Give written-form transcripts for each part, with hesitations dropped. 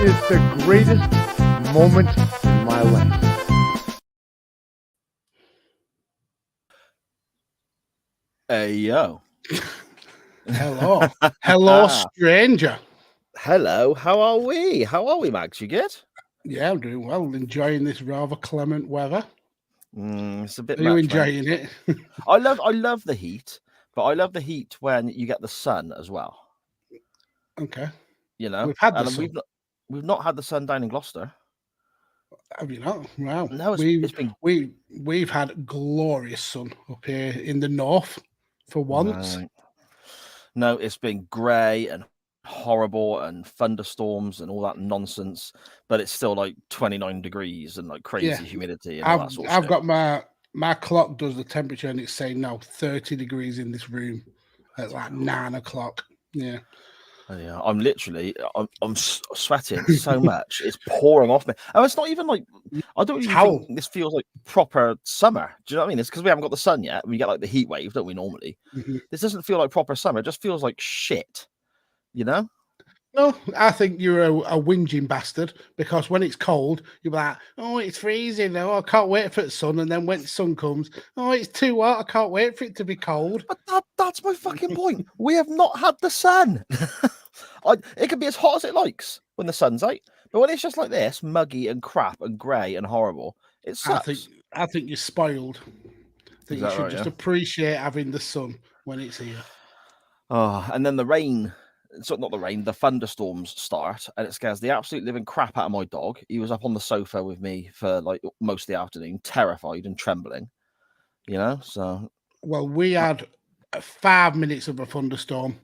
is the greatest moment in my life. Hey, yo. Hello. Hello, stranger. Hello, how are we? How are we, Max? You good? Yeah, I'm doing well. Enjoying this rather clement weather. It's a bit Are much, you enjoying mate. it? I love the heat, but I love the heat when you get the sun as well. Okay. You know, We've had the and sun. we've not had the sun down in Gloucester. Have you not? Wow. No, it's been we've had glorious sun up here in the north for once. No, it's been grey and horrible and thunderstorms and all that nonsense, but it's still like 29 degrees and like crazy humidity and all that sort of I've shit. got my clock does the temperature and it's saying now 30 degrees in this room at like 9 o'clock. Yeah. Yeah, I'm sweating so much. It's pouring off me. And it's not even like, I don't even think this feels like proper summer. Do you know what I mean? It's because we haven't got the sun yet. We get like the heat wave, don't we, normally? Mm-hmm. This doesn't feel like proper summer. It just feels like shit, you know? No, I think you're a whinging bastard because when it's cold, you're like, oh, it's freezing. Oh, I can't wait for the sun. And then when the sun comes, oh, it's too hot. I can't wait for it to be cold. But that's my fucking point. We have not had the sun. It can be as hot as it likes when the sun's out. But when it's just like this, muggy and crap and grey and horrible, it sucks. I think you're spoiled. I think you should just appreciate having the sun when it's here. Oh, and then the rain. So not the rain, the thunderstorms start, and it scares the absolute living crap out of my dog. He was up on the sofa with me for like most of the afternoon, terrified and trembling. You know, so well, we had 5 minutes of a thunderstorm.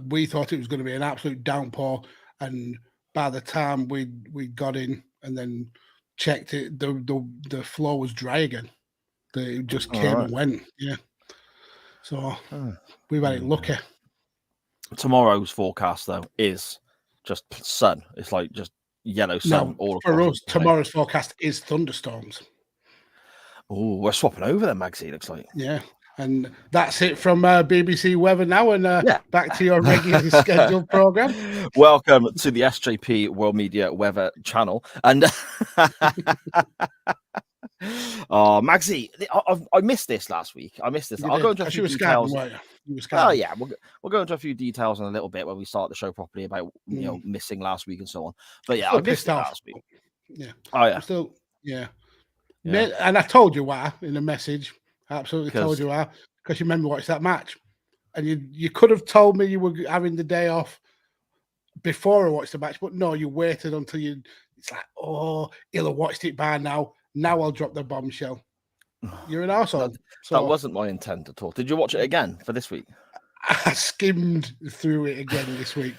We thought it was going to be an absolute downpour, and by the time we got in and then checked it, the floor was dry again. It just came and went. Yeah, so we've had it lucky. Tomorrow's forecast though is just sun. It's like just yellow sun all for us. Tomorrow's forecast is thunderstorms. Oh, we're swapping over then, Magsy. Looks like. Yeah, and that's it from BBC Weather now, and back to your regularly scheduled program. Welcome to the SJP World Media Weather Channel, and oh, Magsy, I missed this last week. I missed this. I'll go into a few details. Oh yeah, we'll go into a few details in a little bit when we start the show properly about missing last week and so on. But yeah, I missed it last week. Yeah. Oh yeah. I'm still and I told you why in the message. I absolutely told you why because you remember watched that match, and you could have told me you were having the day off before I watched the match, but no, you waited until you. It's like, oh, he'll have watched it by now. Now I'll drop the bombshell. You're an arsehole. That wasn't my intent at all. Did you watch it again for this week? I skimmed through it again this week,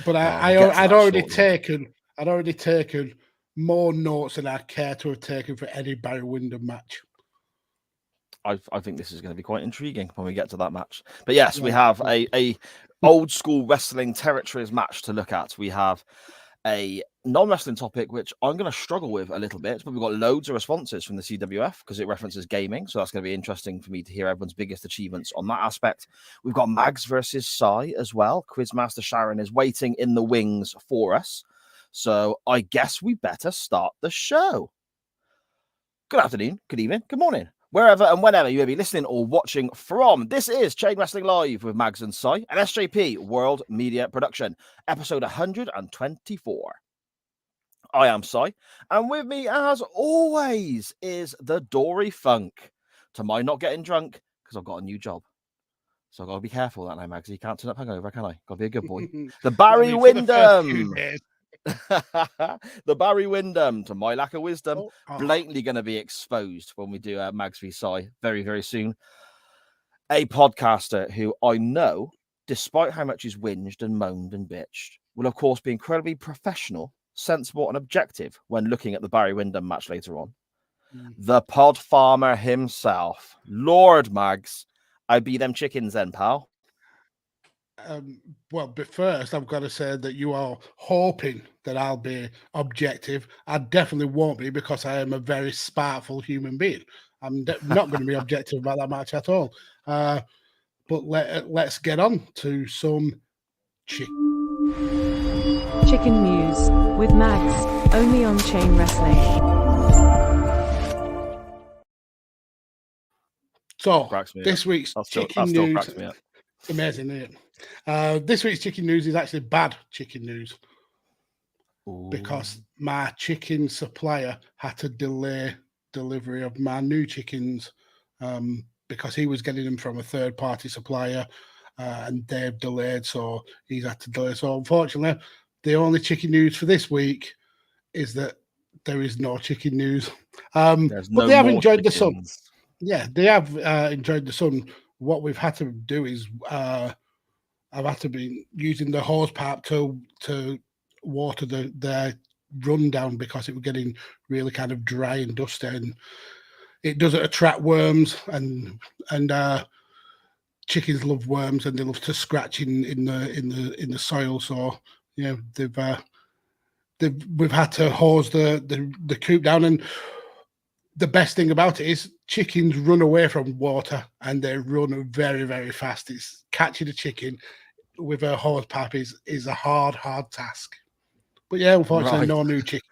but I'd already taken more notes than I care to have taken for any Barry Windham match. I think this is going to be quite intriguing when we get to that match. But yes, we have a old school wrestling territories match to look at. We have a non-wrestling topic, which I'm going to struggle with a little bit, but we've got loads of responses from the CWF because it references gaming. So that's going to be interesting for me to hear everyone's biggest achievements on that aspect. We've got Mags versus Sai as well. Quizmaster Sharon is waiting in the wings for us. So I guess we better start the show. Good afternoon, good evening, good morning. Wherever and whenever you may be listening or watching from, this is Chain Wrestling Live with Mags and Sai, an SJP World Media production, episode 124. I am Sai, and with me, as always, is the Dory Funk. To my not getting drunk, because I've got a new job. So I've got to be careful that now, Mags. You can't turn up hungover, can I? Got to be a good boy. The Barry Windham. The Barry Windham, to my lack of wisdom, blatantly going to be exposed when we do Mags v Sai very, very soon. A podcaster who I know, despite how much he's whinged and moaned and bitched, will of course be incredibly professional, sensible and objective when looking at the Barry Windham match later on. The pod farmer himself, Lord Mags. I be them chickens then, pal. Well, but first, I've got to say that you are hoping that I'll be objective. I definitely won't be because I am a very spiteful human being. I'm not going to be objective about that match at all. But let's get on to some chicken. Chicken News with Mags, only on Chain Wrestling. So this week's chicken news, it's amazing, isn't it? This week's chicken news is actually bad chicken news. Ooh. Because my chicken supplier had to delay delivery of my new chickens because he was getting them from a third-party supplier and they've delayed, so he's had to delay. So unfortunately, the only chicken news for this week is that there is no chicken news. But they have enjoyed the sun. Yeah, they have enjoyed the sun. What we've had to do is I've had to be using the hose pipe to water their rundown because it was getting really kind of dry and dusty, and it doesn't attract worms, and chickens love worms and they love to scratch in the soil. So yeah, we've had to hose the coop down, and the best thing about it is chickens run away from water and they run very, very fast. It's catching a chicken with a hose pipe is a hard task. But yeah, unfortunately, no new chickens.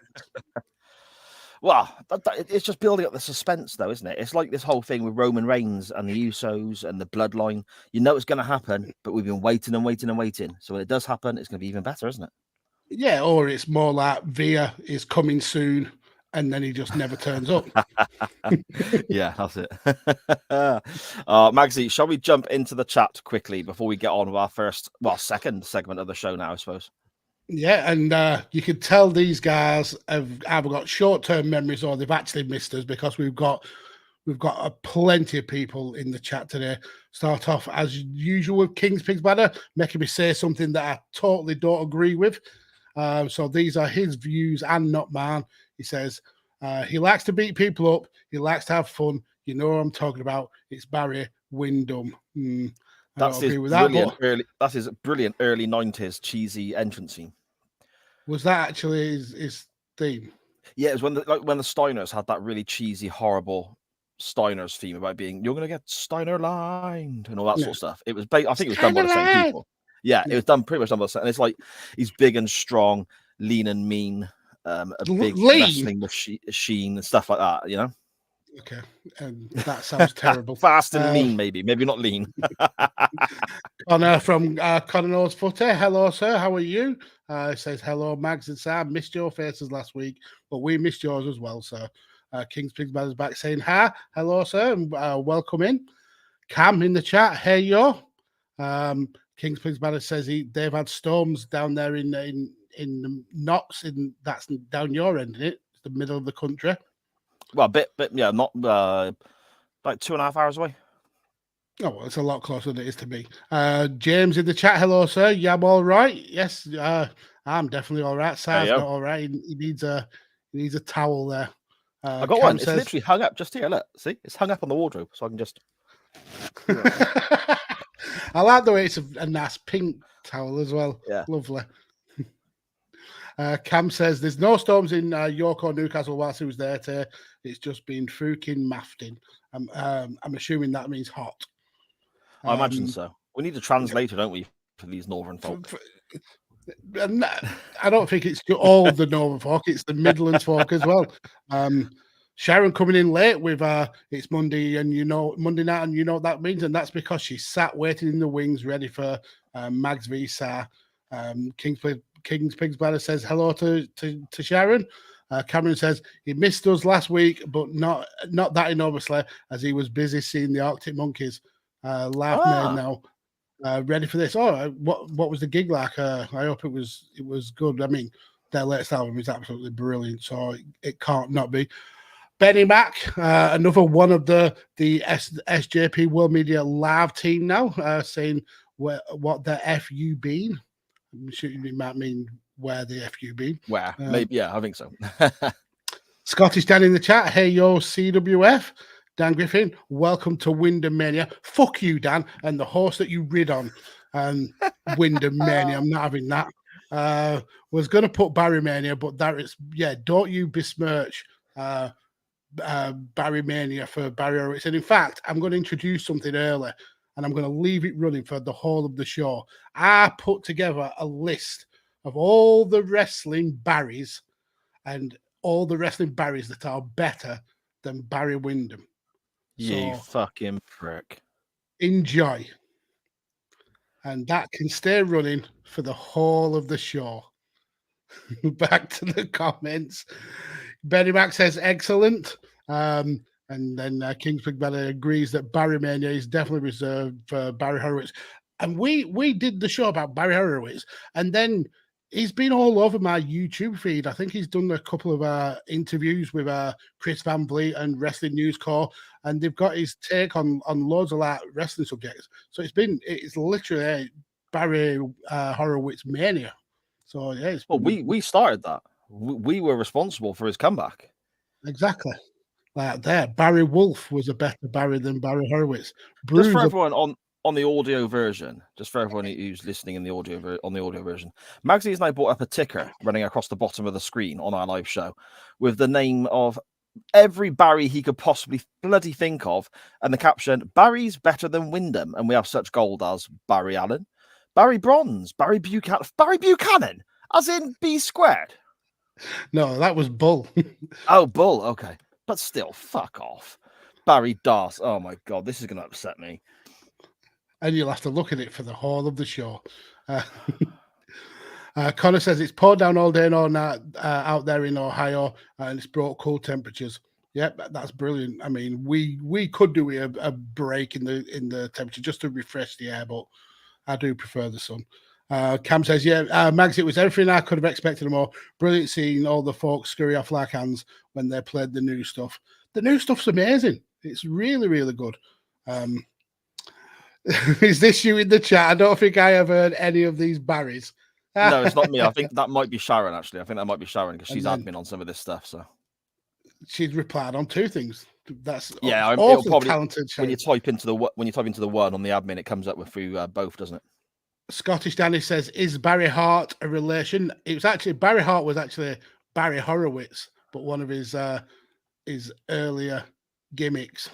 Well, it's just building up the suspense, though, isn't it? It's like this whole thing with Roman Reigns and the Usos and the bloodline. You know it's going to happen, but we've been waiting and waiting and waiting. So when it does happen, it's going to be even better, isn't it? Yeah, or it's more like Via is coming soon, and then he just never turns up. Yeah, that's it. Magsy, shall we jump into the chat quickly before we get on with our second segment of the show now, I suppose? Yeah, and you can tell these guys have either got short-term memories or they've actually missed us, because we've got plenty of people in the chat today. Start off as usual with King's Pigs Banner, making me say something that I totally don't agree with. So these are his views and not mine. He says he likes to beat people up. He likes to have fun. You know what I'm talking about. It's Barry Windham. That's his brilliant early 90s cheesy entrance scene. Was that actually his theme? Yeah, it was when the Steiners had that really cheesy, horrible Steiners theme about being, you're going to get Steiner lined and all that sort of stuff. It was, I think it was done by the same people. Yeah, it was pretty much done by the same. And it's like, he's big and strong, lean and mean, a big wrestling machine and stuff like that, you know? Okay, that sounds terrible. Fast and mean, maybe not lean. Connor from Connor Knows Footy. Hello, sir. How are you? Says hello, Mags and Sam. Missed your faces last week, but we missed yours as well, sir. King's Pigs Banner's back saying hi. Hello, sir, and welcome in. Cam in the chat. Hey, yo. King's Pigs Banner says they've had storms down there in the Notts, that's down your end, isn't it? It's the middle of the country. Well, a bit, yeah, not like 2.5 hours away. Oh, well, it's a lot closer than it is to me. James in the chat. Hello, sir. Yeah, I'm all right. Yes, I'm definitely all right. Sam's not all right. He needs a towel there. I got one. It's literally hung up just here. Look, see, it's hung up on the wardrobe, so I can just. I like the way it's a nice pink towel as well. Yeah, lovely. Cam says there's no storms in York or Newcastle whilst he was there today. It's just been fucking mafting. I'm assuming that means hot. I imagine so. We need a translator, don't we, for these northern folk? I don't think it's all the northern folk. It's the Midlands folk as well. Sharon coming in late with it's Monday, and Monday night, and you know what that means, and that's because she sat waiting in the wings, ready for Mags v Sa. King's Pigs Banner says hello to Sharon. Cameron says he missed us last week, but not that enormously, as he was busy seeing the Arctic Monkeys. Live made now. Ready for this? Oh, what was the gig like? I hope it was good. I mean, their latest album is absolutely brilliant, so it can't not be. Benny Mac, another one of the SJP World Media Live team now, saying what the F you been. I'm sure it might mean where the F you been. Where? Maybe, yeah, I think so. Scottish Dan in the chat. Hey, yo, CWF. Dan Griffin, welcome to Windham Mania. Fuck you, Dan, and the horse that you rid on. Windham Mania, I'm not having that. Was going to put Barry Mania, but that is, don't you besmirch Barry Mania for Barry Horowitz. And in fact, I'm going to introduce something early, and I'm going to leave it running for the whole of the show. I put together a list of all the wrestling Barrys and all the wrestling Barrys that are better than Barry Windham. You So fucking prick. enjoy. And that can stay running for the whole of the show. Back to the comments. Benny Mac says excellent. And then King's Big Belly agrees that Barry Mania is definitely reserved for Barry Horowitz. And we did the show about Barry Horowitz, and then he's been all over my YouTube feed. I think he's done a couple of interviews with Chris Van Vliet and Wrestling News Corps, and they've got his take on loads of like wrestling subjects. So it's literally Barry Horowitz mania. So yeah, well, we started that. We were responsible for his comeback. Exactly. Like there, Barry Wolf was a better Barry than Barry Horowitz. Just for everyone on the audio version, just for everyone who's listening in the audio version, Magsy and I brought up a ticker running across the bottom of the screen on our live show with the name of every Barry he could possibly bloody think of, and the caption, "Barry's better than Windham," and we have such gold as Barry Allen, Barry Bronze, Barry Buchanan, as in B squared. No, that was Bull. Oh, Bull, okay. But still, fuck off. Barry Darce. Oh my God, this is going to upset me. And you'll have to look at it for the whole of the show. Connor says it's poured down all day and all night out there in Ohio, and it's brought cool temperatures. Yep, that's brilliant. I mean, we could do a break in the temperature just to refresh the air, but I do prefer the sun. Cam says, yeah, Mags, it was everything I could have expected more. Brilliant seeing all the folks scurry off like hands when they played the new stuff. The new stuff's amazing. It's really, really good. Is this you in the chat? I don't think I have heard any of these Barrys. No, it's not me. I think that might be Sharon, actually. I think that might be Sharon because she's admin on some of this stuff. So she's replied on two things. That's it'll probably, talented. When you type into the one on the admin, it comes up with through both, doesn't it? Scottish Danny says, "Is Barry Hart a relation?" It was actually Barry Hart was actually Barry Horowitz, but one of his earlier gimmicks.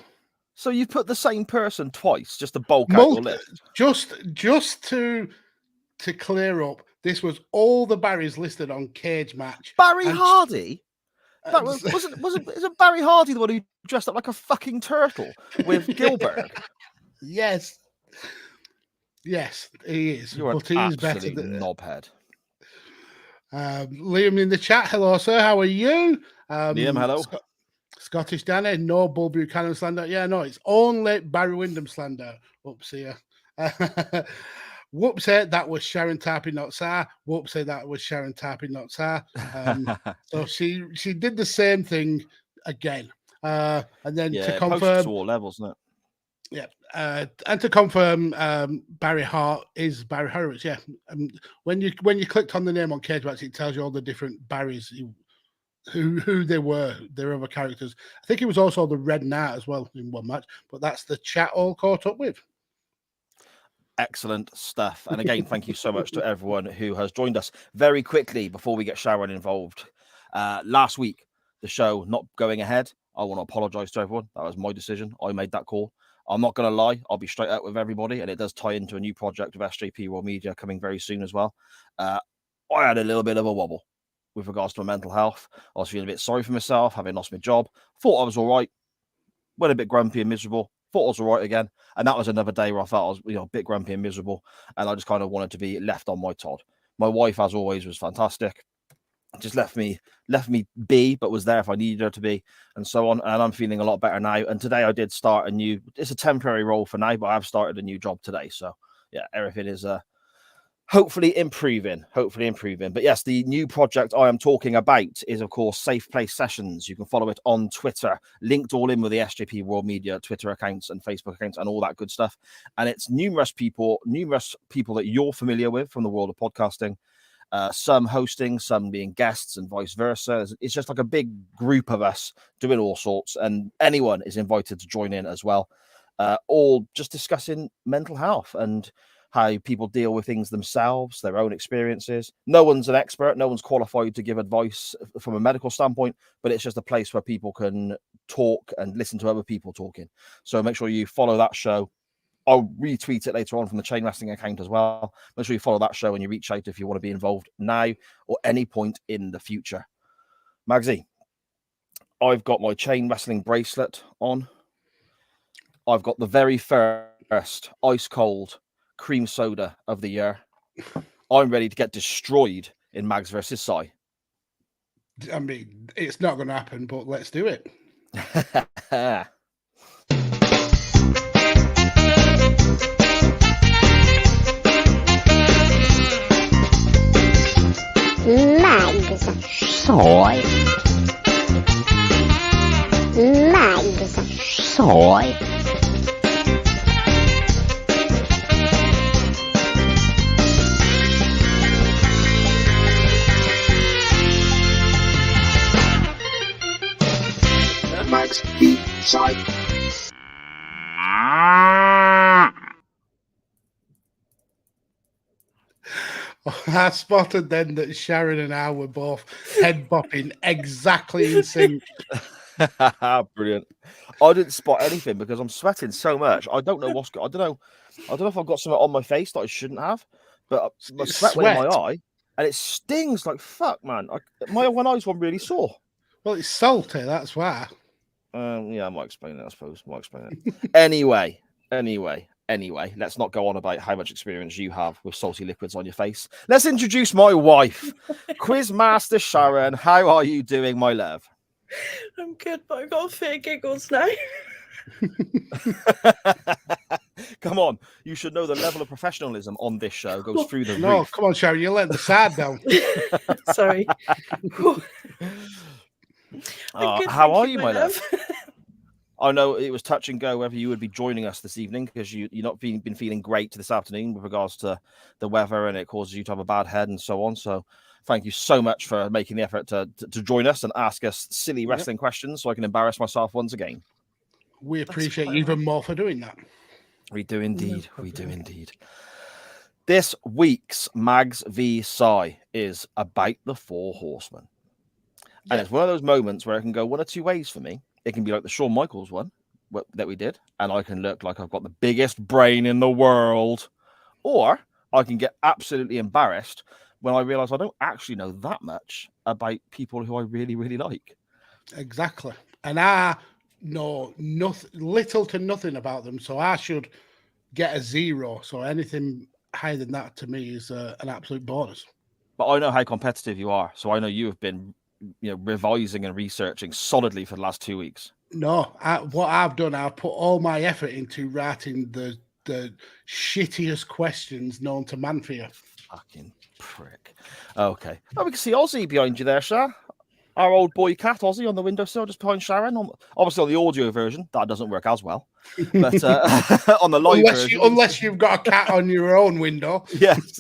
So you put the same person twice just to bulk out your list. Just to clear up, this was all the Barrys listed on Cage Match. Barry Hardy. Isn't Barry Hardy the one who dressed up like a fucking turtle with Gilbert? Yes, he is. You're an absolute knobhead. Liam in the chat. Hello, sir. How are you? Liam, hello. Scottish Danny. No Bull Buchanan slander. Yeah, no, it's only Barry Windham slander. Whoops here. Whoopsie, that was Sharon typing, not Sa. Whoopsie, that was Sharon typing, not Sa. So she did the same thing again. And then to confirm, to all levels, isn't it? Yeah, and to confirm, Barry Hart is Barry Horowitz. Yeah, when you clicked on the name on Cage Match, it tells you all the different Barrys who they were, their other characters. I think it was also the Red Knight as well in one match, but that's the chat all caught up with. Excellent stuff. And again, thank you so much to everyone who has joined us. Very quickly, before we get Sharon involved, last week, the show not going ahead. I want to apologize to everyone. That was my decision. I made that call. I'm not going to lie. I'll be straight out with everybody. And it does tie into a new project of SJP World Media coming very soon as well. I had a little bit of a wobble with regards to my mental health. I was feeling a bit sorry for myself, having lost my job. Thought I was all right. Went a bit grumpy and miserable. Thought I was all right again. And that was another day where I felt I was a bit grumpy and miserable. And I just kind of wanted to be left on my Todd. My wife, as always, was fantastic. Just left me be, but was there if I needed her to be, and so on. And I'm feeling a lot better now. And today I did start it's a temporary role for now, but I've started a new job today. So yeah, everything is hopefully improving. But yes, the new project I am talking about is, of course, Safe Place Sessions. You can follow it on Twitter, linked all in with the SJP World Media Twitter accounts and Facebook accounts and all that good stuff. And it's numerous people that you're familiar with from the world of podcasting. Some hosting, some being guests, and vice versa. It's just like a big group of us doing all sorts, and anyone is invited to join in as well. All just discussing mental health and how people deal with things themselves, their own experiences. No one's an expert, no one's qualified to give advice from a medical standpoint, but it's just a place where people can talk and listen to other people talking. So make sure you follow that show I'll retweet it later on from the Chain Wrestling account as well. Make sure you follow that show and you reach out if you want to be involved now or any point in the future. Magsy, I've got my Chain Wrestling bracelet on. I've got the very first ice cold cream soda of the year. I'm ready to get destroyed in Mags versus Sai. I mean, it's not going to happen, but let's do it. Mags. Soy. Mags. Soy. Mags v Sai. I spotted then that Sharon and I were both head bopping exactly in sync. Brilliant. I didn't spot anything because I'm sweating so much. I don't know what's I don't know if I've got something on my face that I shouldn't have, but my sweat went in my eye and it stings like fuck, man. My one eye's one really sore. Well, it's salty, that's why. Yeah, I might explain it, I suppose. Anyway, let's not go on about how much experience you have with salty liquids on your face. Let's introduce my wife, Quizmaster Sharon. How are you doing, my love? I'm good, but I've got a fit of giggles now. Come on, you should know the level of professionalism on this show goes through the No, roof. come on, Sharon, you're letting the side down. Sorry. How are you, my love? I know it was touch and go whether you would be joining us this evening because you're not been feeling great this afternoon with regards to the weather and it causes you to have a bad head and so on. So thank you so much for making the effort to join us and ask us silly wrestling questions so I can embarrass myself once again. We appreciate you even more for doing that. We do indeed. We do indeed. This week's Mags v Sai is about the Four Horsemen. And it's one of those moments where it can go one or two ways for me. It can be like the Shawn Michaels one that we did, and I can look like I've got the biggest brain in the world. Or I can get absolutely embarrassed when I realize I don't actually know that much about people who I really, really like. Exactly. And I know little to nothing about them, so I should get a 0. So anything higher than that to me is an absolute bonus. But I know how competitive you are, so I know you have been revising and researching solidly for the last 2 weeks. No, what I've done, I've put all my effort into writing the shittiest questions known to man for you. Fucking prick. Okay. Oh, we can see Ozzy behind you there, Shah. Our old boy cat, Ozzy, on the windowsill just behind Sharon. Obviously, on the audio version, that doesn't work as well. But on the live version... Unless you've got a cat on your own window. Yes.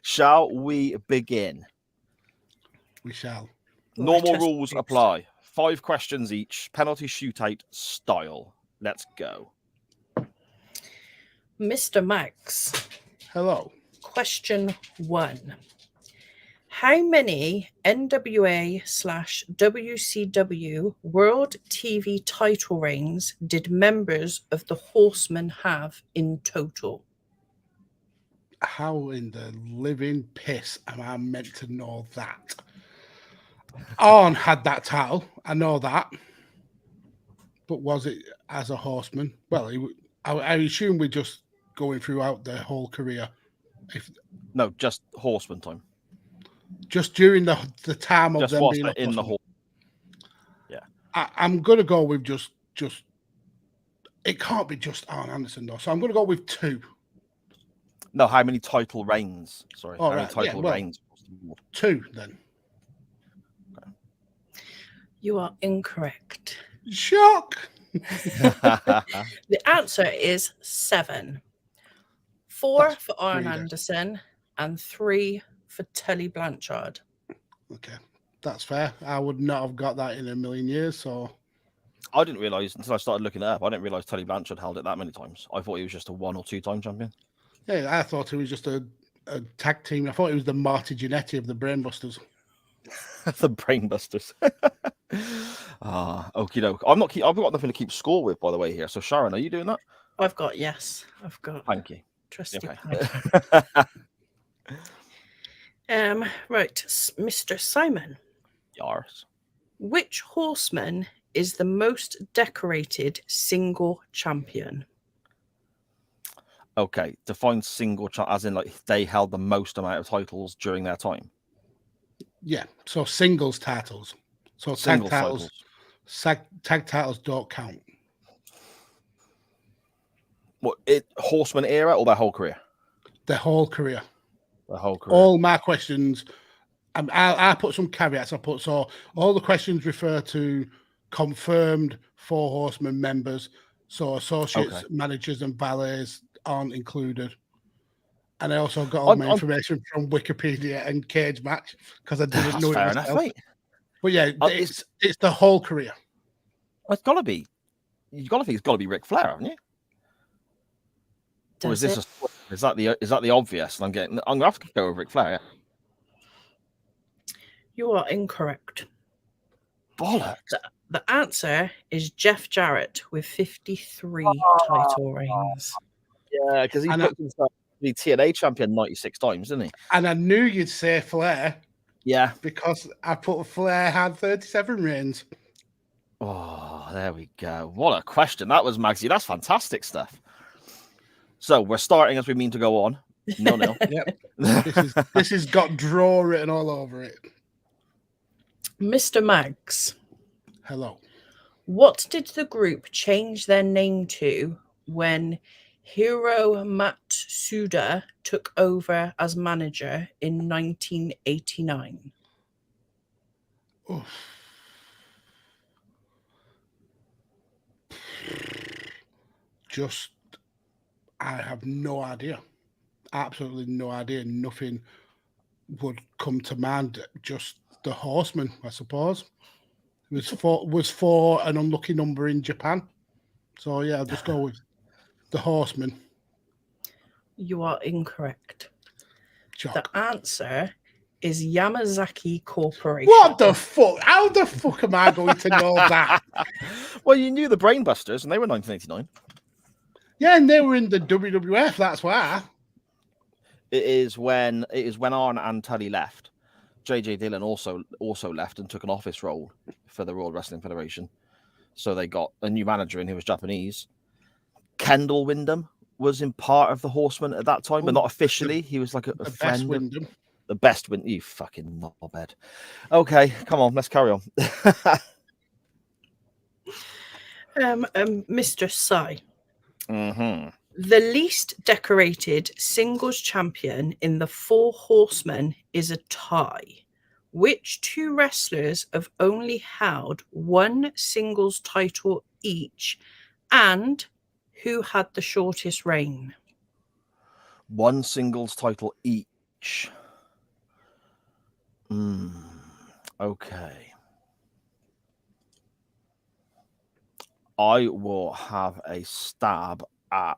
Shall we begin? We shall. Normal rules apply. 5 questions each. Penalty shootout style. Let's go. Mr. Max. Hello. Question 1. How many NWA/WCW World TV title reigns did members of the Horsemen have in total? How in the living piss am I meant to know that? Arn had that title, I know that. But was it as a Horseman? Well, I assume we're just going throughout their whole career. No, just Horseman time. Just during the time of just them being in the Horseman. Yeah. I'm going to go with just. It can't be just Arn Anderson, though. So I'm going to go with 2. No, how many title reigns? Sorry. How many title reigns? 2, then. You are incorrect. Shock. The answer is 7. 4 That's for Arn pretty Anderson and 3 for Tully Blanchard. Okay, that's fair. I would not have got that in a million years. So I didn't realise until I started looking it up. I didn't realise Tully Blanchard held it that many times. I thought he was just a 1 or 2 time champion. Yeah, I thought it was just a tag team. I thought it was the Marty Jannetty of the Brainbusters. The Brainbusters. Okie doke. I've got nothing to keep score with, by the way, here. So Sharon, are you doing that? I've got yes. I've got Thank you. trusty Okay. Pad. Right, Mr. Simon. Yars. Which horseman is the most decorated single champion? Okay, define single as in like they held the most amount of titles during their time. Yeah, so singles titles. So Singles tag titles don't count. What, Horseman era or their whole career? Their whole career. The whole career. All my questions, I put some caveats. So all the questions refer to confirmed Four Horsemen members. So associates, managers, and valets aren't included. And I also got all my information from Wikipedia and Cage Match because I didn't know it fair myself. enough, mate. But yeah, it's the whole career. It's got to be. You've got to think it's got to be Ric Flair, haven't you? Or is this is that the obvious? I'm gonna have to go with Ric Flair. Yeah? You are incorrect. Bollocks. The answer is Jeff Jarrett with 53 title reigns. Yeah, because he put himself the TNA champion 96 times, didn't he? And I knew you'd say Flair. Yeah. Because I put Flair had 37 reigns. Oh, there we go. What a question. That was Magsy. That's fantastic stuff. So we're starting as we mean to go on. No. Yep. This has got draw written all over it. Mr. Mags. Hello. What did the group change their name to when Hiro Matsuda took over as manager in 1989? Oof. I have no idea. Absolutely no idea. Nothing would come to mind. Just the Horseman, I suppose. It was for an unlucky number in Japan. So yeah, I'll just go with the Horseman. You are incorrect. Shock. The answer is Yamazaki Corporation. What the fuck? How the fuck am I going to know that? Well, you knew the Brainbusters, and they were 1989. Yeah, and they were in the WWF. That's why. It is when Arn and Tully left. JJ Dillon also left and took an office role for the World Wrestling Federation. So they got a new manager in who was Japanese. Kendall Windham was in part of the Horsemen at that time, but not officially. He was like a friend. Best Windham. The best Windham. You fucking knobhead. Okay, come on, let's carry on. Mr. Sai. Mm-hmm. The least decorated singles champion in the Four Horsemen is a tie. Which two wrestlers have only held one singles title each, and who had the shortest reign? One singles title each. Okay. I will have a stab at,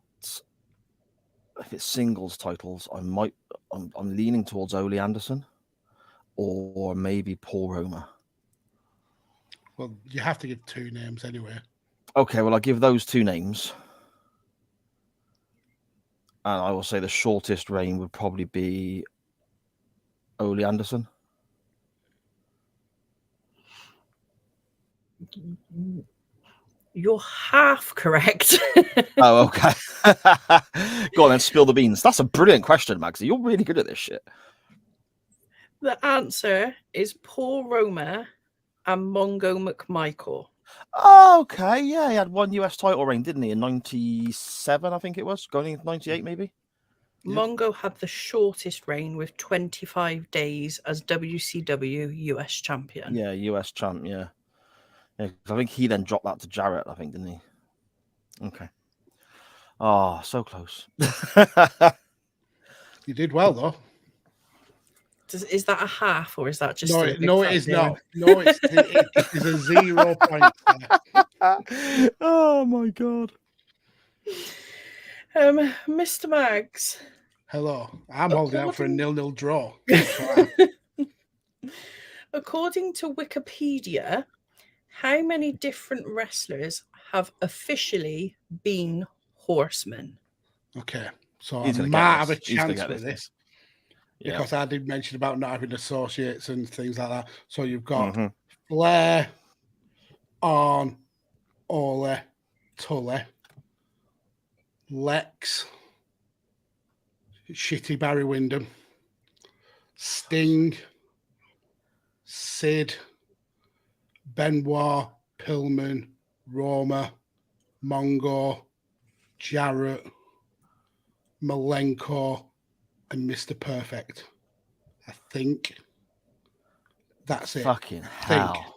if it's singles titles, I'm leaning towards Ole Anderson or maybe Paul Roma. Well, you have to give two names anyway. Okay, well, I'll give those two names. And I will say the shortest reign would probably be Ole Anderson. You're half correct. Oh, okay. Go on then, spill the beans. That's a brilliant question, Magsy. You're really good at this shit. The answer is Paul Roma and Mongo McMichael. Oh, okay. Yeah, he had one US title reign, didn't he? In 97, I think it was. Going into 98, maybe? Mongo had the shortest reign with 25 days as WCW US champion. Yeah, US champ, yeah. I think he then dropped that to Jarrett, I think, didn't he? Okay. Oh, so close. You did well, though. Is that a half, or is that just no? It is zero? not. No, it is a 0 point. Oh my god. Mr. Mags. Hello, I'm holding out for a 0-0 draw. According to Wikipedia, how many different wrestlers have officially been Horsemen. Okay, so He's I gonna might get have a this. He's gonna chance get with this. this Yeah. because I did mention about not having associates and things like that. So you've got Mhm. Flair, Arn, Ole, Tully, Lex, shitty Barry Windham, Sting, Sid, Benoit, Pillman, Roma, Mongo, Jarrett, Malenko, and Mr. Perfect. I think that's it. Fucking I think. hell.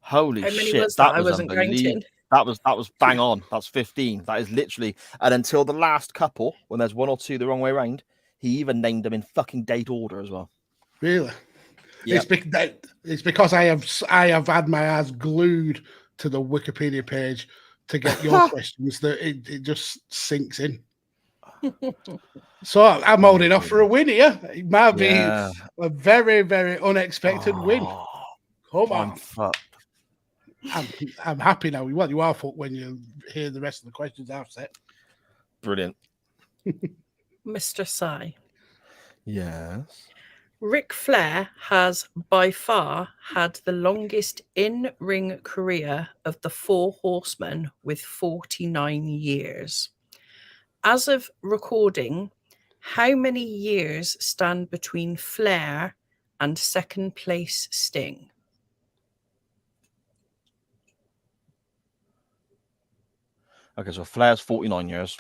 Holy How many shit. was that? I was wasn't unbelievable. counting. That was bang on. That's 15. That is literally, and until the last couple, when there's one or two the wrong way round, he even named them in fucking date order as well. Really? Yeah. It's because I have had my eyes glued to the Wikipedia page to get your questions that it just sinks in. So I'm holding off for a win here. It might be a very, very unexpected win. Come on. I'm happy now. Well, you are when you hear the rest of the questions I've set. Brilliant. Mr. Sai. Yes. Ric Flair has by far had the longest in-ring career of the Four Horsemen with 49 years. As of recording, how many years stand between Flair and second place Sting? Okay, so Flair's 49 years.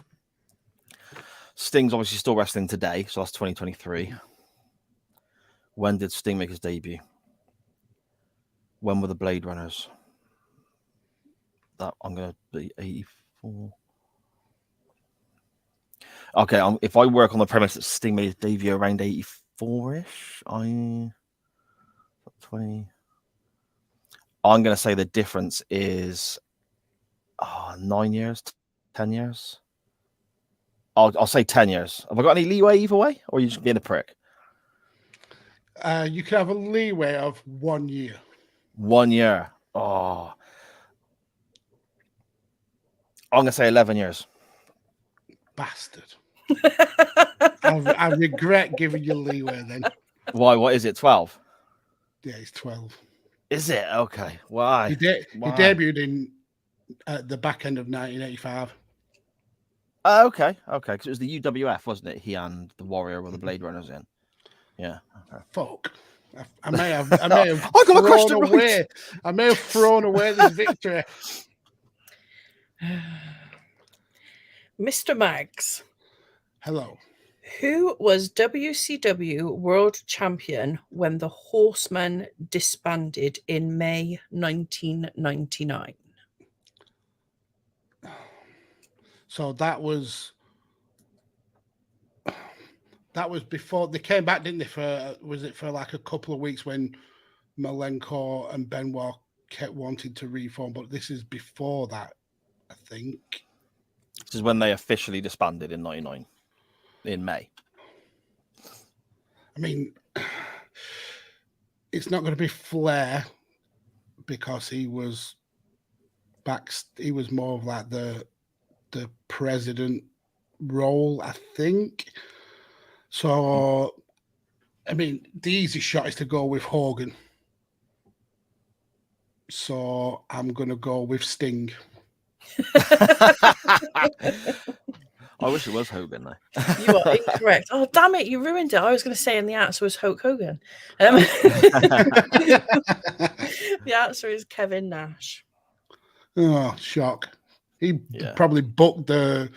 Sting's obviously still wrestling today, so that's 2023. When did Sting make his debut? When were the Blade Runners? That I'm going to be 84. Okay, if I work on the premise that Sting made his debut around 84-ish, 20. I'm going to say the difference is 9 years, 10 years. I'll say 10 years. Have I got any leeway either way, or are you just being a prick? You can have a leeway of 1 year. 1 year. Oh. I'm going to say 11 years. Bastard. I regret giving you leeway then. Why? What is it? 12? Yeah, it's 12. Is it? Okay. Why? He debuted in at the back end of 1985. Okay. Because it was the UWF, wasn't it? He and the Warrior were the Blade Runners in. Yeah. Okay. Fuck. I may have I got my question right. I may have thrown away this victory. Mr. Maggs. Hello. Who was WCW World Champion when the Horsemen disbanded in May 1999? So that was before they came back, didn't they? Was it for like a couple of weeks when Malenko and Benoit kept wanting to reform? But this is before that, I think. This is when they officially disbanded in 99, in May. I mean, it's not going to be Flair because he was He was more of like the president role, I think. So, I mean, the easy shot is to go with Hogan. So I'm going to go with Sting. I wish it was Hogan, though. You are incorrect. Oh, damn it. You ruined it. I was going to say, and the answer was Hulk Hogan. The answer is Kevin Nash. Oh, shock. He probably booked the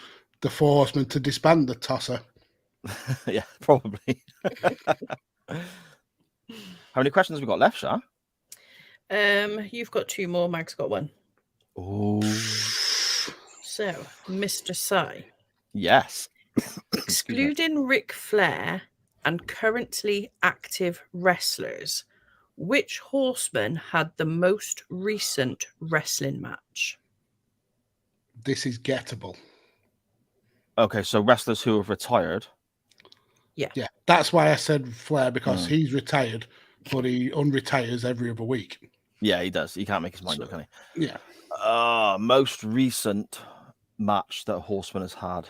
Horsemen to disband the Tosser. Yeah, probably. How many questions have we got left, Shah? You've got two more. Mag's got one. Oh. So, Mr. Sai. Yes. Excluding Ric Flair and currently active wrestlers, which Horseman had the most recent wrestling match? This is gettable. Okay, so wrestlers who have retired. Yeah. Yeah, that's why I said Flair, because he's retired, but he unretires every other week. Yeah, he does. He can't make his mind up, can he? Yeah. Most recent. match that a Horseman has had.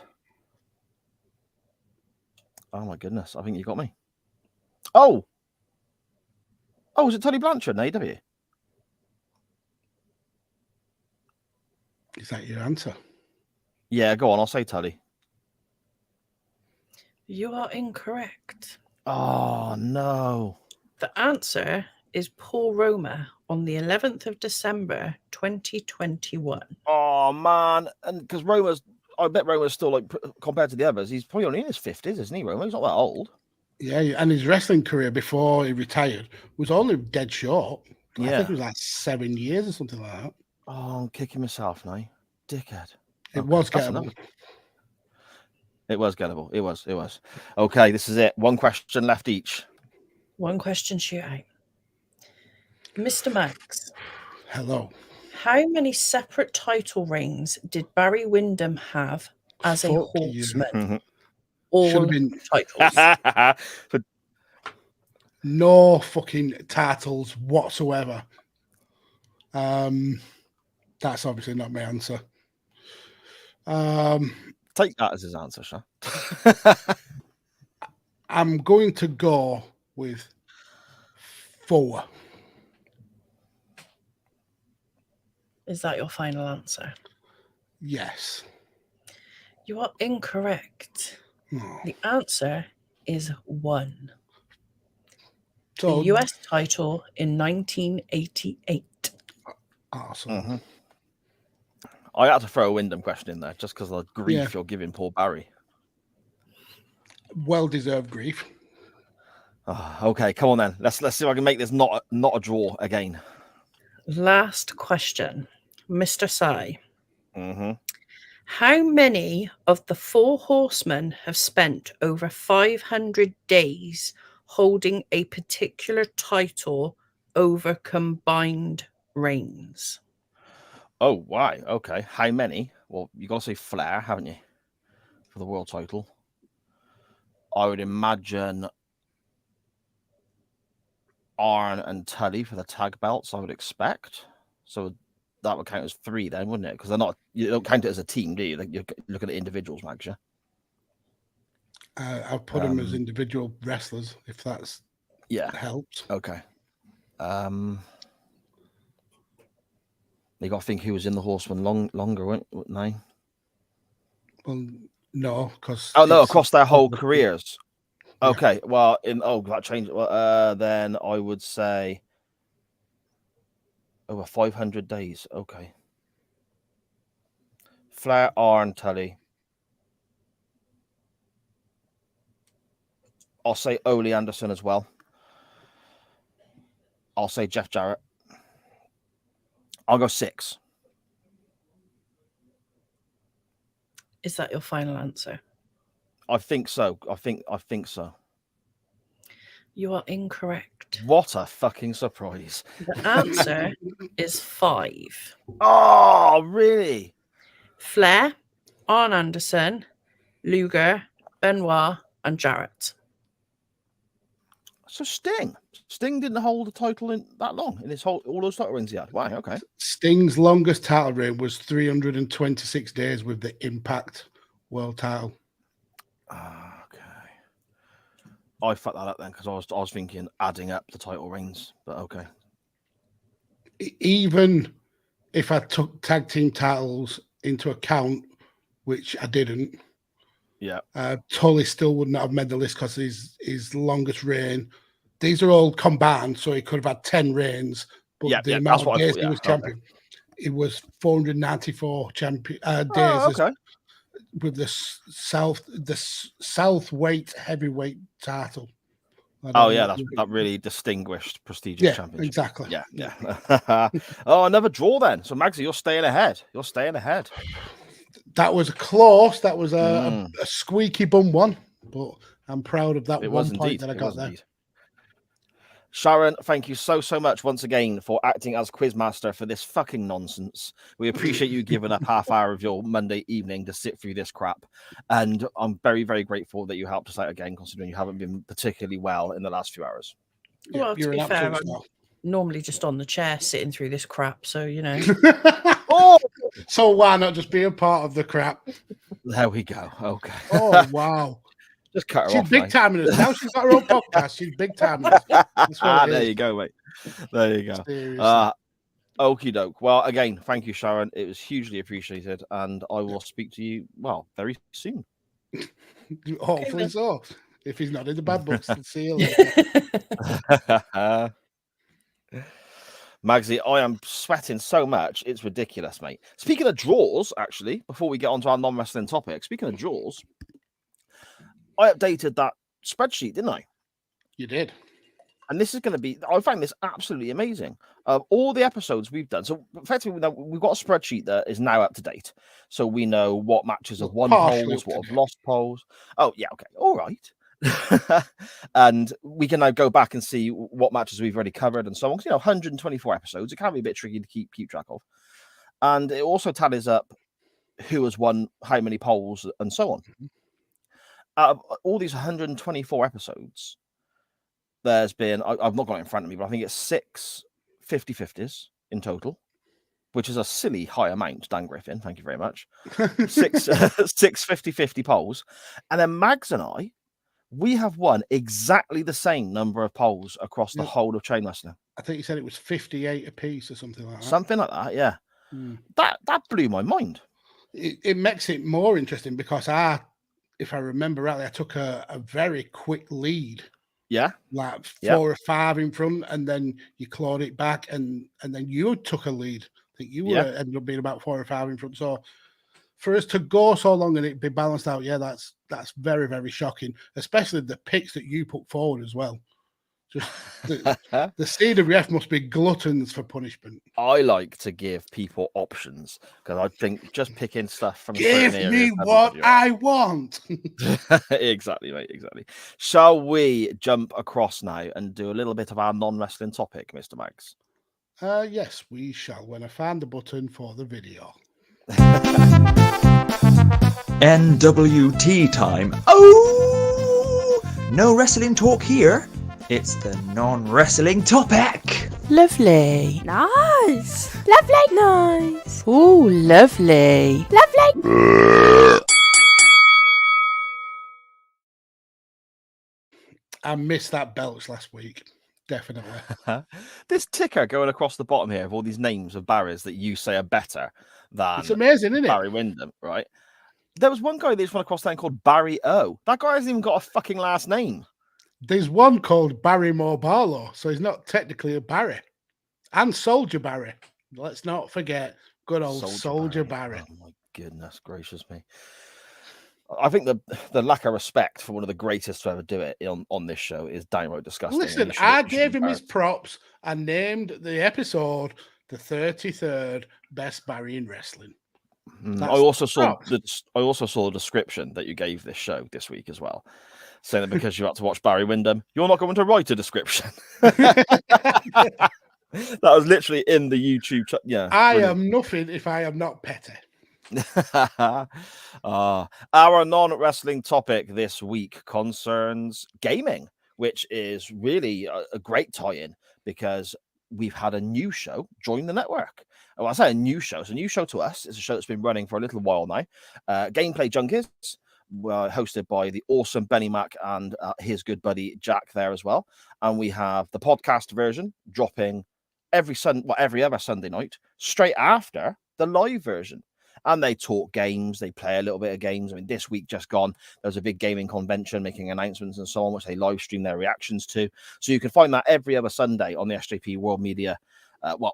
Oh my goodness! I think you got me. Oh, is it Tully Blanchard in AEW? Is that your answer? Yeah, go on. I'll say Tully. You are incorrect. Oh no! The answer is Paul Roma on the 11th of December 2021. Oh man! And because I bet Roma's still like compared to the others, he's probably only in his 50s, isn't he? Roma, he's not that old. Yeah, and his wrestling career before he retired was only dead short. I Yeah. think it was like 7 years or something like that. Oh, I'm kicking myself now, dickhead. It was that's gettable. enough. It was gettable. It was. Okay, this is it. One question left each. One question shootout. Mr. Max. Hello. How many separate title reigns did Barry Windham have as a Fuck you. Horseman? Should All have been titles. no fucking titles whatsoever. That's obviously not my answer. Take that as his answer, Sean. I'm going to go with 4. Is that your final answer? Yes. You are incorrect. Oh. The answer is 1. So, The US title in 1988. awesome. Mm-hmm. I had to throw a Wyndham question in there just because of the grief Yeah. you're giving poor Barry. Well-deserved grief. Oh, okay, come on then. Let's see if I can make this not a draw again. Last question, Mr. Sai. Mm-hmm. How many of the 4 horsemen have spent over 500 days holding a particular title over combined reigns? Oh, why? Okay. How many? Well, you got to say Flair, haven't you? For the world title. I would imagine Arn and Tully for the tag belts, I would expect. So that would count as 3 then, wouldn't it? Because you don't count it as a team, do you? Like, you look at the individuals, Max, yeah? I'll put them as individual wrestlers, if that's helps. Okay. You got to think who was in the Horseman longer, wouldn't they? Well, no, because across their whole careers. Yeah. Okay, well, that changed. Well, then I would say over 500 days. Okay. Flair, Arn, Tully. I'll say Ole Anderson as well. I'll say Jeff Jarrett. I'll go 6. Is that your final answer? I think so. I think so. You are incorrect. What a fucking surprise. The answer is 5. Oh, really? Flair, Arn Anderson, Luger, Benoit, and Jarrett. So Sting didn't hold the title in that long in all those title reigns he had. Wow, okay. Sting's longest title reign was 326 days with the Impact World Title. Okay. I fucked that up then because I was thinking adding up the title reigns, but okay. Even if I took tag team titles into account, which I didn't, Tully still wouldn't have made the list because his longest reign. These are all combined, so he could have had 10 reigns. But the amount of days he was champion, it was 494 days. Okay. With the South weight heavyweight title. That really distinguished, prestigious championship. Exactly. Yeah. Oh, another draw then. So Magsy, you're staying ahead. That was close. That was a squeaky bum one, but I'm proud of that point that I got there. Sharon, thank you so much once again for acting as quizmaster for this fucking nonsense. We appreciate you giving up half hour of your Monday evening to sit through this crap. And I'm very, very grateful that you helped us out again, considering you haven't been particularly well in the last few hours. Well, to be fair, I'm normally just on the chair sitting through this crap. So, Oh, so why not just be a part of the crap? There we go. Okay. Oh, wow. Just cut her She's off. big timing us. Now she's got her own podcast. She's big timing us. That's what it There is. you go, mate. There you go. Seriously. Okie doke. Well, again, thank you, Sharon. It was hugely appreciated, and I will speak to you, well, very soon. Hopefully so. If he's not in the bad books, we'll see you later. Magsy, I am sweating so much. It's ridiculous, mate. Speaking of draws, actually, before we get on to our non-wrestling topic, speaking of draws, I updated that spreadsheet, didn't I? You did. And this is going to be, I find this absolutely amazing. All the episodes we've done. So effectively, we've got a spreadsheet that is now up to date. So we know what matches have won polls, what have lost polls. Oh, yeah, okay. All right. And we can now go back and see what matches we've already covered and so on. 124 episodes. It can be a bit tricky to keep track of. And it also tallies up who has won how many polls and so on. Out of all these 124 episodes, there's been, I've not got it in front of me, but I think it's 6 50-50s in total, which is a silly high amount, Dan Griffin. Thank you very much. Six 50-50 polls. And then Mags and I, we have won exactly the same number of polls across the whole of Chain Wrestling. I think you said it was 58 apiece or something like that. Something like that, yeah. That blew my mind. It makes it more interesting because if I remember rightly, I took a very quick lead. Yeah. Like 4 or 5 in front, and then you clawed it back, and then you took a lead. I think you ended up being about 4 or 5 in front. So for us to go so long and it be balanced out, that's very, very shocking, especially the picks that you put forward as well. Just the CWF must be gluttons for punishment. I like to give people options because I think just picking stuff from give me what I want. Exactly, mate. Exactly. Shall we jump across now and do a little bit of our non-wrestling topic, Mr. Mags? Yes, we shall. When I find the button for the video. NWT time. Oh, no wrestling talk here. It's the non-wrestling topic. Lovely. Nice. Lovely. Nice. Ooh, lovely. Lovely. I missed that belch last week. Definitely. This ticker going across the bottom here of all these names of Barrys that you say are better than it's amazing, isn't it? Barry Windham, right? There was one guy that just went across there called Barry O. That guy hasn't even got a fucking last name. There's one called Barry Barlow, so he's not technically a Barry. And Soldier Barry. Let's not forget good old Soldier Barry. Oh my goodness gracious me. I think the lack of respect for one of the greatest to ever do it on this show is downright disgusting. Listen, I gave him his props and named the episode the 33rd Best Barry in Wrestling. I also saw the description that you gave this show this week as well, saying that because you had to watch Barry Windham, you're not going to write a description. That was literally in the YouTube. I am nothing if I am not petty. Our non-wrestling topic this week concerns gaming, which is really a great tie-in because we've had a new show join the network. Well, I say a new show. It's a new show to us. It's a show that's been running for a little while now. Gameplay Junkies, hosted by the awesome Benny Mac and his good buddy Jack there as well. And we have the podcast version dropping every other Sunday night, straight after the live version. And they talk games, they play a little bit of games. I mean, this week just gone, there was a big gaming convention making announcements and so on, which they live stream their reactions to. So you can find that every other Sunday on the SJP World Media.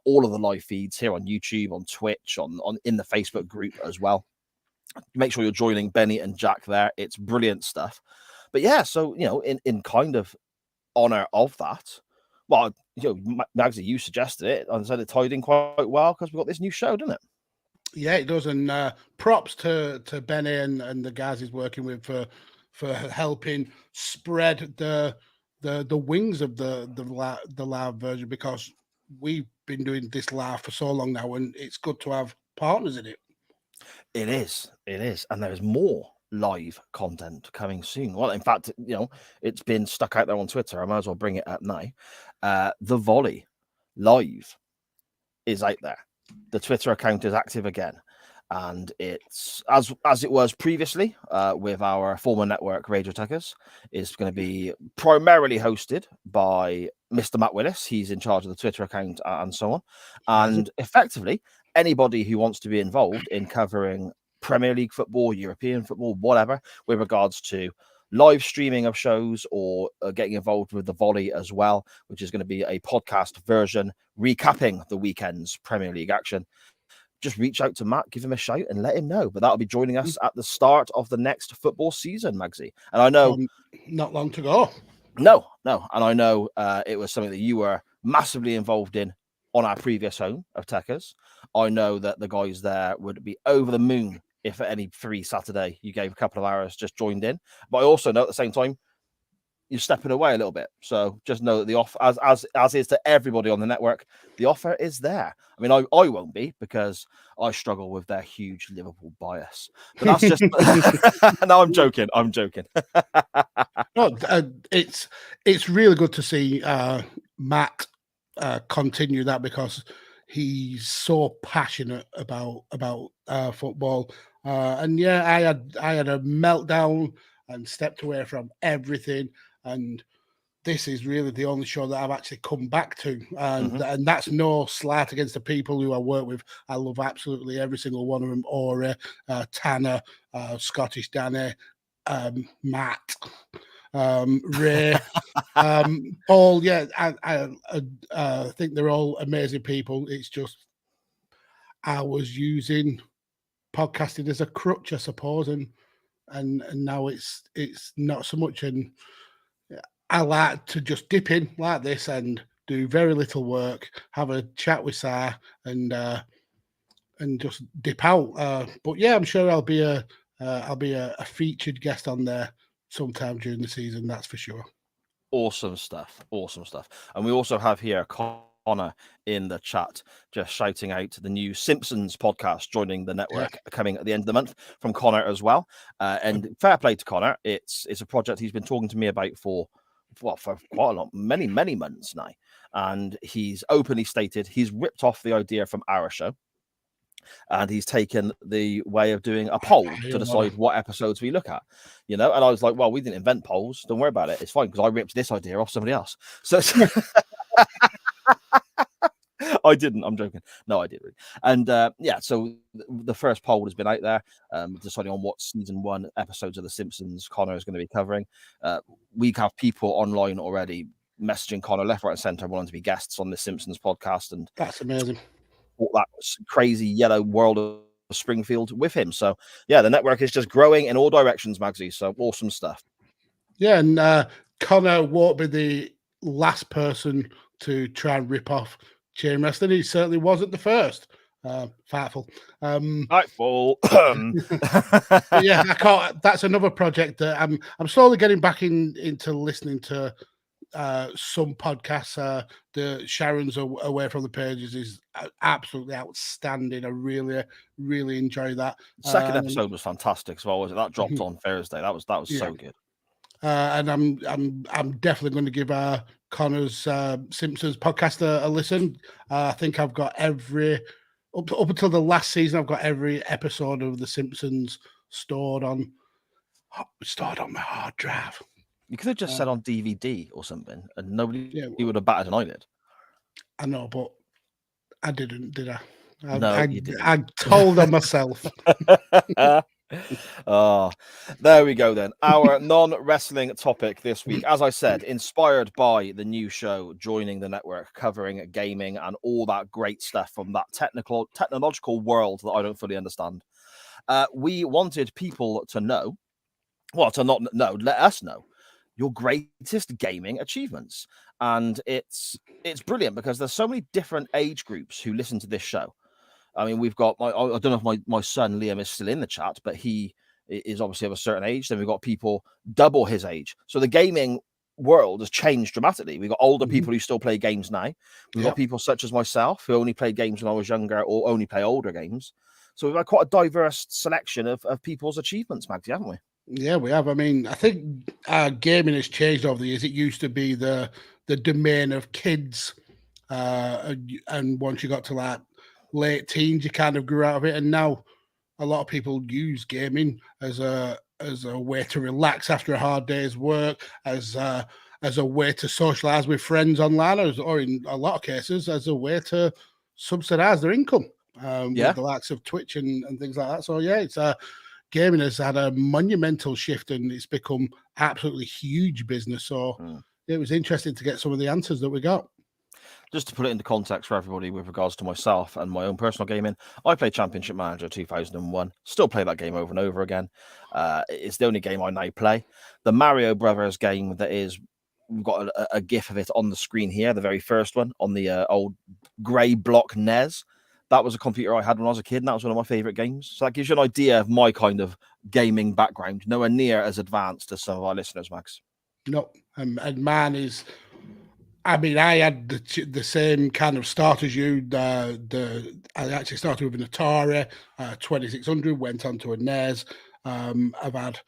All of the live feeds here on YouTube, on Twitch, on in the Facebook group as well. Make sure you're joining Benny and Jack there. It's brilliant stuff. But yeah, so, in kind of honor of that, well, Magsy, you suggested it and said it tied in quite well because we've got this new show, didn't it? Yeah, it does. And props to Benny and the guys he's working with for helping spread the wings of the live version, because we've been doing this live for so long now, and it's good to have partners in it. It is. And there's more live content coming soon. Well, in fact, it's been stuck out there on Twitter. I might as well bring it up now. The Volley live is out there. the Twitter account is active again, and it's as it was previously with our former network, Radio Tuckers. Is going to be primarily hosted by Mr. Matt Willis. He's in charge of the Twitter account and so on. And effectively, anybody who wants to be involved in covering Premier League football, European football, whatever, with regards to live streaming of shows or getting involved with the volley as well, which is going to be a podcast version recapping the weekend's Premier League action. Just reach out to Matt, give him a shout and let him know. But that'll be joining us at the start of the next football season, Magsy. And I know not long to go. No. And I know it was something that you were massively involved in on our previous home of Techers. I know that the guys there would be over the moon if at any free Saturday you gave a couple of hours just joined in. But I also know at the same time you're stepping away a little bit. So just know that the offer, as is to everybody on the network, the offer is there. I mean, I won't be because I struggle with their huge Liverpool bias. But that's just no, I'm joking. No, it's really good to see Matt continue that because he's so passionate about football. And yeah, I had a meltdown and stepped away from everything. And this is really the only show that I've actually come back to. And that's no slight against the people who I work with. I love absolutely every single one of them. Ori, Tanner, Scottish Danny, Matt, Ray, Paul. Yeah, I think they're all amazing people. It's just I was using podcasting as a crutch, I suppose, and now it's not so much. And I like to just dip in like this and do very little work, have a chat with Sarah, and just dip out. But yeah, I'm sure I'll be a featured guest on there sometime during the season. That's for sure. Awesome stuff. And we also have here Connor in the chat just shouting out the new Simpsons podcast joining the network coming at the end of the month from Connor as well. And fair play to Connor. It's a project he's been talking to me about for quite a lot, many months now. And he's openly stated he's ripped off the idea from our show. And he's taken the way of doing a poll to decide what episodes we look at, And I was like, well, we didn't invent polls. Don't worry about it. It's fine because I ripped this idea off somebody else. So I didn't. I'm joking. No, I did. And so the first poll has been out there, deciding on what season 1 episodes of The Simpsons Connor is going to be covering. We have people online already messaging Connor left, right, and centre, wanting to be guests on The Simpsons podcast, and that's amazing. That crazy yellow world of Springfield with him. So yeah, the network is just growing in all directions, Magsy. So awesome stuff. Yeah, and Connor won't be the last person to try and rip off chain wrestling. He certainly wasn't the first. Fightful. Yeah, I can't. That's another project that I'm slowly getting back into listening to. Some podcasts, the Sharon's Away from the Pages is absolutely outstanding. I really enjoy that. Second episode was fantastic as well. Was it that dropped on Thursday? That was so good. And I'm definitely going to give Connor's Simpsons podcast a listen. I think I've got every up until the last season. I've got every episode of The Simpsons stored on my hard drive. You could have just said on DVD or something, and nobody would have batted an eyelid. I know, but I didn't, did I? You didn't. I told on myself. Oh, there we go then. Our non-wrestling topic this week, as I said, inspired by the new show joining the network, covering gaming and all that great stuff from that technological world that I don't fully understand. We wanted people to know, let us know your greatest gaming achievements. And it's brilliant because there's so many different age groups who listen to this show. I mean, we've got I don't know if my son Liam is still in the chat, but he is obviously of a certain age. Then we've got people double his age. So the gaming world has changed dramatically. We've got older people who still play games now. We've got people such as myself who only played games when I was younger or only play older games. So we've had quite a diverse selection of people's achievements, Magsy, haven't we? Yeah, we have. I mean, I think gaming has changed over the years. It used to be the domain of kids, and once you got to like late teens, you kind of grew out of it, and now a lot of people use gaming as a way to relax after a hard day's work, as a way to socialize with friends online, or in a lot of cases, as a way to subsidize their income with the likes of Twitch and things like that. So yeah, it's gaming has had a monumental shift, and it's become absolutely huge business. So it was interesting to get some of the answers that we got. Just to put it into context for everybody with regards to myself and my own personal gaming, I played Championship Manager 2001. Still play that game over and over again. It's the only game I now play. The Mario Brothers game we've got a GIF of it on the screen here, the very first one on the old grey block NES. That was a computer I had when I was a kid, and that was one of my favourite games. So that gives you an idea of my kind of gaming background. Nowhere near as advanced as some of our listeners, Max. No, and mine is... I mean, I had the same kind of start as you. I actually started with an Atari 2600, went on to a NES. I've had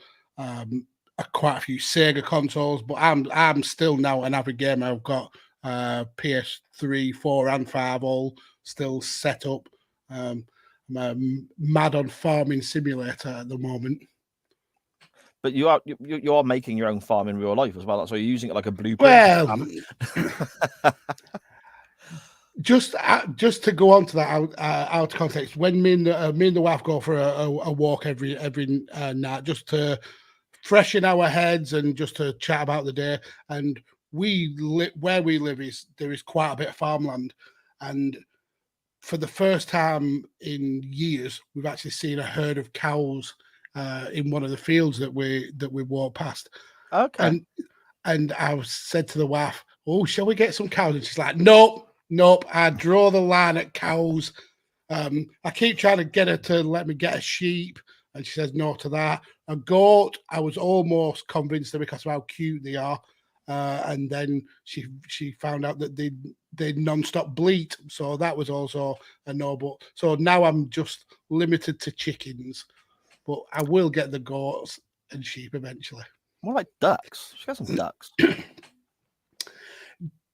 quite a few Sega consoles, but I'm still now an avid gamer. I've got PS3, 4, and 5 all still set up. I'm mad on Farming Simulator at the moment. But you are making your own farm in real life as well. So you're using it like a blueprint. Well, just to go on to that out of context, when me and the wife go for a walk every night, just to freshen our heads and just to chat about the day. And where we live there is quite a bit of farmland, and for the first time in years, we've actually seen a herd of cows in one of the fields that we walked past. Okay. And I said to the wife, "Oh, shall we get some cows?" And she's like, "Nope. I draw the line at cows. I keep trying to get her to let me get a sheep, and she says no to that. A goat, I was almost convinced because of how cute they are, and then she found out that they non-stop bleat, so that was also a no. But so now I'm just limited to chickens." But I will get the goats and sheep eventually. More like ducks. She got some ducks.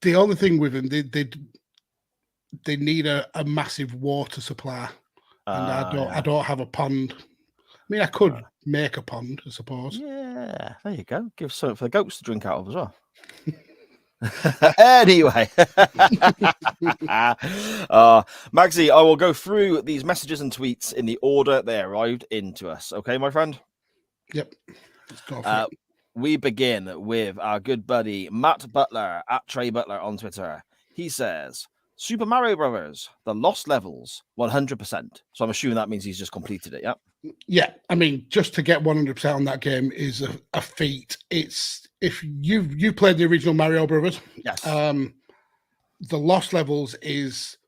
The only thing with them, they need a massive water supply, and I don't have a pond. I mean, I could make a pond, I suppose. Yeah, there you go. Give something for the goats to drink out of as well. Anyway, Magsy, I will go through these messages and tweets in the order they arrived into us. Okay, my friend? Yep. Let's go for it. We begin with our good buddy Matt Butler at Trey Butler on Twitter. He says, Super Mario Brothers, the lost levels, 100%. So I'm assuming that means he's just completed it, yeah? Yeah, I mean, just to get 100% on that game is a feat. It's if you played the original Mario Brothers, yes. The Lost Levels is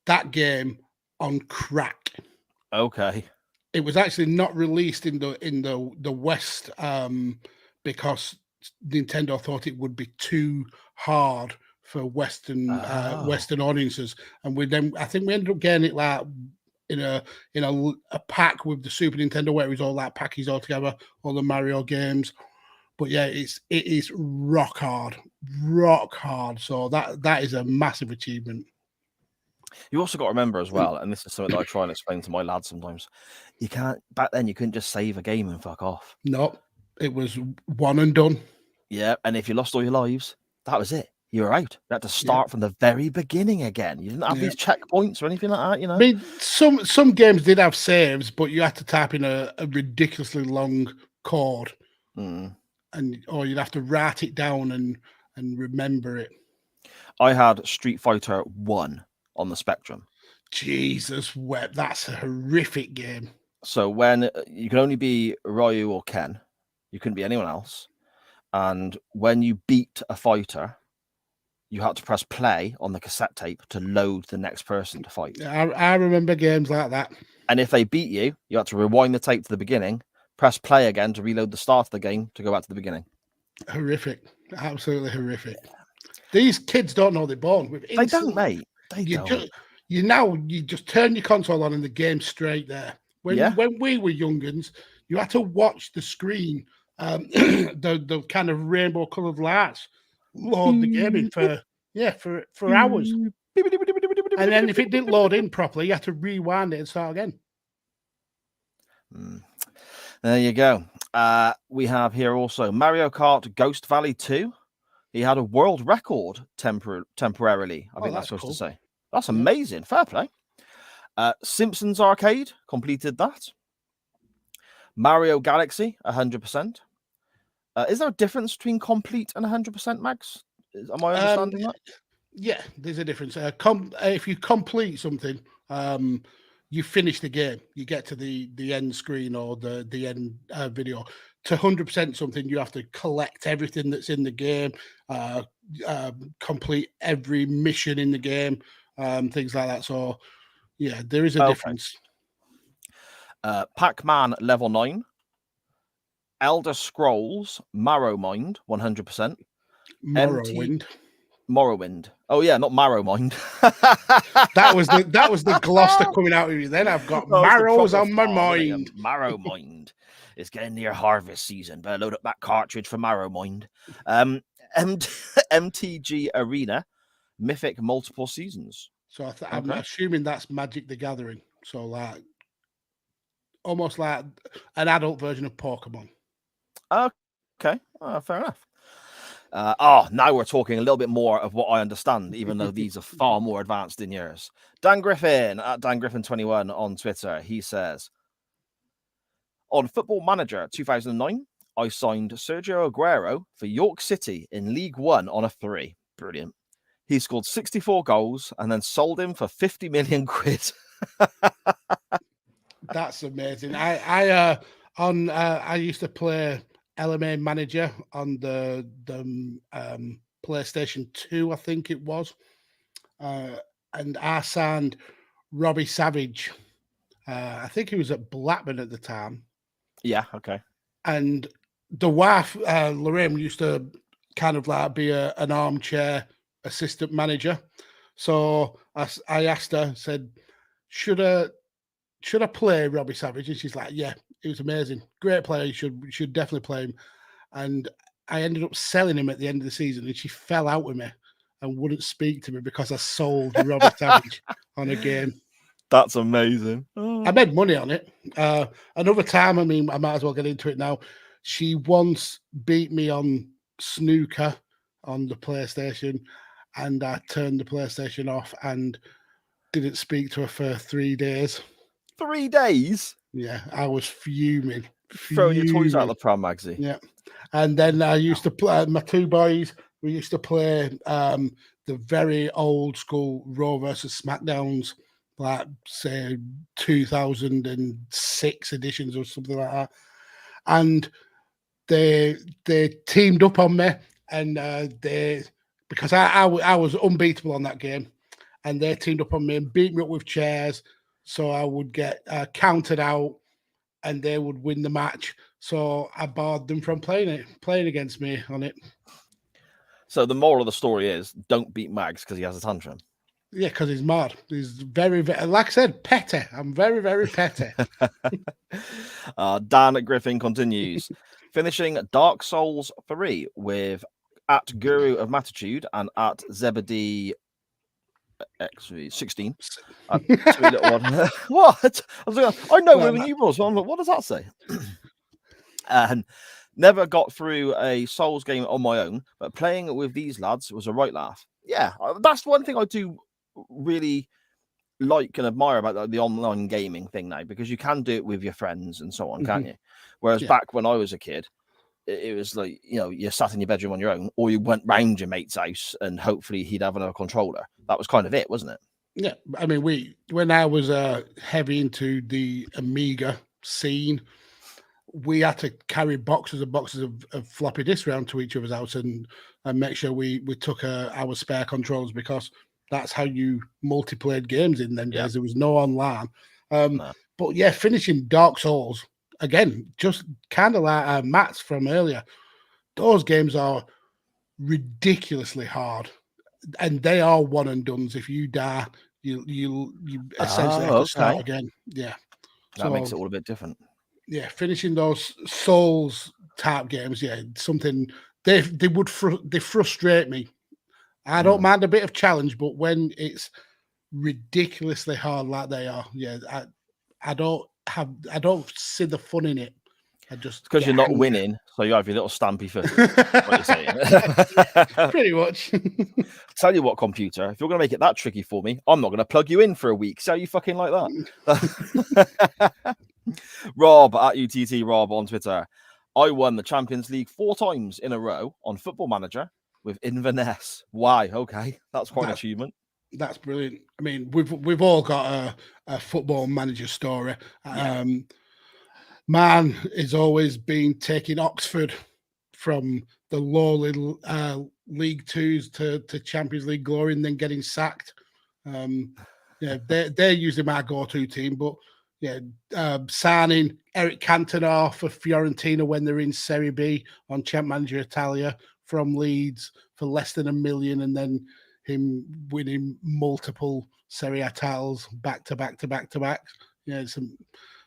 that game on crack. Okay. It was actually not released in the West because Nintendo thought it would be too hard for Western audiences, and I think we ended up getting it like in a pack with the Super Nintendo, where it was all that packaged all together, all the Mario games. But yeah, it is rock hard. So that is a massive achievement. You also got to remember as well, and this is something that I try and explain to my lads sometimes. Back then you couldn't just save a game and fuck off. No, it was one and done. Yeah, and if you lost all your lives, that was it. You were out. You had to start from the very beginning again. You didn't have these checkpoints or anything like that, you know? I mean, some games did have saves, but you had to type in a ridiculously long code. Or you'd have to write it down and remember it. I had Street Fighter 1 on the Spectrum. Jesus wept. That's a horrific game. So when you can only be Ryu or Ken, you couldn't be anyone else. And when you beat a fighter, you had to press play on the cassette tape to load the next person to fight. I remember games like that. And if they beat you, you had to rewind the tape to the beginning, press play again to reload the start of the game to go back to the beginning. Horrific. Absolutely horrific. These kids don't know they're born with instant. They don't, mate. They don't. You just turn your console on and the game's straight there. When we were youngins, you had to watch the screen, the kind of rainbow coloured lights, load the game in for hours. And then if it didn't load in properly, you had to rewind it and start again. There you go. We have here also Mario Kart Ghost Valley 2. He had a world record temporarily. I think that's supposed cool. to say. That's amazing. Fair play. Simpsons Arcade completed that. Mario Galaxy 100%. Is there a difference between complete and 100%, Max? Am I understanding that? Yeah, there's a difference. If you complete something, you finish the game. You get to the end screen or the end video. To 100% something, you have to collect everything that's in the game, complete every mission in the game, things like that. So, yeah, there is a difference. Pac-Man Level 9. Elder Scrolls Morrowind 100%. Morrowind. Oh yeah, not Marrowmind. that was the Gloucester coming out of you. Then I've got marrows on my mind. Marrowmind. It's getting near harvest season. Better load up that cartridge for Marrowmind. MTG Arena Mythic multiple seasons. So I'm assuming that's Magic the Gathering. So like almost like an adult version of Pokemon. Okay, fair enough. Now we're talking a little bit more of what I understand, even though these are far more advanced in years. Dan Griffin at DanGriffin21 on Twitter. He says, on Football Manager 2009, I signed Sergio Aguero for York City in League One on a 3. Brilliant. He scored 64 goals and then sold him for 50 million quid. That's amazing. I used to play LMA Manager on the PlayStation 2, I think it was. And I signed Robbie Savage. I think he was at Blackburn at the time. Yeah, okay. And the wife, Lorraine, used to kind of like be an armchair assistant manager. So I asked her, said, should I play Robbie Savage? And she's like, yeah, he was amazing. Great player. You should definitely play him. And I ended up selling him at the end of the season, and she fell out with me and wouldn't speak to me because I sold Robbie Savage on a game. That's amazing. I made money on it. Another time, I mean, I might as well get into it now. She once beat me on snooker on the PlayStation, and I turned the PlayStation off and didn't speak to her for 3 days. 3 days? Yeah, I was fuming. Throwing your toys out of the pram, Magsy. Yeah. And then I used to play, my two boys, we used to play the very old school Raw versus SmackDowns, like, say, 2006 editions or something like that. And they teamed up on me, and because I was unbeatable on that game, and they teamed up on me and beat me up with chairs, so I would get counted out, and they would win the match. So I barred them from playing against me on it. So the moral of the story is, don't beat Mags because he has a tantrum. Yeah, because he's mad. He's very, very, like I said, petty. I'm very, very petty. Dan Griffin continues, finishing Dark Souls 3 with at Guru of Matitude and at Zebedee X16. What? I know women evils. So I'm like, what does that say? And never got through a Souls game on my own, but playing with these lads was a right laugh. Yeah, that's one thing I do really like and admire about the online gaming thing now, because you can do it with your friends and so on, can't you? Whereas back when I was a kid, it was like, you know, you sat in your bedroom on your own, or you went round your mate's house and hopefully he'd have another controller. That was kind of it, wasn't it? Yeah, I mean, when I was heavy into the Amiga scene, we had to carry boxes and boxes of floppy disks around to each other's house and make sure we took our spare controllers, because that's how you multiplayed games in them days. There was no online. But yeah, finishing Dark Souls, again, just kind of like Matt's from earlier, those games are ridiculously hard, and they are one and dones. If you die, you essentially have to start again. Yeah, that makes it all a bit different. Yeah, finishing those Souls type games, something they frustrate me. I don't mind a bit of challenge, but when it's ridiculously hard like they are. Yeah, I don't see the fun in it. I just because you're not angry. winning, so you have your little stampy footy. What you're saying. Pretty much. Tell you what, computer, if you're going to make it that tricky for me, I'm not going to plug you in for a week. See how you fucking like that? Rob at UTT Rob on Twitter. I won the Champions League 4 times in a row on Football Manager with Inverness. Why? Okay, that's quite an achievement. That's brilliant. I mean, we've all got a Football Manager story. Man is always been taking Oxford from the lowly League Twos to Champions League glory and then getting sacked. They're usually my go-to team, but signing Eric Cantona for Fiorentina when they're in Serie B on Champ Manager Italia from Leeds for less than $1 million, and then him winning multiple Serie A titles back to back. Yeah,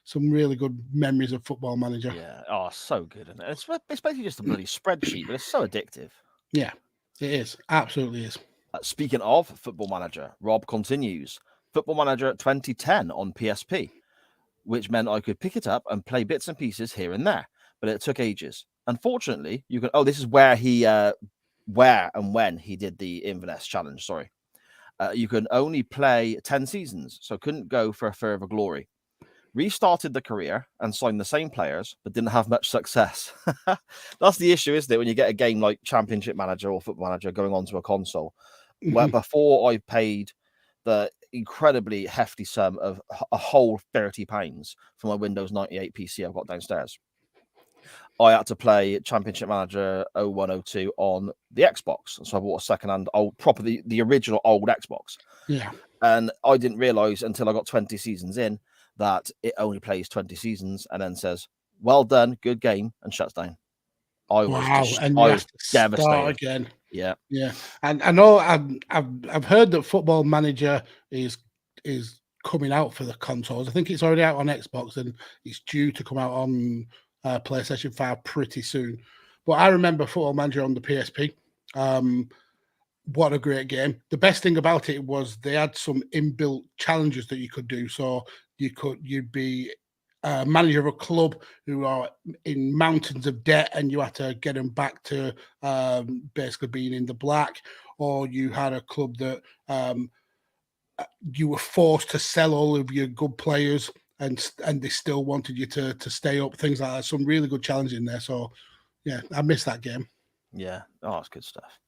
some really good memories of Football Manager. Yeah, oh, so good. And it's basically just a bloody spreadsheet, but it's so addictive. Yeah, it is. Absolutely is. Speaking of Football Manager, Rob continues. Football Manager 2010 on PSP, which meant I could pick it up and play bits and pieces here and there, but it took ages. Unfortunately, you can. Oh, this is where he, where and when he did the Inverness challenge. Sorry, you can only play 10 seasons, so couldn't go for a further glory. Restarted the career and signed the same players, but didn't have much success. That's the issue, isn't it? When you get a game like Championship Manager or Football Manager going onto a console, where before I paid the incredibly hefty sum of a whole £30 for my Windows 98 PC I've got downstairs, I had to play Championship Manager 0102 on the Xbox. So I bought a second-hand the original old Xbox. Yeah. And I didn't realize until I got 20 seasons in that it only plays 20 seasons and then says, well done, good game, and shuts down. I was devastated again. Yeah. And I know I've heard that Football Manager is coming out for the consoles. I think it's already out on Xbox and it's due to come out on PlayStation 5 pretty soon. But I remember Football Manager on the PSP. What a great game. The best thing about it was they had some inbuilt challenges that you could do. So you'd be a manager of a club who are in mountains of debt and you had to get them back to basically being in the black, or you had a club that you were forced to sell all of your good players and they still wanted you to stay up, things like that. Some really good challenges in there. So yeah, I missed that game. Yeah. Oh, that's good stuff.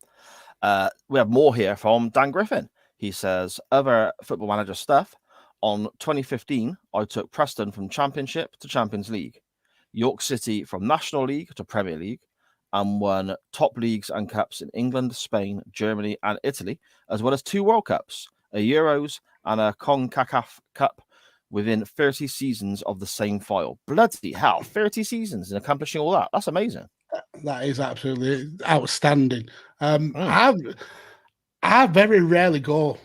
We have more here from Dan Griffin. He says, other Football Manager stuff. On 2015, I took Preston from Championship to Champions League, York City from National League to Premier League, and won top leagues and cups in England, Spain, Germany, and Italy, as well as 2 World Cups, a Euros, and a CONCACAF Cup within 30 seasons of the same file. Bloody hell, 30 seasons in accomplishing all that. That's amazing. That is absolutely outstanding. I very rarely go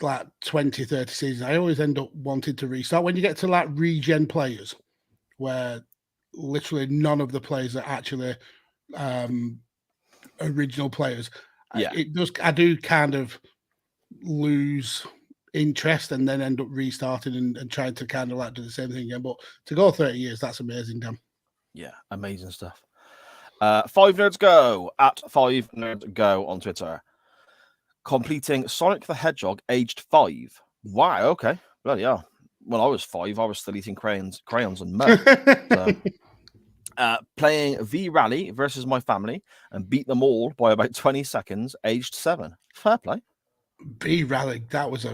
like 20, 30 seasons. I always end up wanting to restart. When you get to like regen players, where literally none of the players are actually original players, it does. I do kind of lose interest and then end up restarting and trying to kind of like do the same thing again. But to go 30 years, that's amazing, Dan. Yeah, amazing stuff. 5 Nerds Go at 5 Nerds Go on Twitter. Completing Sonic the Hedgehog aged 5. Wow, okay. Bloody hell. When I was 5, I was still eating crayons and mud. Playing V-Rally versus my family and beat them all by about 20 seconds, aged 7. Fair play. V-Rally, that was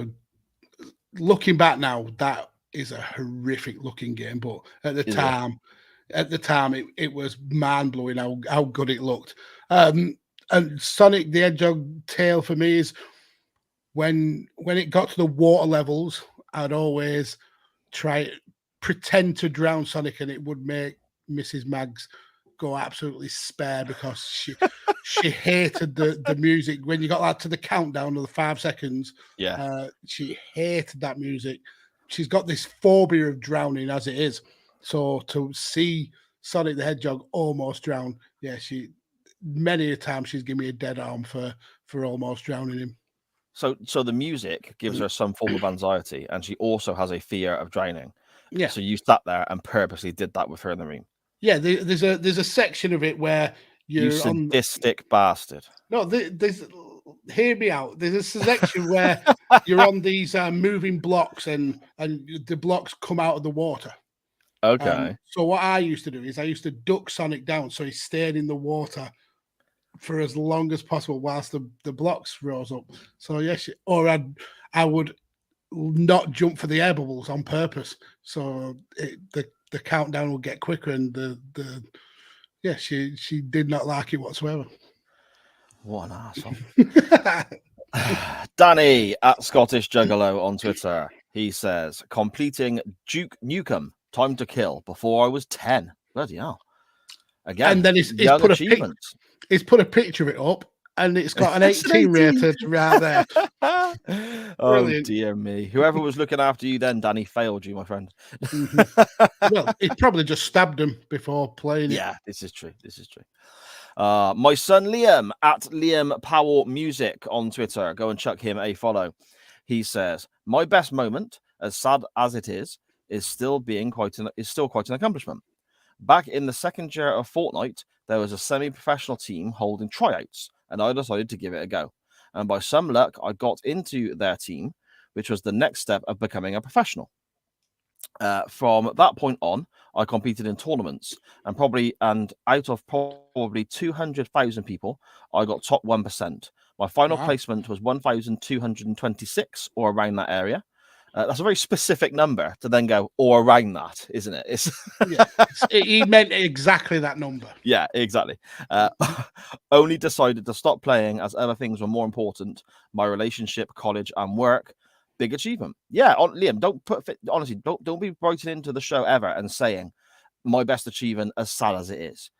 looking back now, that is a horrific looking game, but at the time, it was mind-blowing how good it looked. And Sonic the Hedgehog tale for me is when it got to the water levels, I'd always pretend to drown Sonic, and it would make Mrs. Maggs go absolutely spare because she hated the music. When you got that to the countdown of the 5 seconds, she hated that music. She's got this phobia of drowning as it is. So to see Sonic the Hedgehog almost drown, many a time she's given me a dead arm for almost drowning him. So the music gives her some form of anxiety, and she also has a fear of drowning. Yeah. So you sat there and purposely did that with her in the room. Yeah, there's a section of it where You you're on. sadistic bastard. No, there's hear me out. There's a section where you're on these moving blocks, and the blocks come out of the water. Okay. So what I used to do is I used to duck Sonic down so he stayed in the water for as long as possible whilst the blocks rose up. So yes, or I would not jump for the air bubbles on purpose, so the countdown will get quicker, and she did not like it whatsoever. What an asshole. Danny at Scottish Juggalo on Twitter. He says, completing Duke Nukem, Time to Kill, before I was 10. Bloody hell. Again, and then he's put a picture of it up, and it's got an 18 rated right there. Oh, dear me. Whoever was looking after you then, Danny, failed you, my friend. Well, he probably just stabbed him before playing it. Yeah, this is true. My son Liam at Liam Powell Music on Twitter. Go and chuck him a follow. He says, my best moment, as sad as it is still quite an accomplishment. Back in the second year of Fortnite, there was a semi-professional team holding tryouts, and I decided to give it a go. And by some luck, I got into their team, which was the next step of becoming a professional. From that point on, I competed in tournaments, and out of probably 200,000 people, I got top 1%. My final placement was 1,226, or around that area. That's a very specific number to then go, or around that, isn't it? He meant exactly that number. Yeah, exactly. Only decided to stop playing as other things were more important. My relationship, college, and work. Big achievement. Yeah, Liam, don't be writing into the show ever and saying my best achievement, as sad as it is.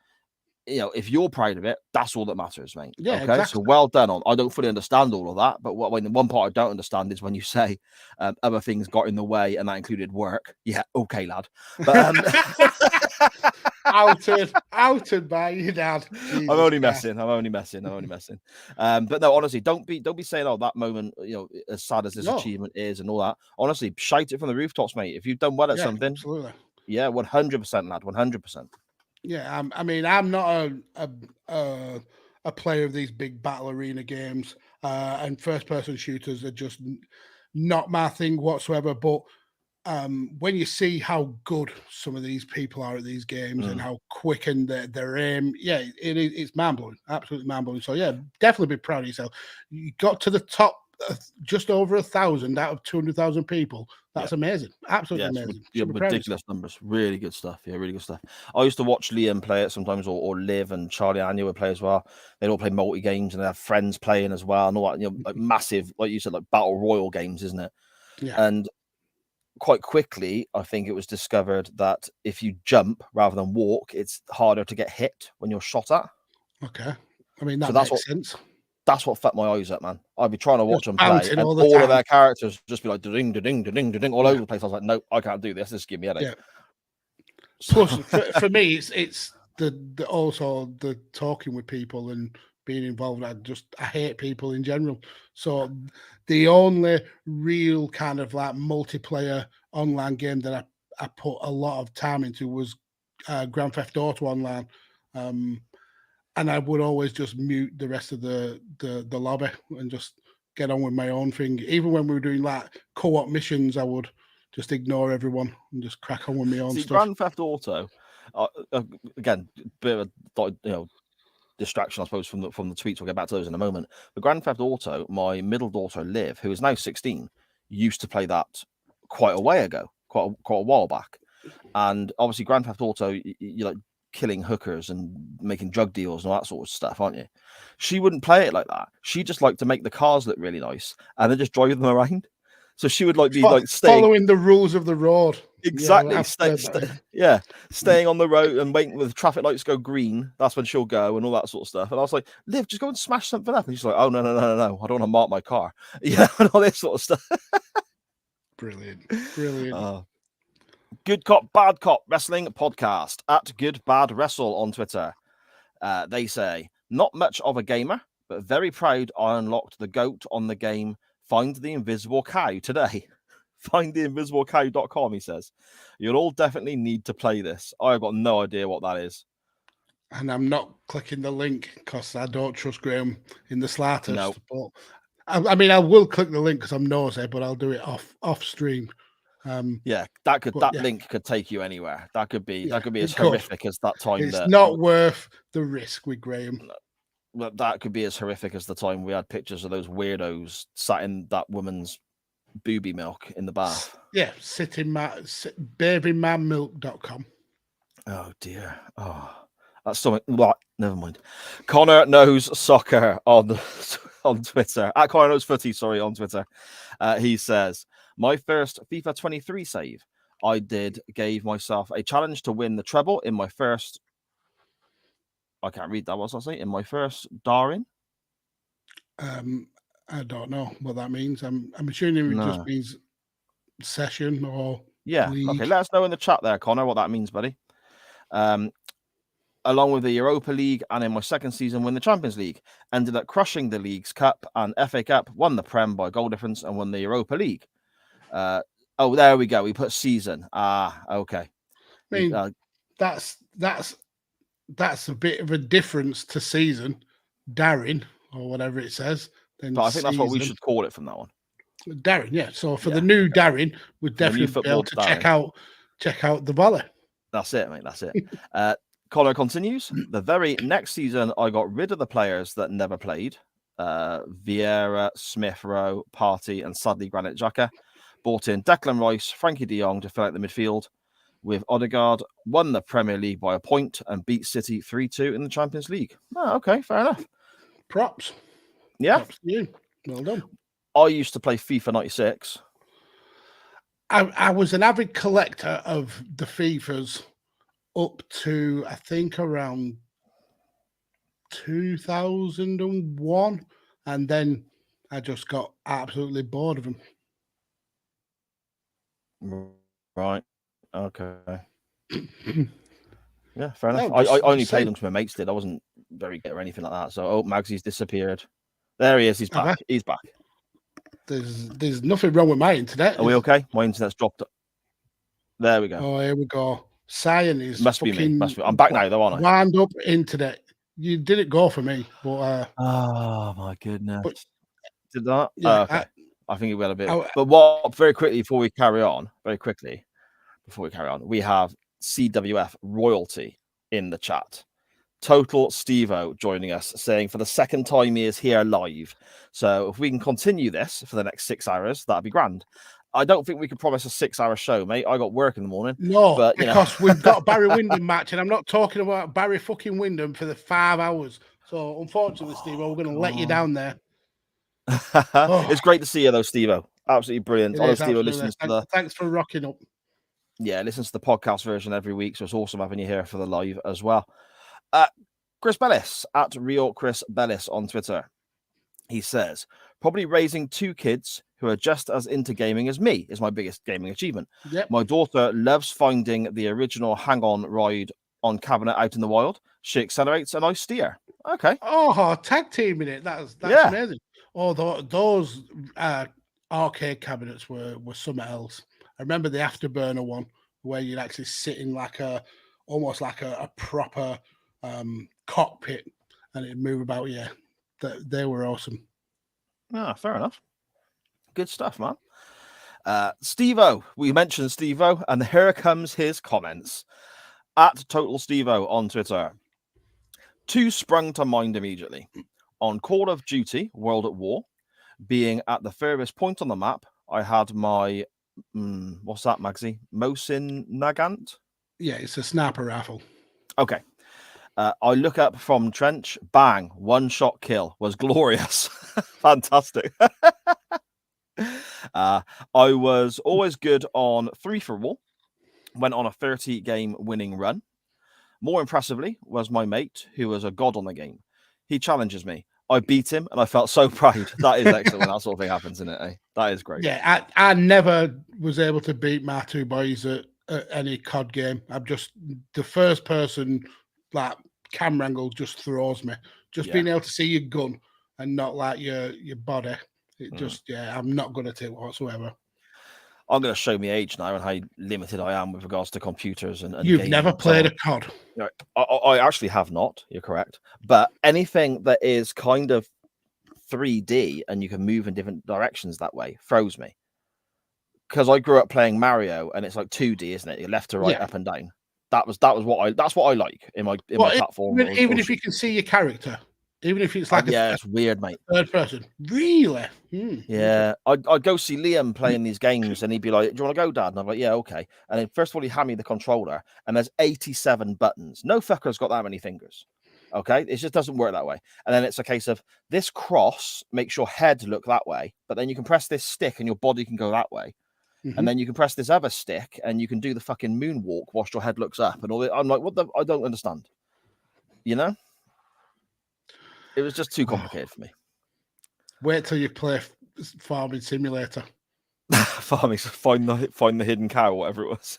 You know, if you're proud of it, that's all that matters, mate. Yeah, okay. Exactly. So well done on. I don't fully understand all of that, but when the one part I don't understand is when you say other things got in the way, and that included work. Yeah, okay, lad. But outed by your dad. I'm only messing. But no, honestly, don't be saying, oh, that moment, you know, as sad as this achievement is and all that. Honestly, shout it from the rooftops, mate. If you've done well at something, absolutely. Yeah, 100%, lad, 100%. Yeah, I mean, I'm not a player of these big battle arena games, and first-person shooters are just not my thing whatsoever. But when you see how good some of these people are at these games and how quick and their aim, it's mind-blowing, absolutely mind-blowing. So yeah, definitely be proud of yourself. You got to the top, just over 1,000 out of 200,000 people. That's amazing, absolutely amazing. Yeah, ridiculous numbers. Really good stuff. Yeah, really good stuff. I used to watch Liam play it sometimes, or Liv and Charlie Anya would play as well. They'd all play multi games, and they have friends playing as well, and all that. You know, like massive, like you said, like battle royal games, isn't it? Yeah. And quite quickly, I think it was discovered that if you jump rather than walk, it's harder to get hit when you're shot at. Okay, I mean that makes sense. That's what fucked my eyes up, man. I'd be trying to watch them play, and all of their characters just be like ding, ding, ding, ding, all over the place. I was like, no, I can't do this. This give me a headache. Yeah. Plus, for me, it's the also the talking with people and being involved. I hate people in general. So the only real kind of like multiplayer online game that I put a lot of time into was Grand Theft Auto Online. And I would always just mute the rest of the lobby and just get on with my own thing. Even when we were doing like co-op missions, I would just ignore everyone and just crack on with my own stuff. Grand Theft Auto, again, bit of a distraction, I suppose, from the tweets. We'll get back to those in a moment. But Grand Theft Auto, my middle daughter Liv, who is now 16, used to play that quite a while back. And obviously, Grand Theft Auto, you like killing hookers and making drug deals and all that sort of stuff, aren't you? She wouldn't play it like that. She just liked to make the cars look really nice and then just drive them around. So she would following the rules of the road. Exactly. Staying on the road and waiting with traffic lights go green. That's when she'll go and all that sort of stuff. And I was like, Liv, just go and smash something up. And she's like, oh no, I don't want to mark my car. Yeah, and all this sort of stuff. Brilliant. Good Cop, Bad Cop Wrestling Podcast at Good Bad Wrestle on Twitter. They say, not much of a gamer, but very proud I unlocked the GOAT on the game Find the Invisible Cow today. FindTheInvisibleCow.com, he says. You'll all definitely need to play this. I've got no idea what that is. And I'm not clicking the link because I don't trust Graham in the slightest. No. But I mean, I will click the link because I'm nosy, but I'll do it off stream. Yeah, link could take you anywhere. That could be as horrific as that time. It's not worth the risk with Graham. That could be as horrific as the time we had pictures of those weirdos sat in that woman's booby milk in the bath. Yeah, babymanmilk.com. Oh dear. Oh, that's something. What? Never mind. Connor Knows Soccer on Twitter. At Connor Knows Footy, sorry, on Twitter. He says, my first FIFA 23 save I gave myself a challenge to win the treble in my first. I can't read that. What's I say? In my first Darin. I don't know what that means. I'm assuming it just means session or league. Okay, let us know in the chat there, Connor, what that means, buddy. Along with the Europa League and in my second season win the Champions League. Ended up crushing the League's Cup and FA Cup, won the Prem by goal difference and won the Europa League. There we go. We put season. Okay. I mean, that's a bit of a difference to season, Darin, or whatever it says. But I think that's what we should call it from that one. Darin, yeah. So for the new Darin, we'd definitely be able to check out the volley. That's it, mate. That's it. Connor continues. The very next season, I got rid of the players that never played. Vieira, Smith Rowe, Partey, and sadly Granit Xhaka. Bought in Declan Rice, Frankie de Jong to fill out the midfield. With Odegaard, won the Premier League by a point and beat City 3-2 in the Champions League. Oh, okay, fair enough. Props. Yeah. Props to you. Well done. I used to play FIFA 96. I was an avid collector of the FIFAs up to, I think, around 2001. And then I just got absolutely bored of them. Right. Okay. Yeah, fair enough. I only played them to my mates did. I wasn't very good or anything like that. So, Magsy's disappeared. There he is. He's back. He's back. There's nothing wrong with my internet. Are we okay? My internet's dropped. There we go. Oh, here we go. Cyan is must be me. I'm back now, though, aren't I? Wound up internet. You didn't go for me, but oh my goodness. Did that? Yeah, okay. I think it went a bit. But very quickly before we carry on, we have CWF royalty in the chat. Total Stevo joining us, saying for the second time he is here live. So if we can continue this for the next 6 hours, that'd be grand. I don't think we can promise a 6-hour show, mate. I got work in the morning. No, but, because we've got a Barry Windham match, and I'm not talking about Barry fucking Windham for the 5 hours. So unfortunately, Stevo, we're going to let you down there. It's great to see you, though, Stevo. Absolutely brilliant. I know Stevo listens to the. Thanks for rocking up. Yeah, listens to the podcast version every week, so it's awesome having you here for the live as well. Chris Bellis at Real Chris Bellis on Twitter. He says, probably raising 2 kids who are just as into gaming as me is my biggest gaming achievement. Yep. My daughter loves finding the original hang-on ride on cabinet out in the wild. She accelerates and I steer. Okay. Oh, tag teaming it. That's amazing. Oh, those arcade cabinets were something else. I remember the Afterburner one where you'd actually sit in almost like a proper cockpit and it'd move about. Yeah, they were awesome. Fair enough. Good stuff, man. Stevo, we mentioned Stevo, and here comes his comments. At Total Stevo on Twitter. 2 sprung to mind immediately. On Call of Duty World at War, being at the furthest point on the map, I had my what's that, Magsy? Mosin Nagant? Yeah, it's a sniper rifle. Okay. I look up from trench, bang, 1-shot kill. Was glorious. Fantastic. I was always good on 3-for-all. Went on a 30-game winning run. More impressively was my mate, who was a god on the game. He challenges me. I beat him, and I felt so proud. That is excellent when that sort of thing happens, isn't it? Eh? That is great. Yeah, I never was able to beat my 2 boys at any COD game. I'm just the first person, like camera angle just throws me. Just being able to see your gun and not like your body. It just, I'm not good at it whatsoever. I'm going to show my age now and how limited I am with regards to computers and You've gaming never and so played on. a COD. No, I actually have not. You're correct. But anything that is kind of 3D and you can move in different directions that way throws me. Because I grew up playing Mario and it's like 2D, isn't it? You're left to right, up and down. That's what I like in my platform. Even if you can see your character, even if it's like it's weird, mate. Third person, really? Yeah, I'd go see Liam playing these games, and he'd be like, "Do you want to go, Dad?" And I'm like, "Yeah, okay." And then first of all, he hand me the controller, and there's 87 buttons. No fucker's got that many fingers. Okay, it just doesn't work that way. And then it's a case of this cross makes your head look that way, but then you can press this stick, and your body can go that way. And then you can press this other stick, and you can do the fucking moonwalk whilst your head looks up, and all that. I'm like, what the? I don't understand. You know, it was just too complicated for me. Wait till you play Farming Simulator. Farming, find the hidden cow, or whatever it was.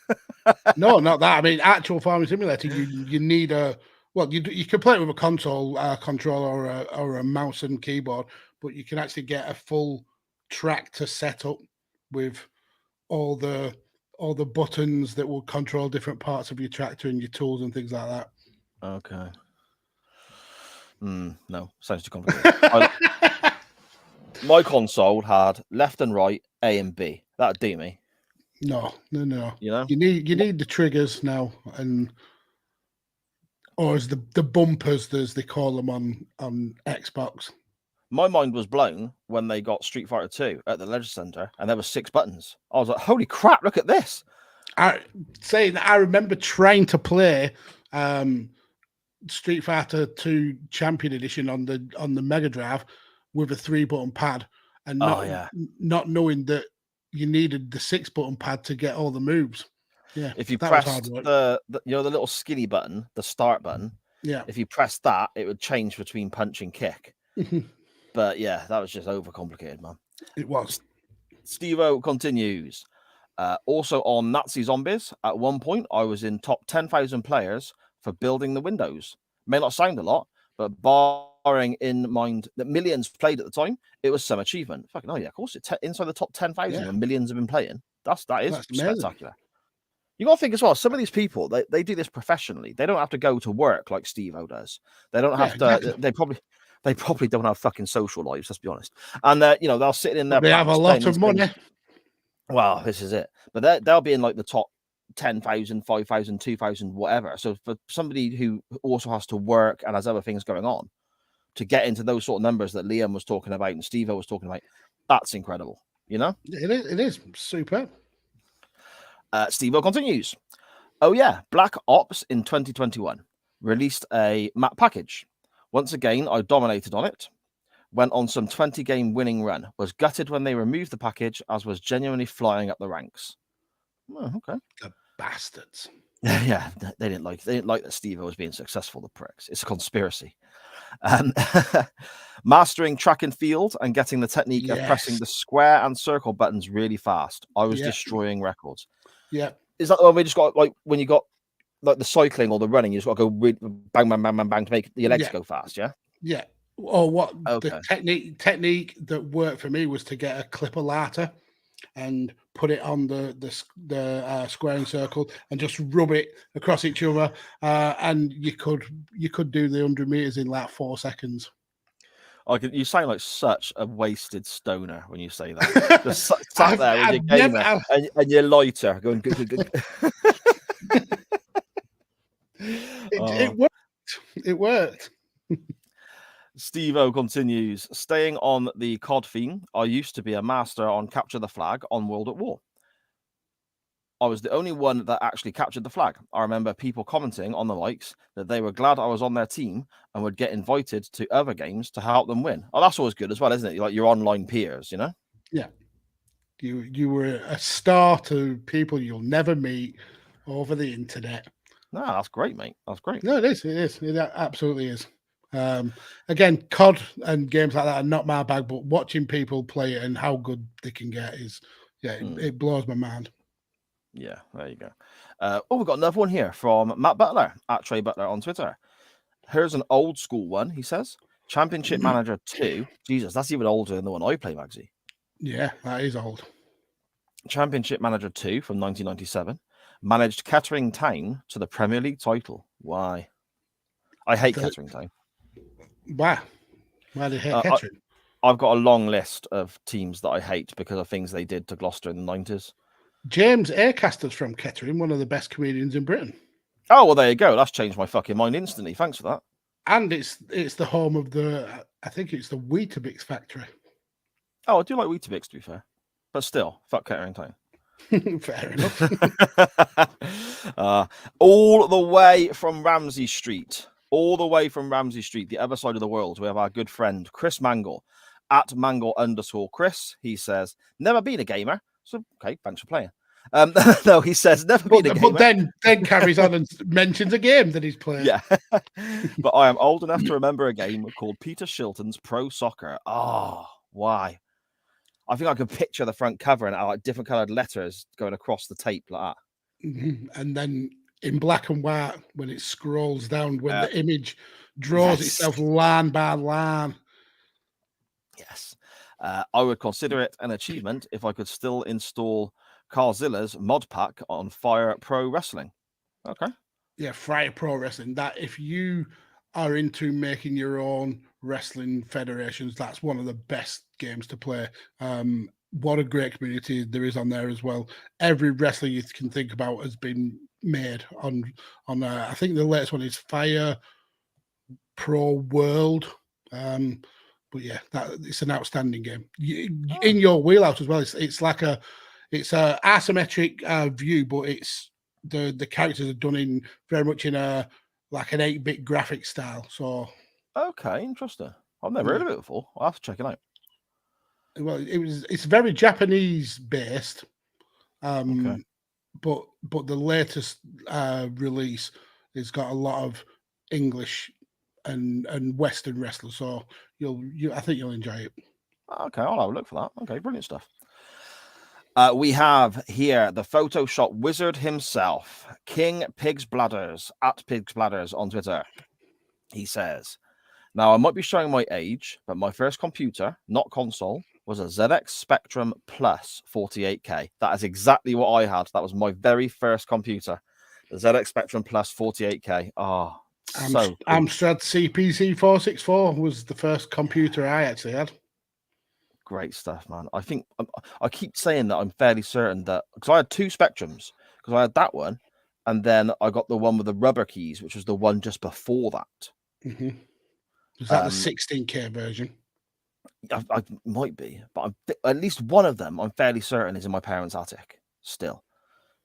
No, not that. I mean, actual Farming Simulator. You need a you can play it with a console controller or a mouse and keyboard, but you can actually get a full tractor setup with all the buttons that will control different parts of your tractor and your tools and things like that. Okay. No, sounds too complicated. My console had left and right, A and B. That'd do me. No. You know, you need the triggers now, or as the bumpers, as they call them on Xbox. My mind was blown when they got Street Fighter 2 at the Leisure Centre, and there were 6 buttons. I was like, "Holy crap! Look at this!" I remember trying to play Street Fighter 2 Champion Edition on the Mega Drive with a 3-button pad, and not knowing that you needed the 6-button pad to get all the moves. Yeah, if you pressed the little skinny button, the start button, if you pressed that, it would change between punch and kick. But yeah, that was just overcomplicated, man. It was. Steve-O continues. Also on Nazi Zombies, at one point, I was in top 10,000 players for building the windows. May not sound a lot, but barring in mind that millions played at the time, it was some achievement. Fucking yeah, of course. It's inside the top 10,000 when millions have been playing. That's spectacular. You got to think as well, some of these people, they do this professionally. They don't have to go to work like Steve-O does. They don't have to, exactly. They probably don't have fucking social lives, let's be honest. And they'll sit in there. They have a lot of money. Well, this is it. But they'll be in like the top 10,000, 5,000, 2,000, whatever. So for somebody who also has to work and has other things going on, to get into those sort of numbers that Liam was talking about and Steve-O was talking about, that's incredible. You know? It is super. Steve-O continues. Oh yeah, Black Ops in 2021 released a map package. Once again, I dominated on it. Went on some 20-game winning run. Was gutted when they removed the package, as was genuinely flying up the ranks. Oh, okay. The bastards. Yeah, they didn't like that Steve-O was being successful. The pricks. It's a conspiracy. Mastering track and field and getting the technique of pressing the square and circle buttons really fast. I was destroying records. Yeah. Is that the one we just got, like, when you got like the cycling or the running, you just got to go bang, bang, bang, bang, bang to make your legs go fast, yeah? Yeah. Or the technique that worked for me was to get a clipper ladder and put it on the square and circle and just rub it across each other, and you could do the 100 meters in like 4 seconds. You sound like such a wasted stoner when you say that. Just sat there with your gamer and your lighter going good. It worked. It worked. Steve-O continues, staying on the COD theme. I used to be a master on capture the flag on World at War. I was the only one that actually captured the flag. I remember people commenting on the likes that they were glad I was on their team and would get invited to other games to help them win. Oh, that's always good as well, isn't it? Like your online peers, you know? Yeah. You were a star to people you'll never meet over the internet. No, that's great, mate. That's great. No, it is. It is. It absolutely is. Again, COD and games like that are not my bag, but watching people play it and how good they can get is, it blows my mind. Yeah, there you go. We've got another one here from Matt Butler at Trey Butler on Twitter. Here's an old school one. He says, Championship Manager 2. Jesus, that's even older than the one I play, Magsy. Yeah, that is old. Championship Manager 2 from 1997. Managed Kettering Town to the Premier League title. Why? I hate Kettering Town. Why? Why do you hate Kettering? I've got a long list of teams that I hate because of things they did to Gloucester in the 90s. James Aircaster's from Kettering, one of the best comedians in Britain. Oh, well, there you go. That's changed my fucking mind instantly. Thanks for that. And it's the home of I think it's the Weetabix factory. Oh, I do like Weetabix, to be fair. But still, fuck Kettering Town. Fair enough. All the way from Ramsey Street. All the way from Ramsey Street, the other side of the world, we have our good friend, Chris Mangle. At Mangle_Chris, he says, never been a gamer. So, okay, thanks for playing. No, he says, never been a gamer. But then carries on and mentions a game that he's played. Yeah. But I am old enough to remember a game called Peter Shilton's Pro Soccer. Oh, why? I think I could picture the front cover and like different coloured letters going across the tape like that. Mm-hmm. And then in black and white, when it scrolls down, when the image draws itself line by line. Yes. I would consider it an achievement if I could still install Carzilla's mod pack on Fire Pro Wrestling. Okay. Yeah, Fire Pro Wrestling. That if you are into making your own wrestling federations, that's one of the best games to play. What a great community there is on there as well. Every wrestler you can think about has been made on I think the latest one is Fire Pro World. But yeah, it's an outstanding game. In your wheelhouse as well. It's like a asymmetric view, but it's the characters are done in very much in a like an 8-bit graphic style. So okay, interesting. I've never heard of it before. I'll have to check it out. Well, it's very Japanese based. Okay. But the latest release has got a lot of English and Western wrestlers, so I think you'll enjoy it. Okay, I'll have a look for that. Okay, brilliant stuff. We have here the Photoshop wizard himself, King Pigs Bladders, at Pigs Bladders on Twitter. He says, now I might be showing my age, but my first computer, not console, was a ZX Spectrum Plus 48K. That is exactly what I had. That was my very first computer. The ZX Spectrum Plus 48K. Oh, so cool. Amstrad CPC 464 was the first computer I actually had. Great stuff, man. I think I keep saying that I'm fairly certain that because I had two Spectrums, because I had that one, and then I got the one with the rubber keys, which was the one just before that. Mm-hmm. Was that the 16K version? I might be, but at least one of them I'm fairly certain is in my parents' attic still.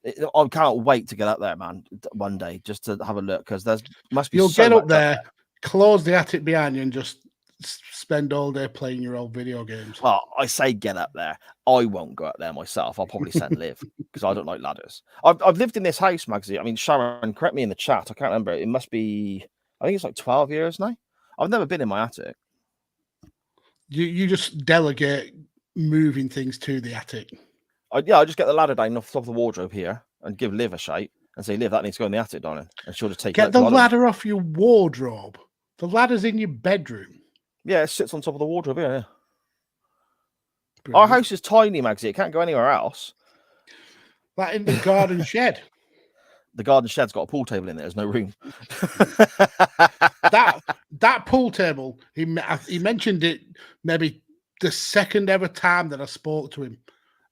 I can't wait to get up there, man, one day just to have a look because there must be. You'll get up there, close the attic behind you, and just spend all day playing your old video games. Well, I say get up there. I won't go up there myself. I'll probably send Liv because I don't like ladders. I've lived in this house, Magsy. I mean, Sharon, correct me in the chat. I can't remember. It must be. I think it's like 12 years now. I've never been in my attic. You just delegate moving things to the attic. I just get the ladder down off the top of the wardrobe here and give Liv a shake and say, Liv, that needs to go in the attic, darling. And she'll just take it. Get the ladder off your wardrobe. The ladder's in your bedroom. Yeah, it sits on top of the wardrobe here. Yeah. Our house is tiny, Magsy. It can't go anywhere else. Like in the garden shed. The garden shed's got a pool table in there. There's no room. that pool table, he mentioned it maybe the second ever time that I spoke to him.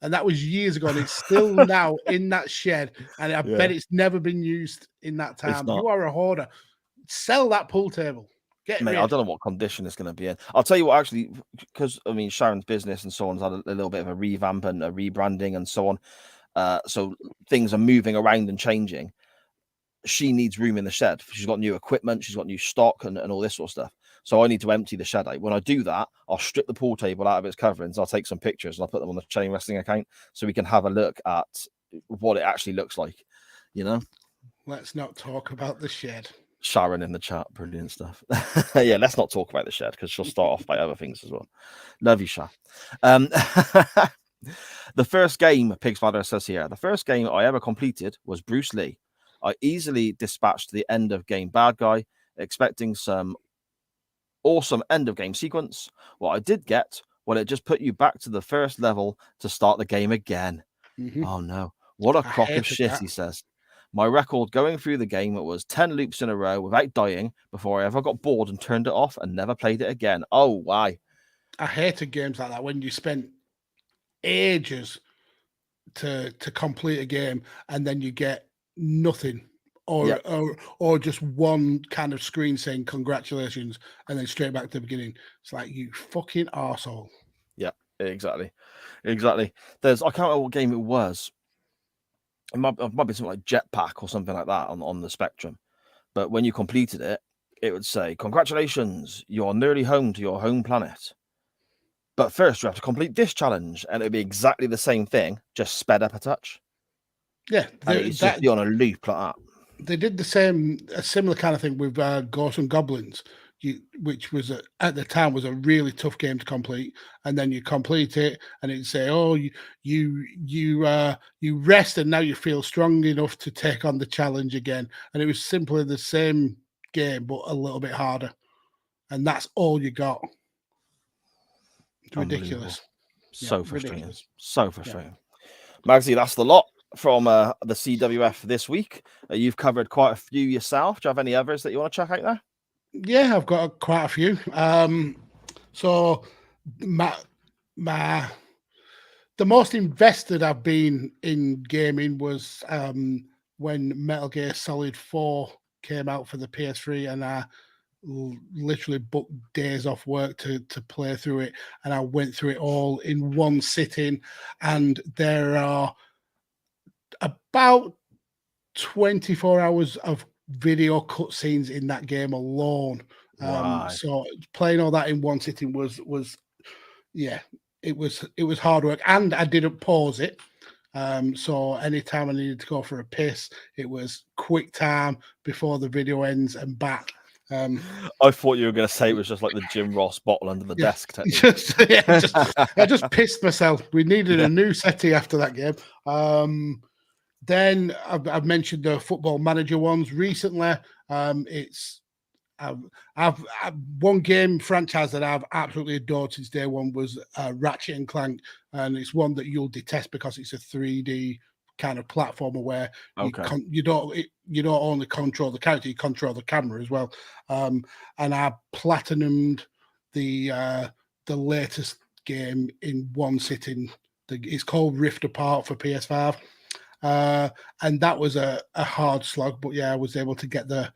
And that was years ago. And it's still now in that shed. And I bet it's never been used in that time. You are a hoarder. Sell that pool table. Mate, I don't know what condition it's going to be in. I'll tell you what, actually, because, I mean, Sharon's business and so on has had a little bit of a revamp and a rebranding and so on. So things are moving around and changing. She needs room in the shed. She's got new equipment. She's got new stock and all this sort of stuff. So I need to empty the shed out. When I do that, I'll strip the pool table out of its coverings. I'll take some pictures and I'll put them on the Chain Wrestling account so we can have a look at what it actually looks like, you know? Let's not talk about the shed. Sharon in the chat, brilliant stuff. Yeah, let's not talk about the shed because she'll start off by other things as well. Love you, Sha. The first game, Pigs Father says here, the first game I ever completed was Bruce Lee. I easily dispatched the end of game bad guy, expecting some Awesome end of game sequence. What I did get, well, it just put you back to the first level to start the game again. Oh no, what a crock of shit, he says. My record going through the game was 10 loops in a row without dying before I ever got bored and turned it off and never played it again. Oh, why? I hated games like that when you spent ages to complete a game and then you get nothing or just one kind of screen saying congratulations and then straight back to the beginning. It's like, you fucking arsehole. Yeah, exactly. There's, I can't remember what game it was. It might be something like Jetpack or something like that on the Spectrum. But when you completed it, it would say, congratulations, you're nearly home to your home planet. But first, you have to complete this challenge, and it'd be exactly the same thing, just sped up a touch. Yeah, and it's just be on a loop like that. They did a similar kind of thing with Ghosts and Goblins, which was at the time was a really tough game to complete. And then you complete it, and it'd say, "Oh, you rest, and now you feel strong enough to take on the challenge again." And it was simply the same game, but a little bit harder. And that's all you got. It's ridiculous. So frustrating. Ridiculous. So frustrating. Yeah. Magsy, that's the lot from the CWF this week. You've covered quite a few yourself. Do you have any others that you want to check out there? Yeah, I've got quite a few. So the most invested I've been in gaming was when Metal Gear Solid 4 came out for the PS3, and I literally booked days off work to play through it, and I went through it all in one sitting. And there are about 24 hours of video cutscenes in that game alone. Right. So playing all that in one sitting was it was hard work, and I didn't pause it. So anytime I needed to go for a piss, it was quick time before the video ends and back. I thought you were going to say it was just like the Jim Ross bottle under the desk technique. I just pissed myself. We needed a new settee after that game. Then I've mentioned the Football Manager ones recently. I've one game franchise that I've absolutely adored since day one was Ratchet and Clank, and it's one that you'll detest because it's a 3D kind of platformer where you don't only control the character, you control the camera as well. And I platinumed the latest game in one sitting. It's called Rift Apart for PS5. And that was a hard slog, but I was able to get the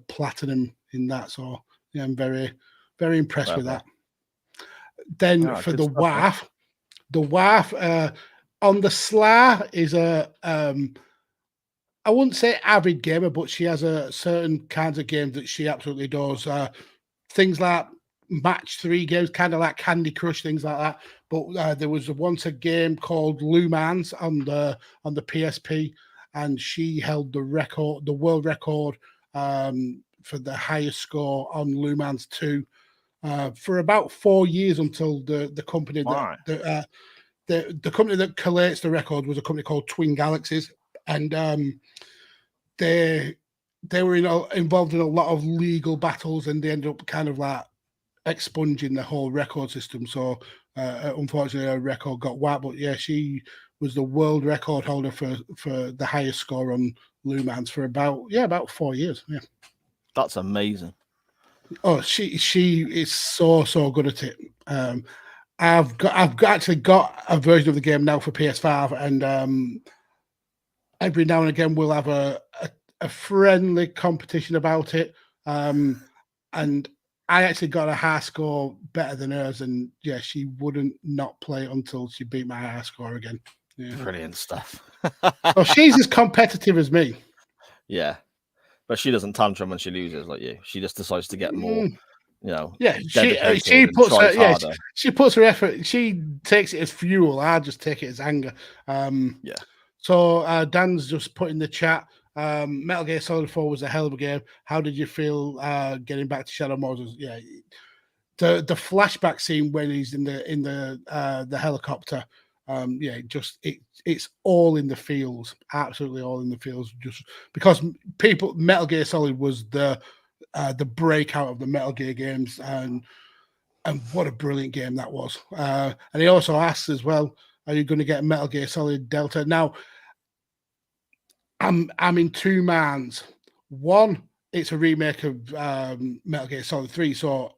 platinum in that. So I'm very, very impressed with that. Then for the WAF, on the Sla is I wouldn't say avid gamer, but she has a certain kinds of games that she absolutely adores. Things like match 3 games, kind of like Candy Crush, things like that. But there was once a game called Lumans on the PSP, and she held the world record for the highest score on Lumans 2 for about 4 years, until the company the company that collates the record was a company called Twin Galaxies, and they were involved in a lot of legal battles, and they ended up kind of like expunging the whole record system. So unfortunately her record got wiped, but she was the world record holder for the highest score on Lumans for about 4 years. That's amazing. Oh, she is so good at it. I've actually got a version of the game now for PS5, and every now and again we'll have a friendly competition about it. And I actually got a high score better than hers, and she wouldn't not play until she beat my high score again. Brilliant stuff. So she's as competitive as me. Yeah, but she doesn't tantrum when she loses like you. She just decides to get more. She puts her effort. She takes it as fuel. I just take it as anger. So Dan's just put in the chat. Metal Gear Solid 4 was a hell of a game. How did you feel getting back to Shadow Moses? Yeah, the flashback scene when he's in the helicopter. It's all in the feels, absolutely all in the feels. Just because Metal Gear Solid was the the breakout of the Metal Gear games, and what a brilliant game that was. And he also asks as well, are you going to get Metal Gear Solid Delta? Now, I'm in two minds. One, it's a remake of Metal Gear Solid 3, so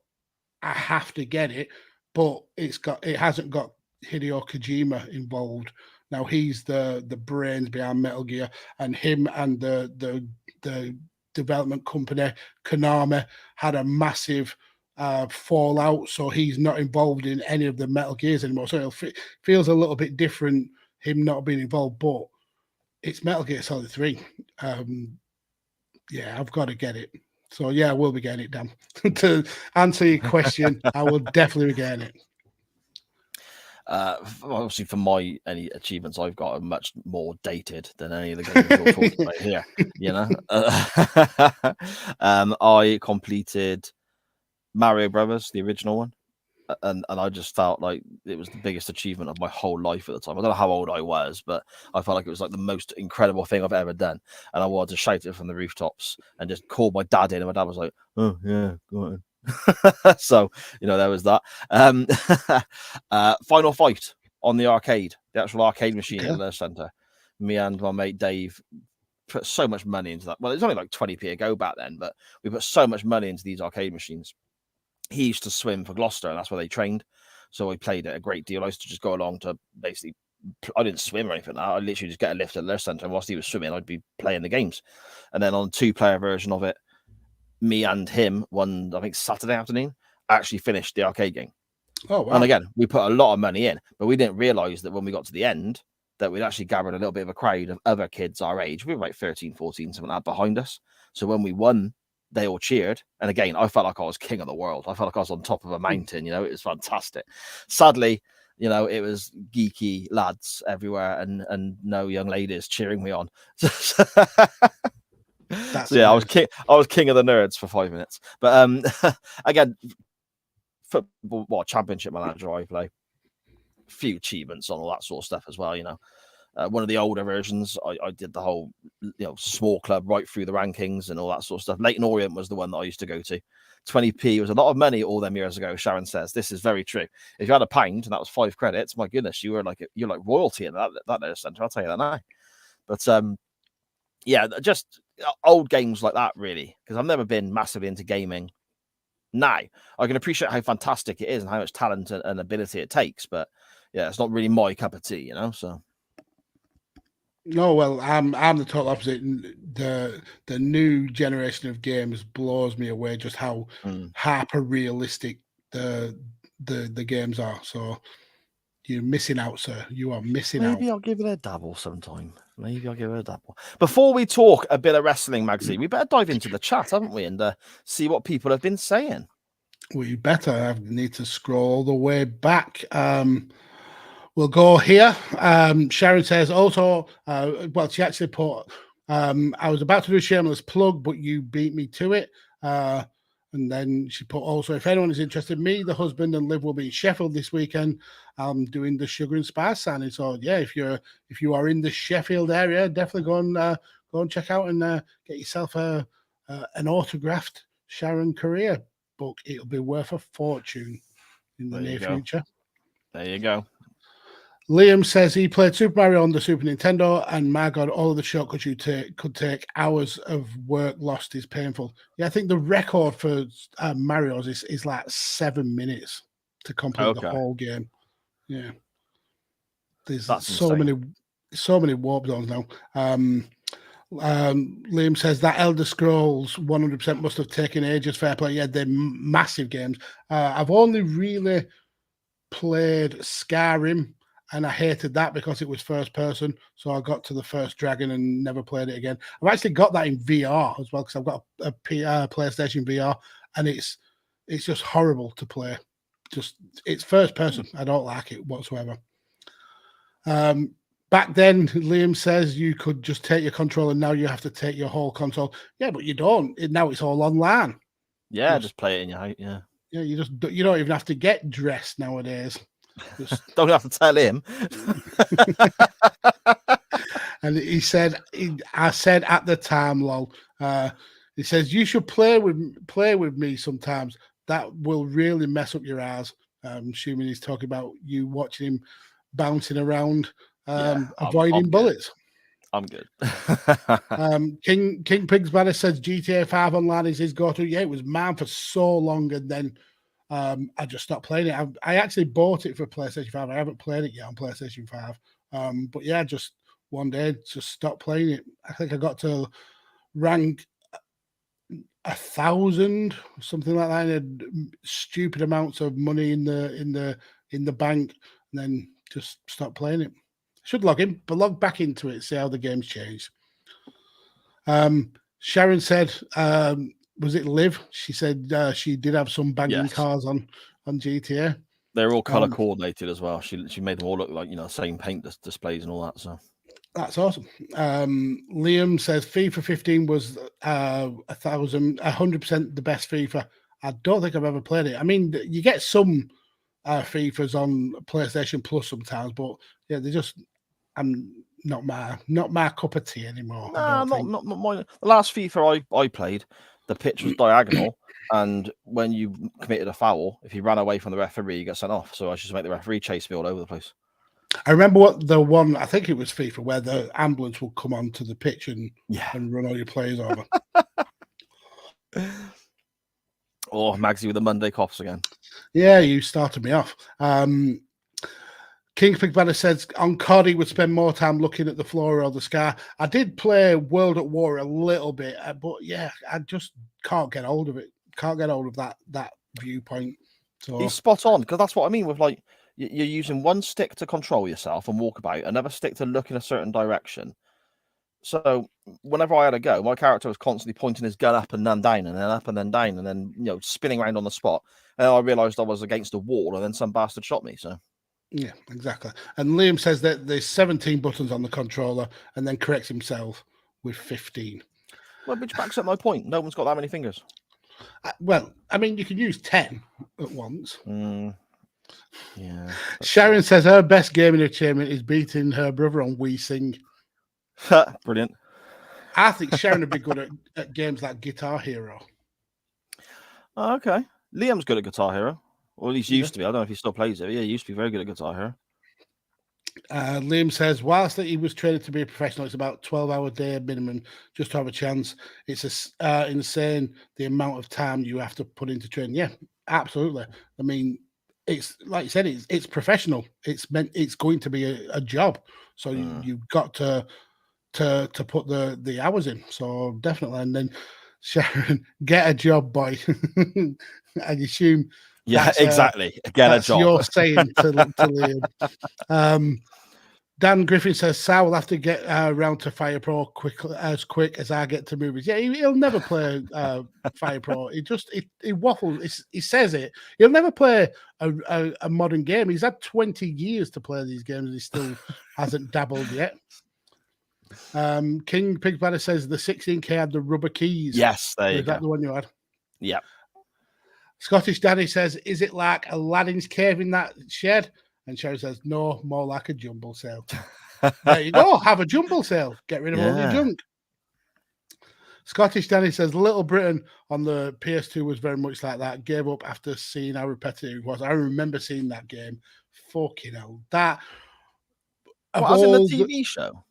I have to get it, but it hasn't got Hideo Kojima involved. Now he's the brains behind Metal Gear, and him and the development company Konami had a massive fallout, so he's not involved in any of the Metal Gears anymore. So it feels a little bit different, him not being involved, but it's Metal Gear Solid 3. Yeah, I've got to get it. So yeah, I will be getting it, Dan. To answer your question, I will definitely be getting it. Obviously, for any achievements I've got are much more dated than any of the games you're talking about here. You know, I completed Mario Brothers, the original one, and I just felt like it was the biggest achievement of my whole life at the time. I don't know how old I was, but I felt like it was like the most incredible thing I've ever done, and I wanted to shout it from the rooftops and just call my dad in, and my dad was like, "Oh yeah, go on." So there was that. Final Fight on the arcade, the actual arcade machine at the centre. Me and my mate Dave put so much money into that. Well, it was only like 20p a go back then, but we put so much money into these arcade machines. He used to swim for Gloucester, and that's where they trained. So we played it a great deal. I used to just go along to basically, I didn't swim or anything like that. I literally just get a lift at the centre, and whilst he was swimming, I'd be playing the games. And then on a 2-player version of it, me and him, one, I think, Saturday afternoon, actually finished the arcade game. Oh, wow. And again, we put a lot of money in, but we didn't realise that when we got to the end, that we'd actually gathered a little bit of a crowd of other kids our age. We were like 13, 14, something like that, behind us. So when we won, they all cheered. And again, I felt like I was king of the world. I felt like I was on top of a mountain. It was fantastic. Sadly, it was geeky lads everywhere and no young ladies cheering me on. I was king of the nerds for 5 minutes. But again, football, championship manager I play, few achievements on all that sort of stuff as well. One of the older versions, I did the whole small club right through the rankings and all that sort of stuff. Leighton Orient was the one that I used to go to. 20p was a lot of money all them years ago. Sharon says this is very true. If you had £1 and that was 5 credits, my goodness, you're like royalty in that centre. I'll tell you that now. But just old games like that, really, because I've never been massively into gaming. Now I can appreciate how fantastic it is and how much talent and ability it takes, but yeah, it's not really my cup of tea, so. No, well, I'm the total opposite. The new generation of games blows me away. Just how hyper realistic the games are. So you're missing out, sir. You are missing out. Maybe I'll give it a dabble sometime. Before we talk a bit of wrestling, Magsy, we better dive into the chat, haven't we, and see what people have been saying. We better. I need to scroll all the way back. We'll go here. Sharon says also, she actually put, I was about to do a shameless plug, but you beat me to it. And then she put also, if anyone is interested, me, the husband, and Liv will be in Sheffield this weekend. I'm doing the Sugar and Spice signing. So yeah, if you are in the Sheffield area, definitely go and check out and get yourself an autographed Sharon Career book. It'll be worth a fortune in the near future. There you go. Liam says he played Super Mario on the Super Nintendo, and my God, all of the shortcuts you could take hours of work lost is painful. Yeah, I think the record for Mario's is like 7 minutes to complete the whole game. Yeah, there's so many warp zones now. Liam says that Elder Scrolls 100% must have taken ages. Fair play. Yeah, they're massive games. I've only really played Skyrim, and I hated that because it was first person. So I got to the first dragon and never played it again. I've actually got that in VR as well because I've got a PlayStation VR, and it's just horrible to play. It's first person. I don't like it whatsoever. Back then, Liam says you could just take your controller. Now you have to take your whole console. Yeah, but you don't. Now it's all online. Yeah, just play it in your house. Yeah. Yeah, you don't even have to get dressed nowadays. Just don't have to tell him. And he said, I said at the time, lol. He says you should play with me sometimes. That will really mess up your eyes. I'm assuming he's talking about you watching him bouncing around, avoiding I'm bullets. I'm good. King Pigs Banner says GTA 5 online is his go-to. Yeah, it was mine for so long, and then I just stopped playing it. I actually bought it for PlayStation 5. I haven't played it yet on PlayStation 5. But yeah, just one day just stopped playing it. I think I got to rank 1,000, something like that. I had stupid amounts of money in the bank, and then just stopped playing it. Should log back into it, see how the game's changed. Sharon said, was it Liv? She said she did have some banging cars on GTA. They're all color coordinated as well. She made them all look like same paint displays and all that. So that's awesome. Liam says FIFA 15 was 100% the best FIFA. I don't think I've ever played it. I mean, you get some FIFAs on PlayStation Plus sometimes, but yeah, they just not my cup of tea anymore. Nah, not mine. The last FIFA I played, the pitch was diagonal, and when you committed a foul, if you ran away from the referee, you got sent off. So I just make the referee chase me all over the place. I remember the one, I think it was FIFA, where the ambulance would come onto the pitch and run all your players over. Oh, Magsy with the Monday coughs again. Yeah, you started me off. King Pig Banner says on COD he would spend more time looking at the floor or the sky. I did play World at War a little bit, but yeah, I just can't get hold of it. Can't get hold of that viewpoint. So he's spot on, because that's what I mean with like you're using one stick to control yourself and walk about, another stick to look in a certain direction. So whenever I had a go, my character was constantly pointing his gun up and then down, and then up and then down, and then spinning around on the spot. And I realised I was against a wall, and then some bastard shot me. So yeah, exactly. And Liam says that there's 17 buttons on the controller, and then corrects himself with 15. Well, which backs up my point. No one's got that many fingers. Well, I mean, you can use 10 at once. Yeah. Sharon says her best gaming achievement is beating her brother on Wii Sing. Brilliant. I think Sharon would be good at games like Guitar Hero. Oh, okay. Liam's good at Guitar Hero. Or at least used to be. I don't know if he still plays it. Yeah, he used to be very good at Guitar Hero. Liam says, whilst he was trained to be a professional, it's about 12-hour day minimum just to have a chance. It's insane the amount of time you have to put into training. Yeah, absolutely. I mean, it's like you said, it's professional. It's going to be a job. So you've got to put the hours in. So definitely. And then Sharon, get a job, boy. I assume. Yeah, exactly. Get a job. You're saying to Liam. Dan Griffin says, Sal will have to get around to Fire Pro quick as I get to movies. Yeah, he'll never play Fire Pro. He waffles. He says it. He'll never play a modern game. He's had 20 years to play these games and he still hasn't dabbled yet. King Pig Banner says the 16K had the rubber keys. Yes, there you go. Is that the one you had? Yeah. Scottish Danny says, is it like Aladdin's cave in that shed? And Sharon says, no, more like a jumble sale. There you go. Have a jumble sale. Get rid of all your junk. Scottish Danny says, Little Britain on the PS2 was very much like that. Gave up after seeing how repetitive it was. I remember seeing that game. Fucking hell. That was in the TV show?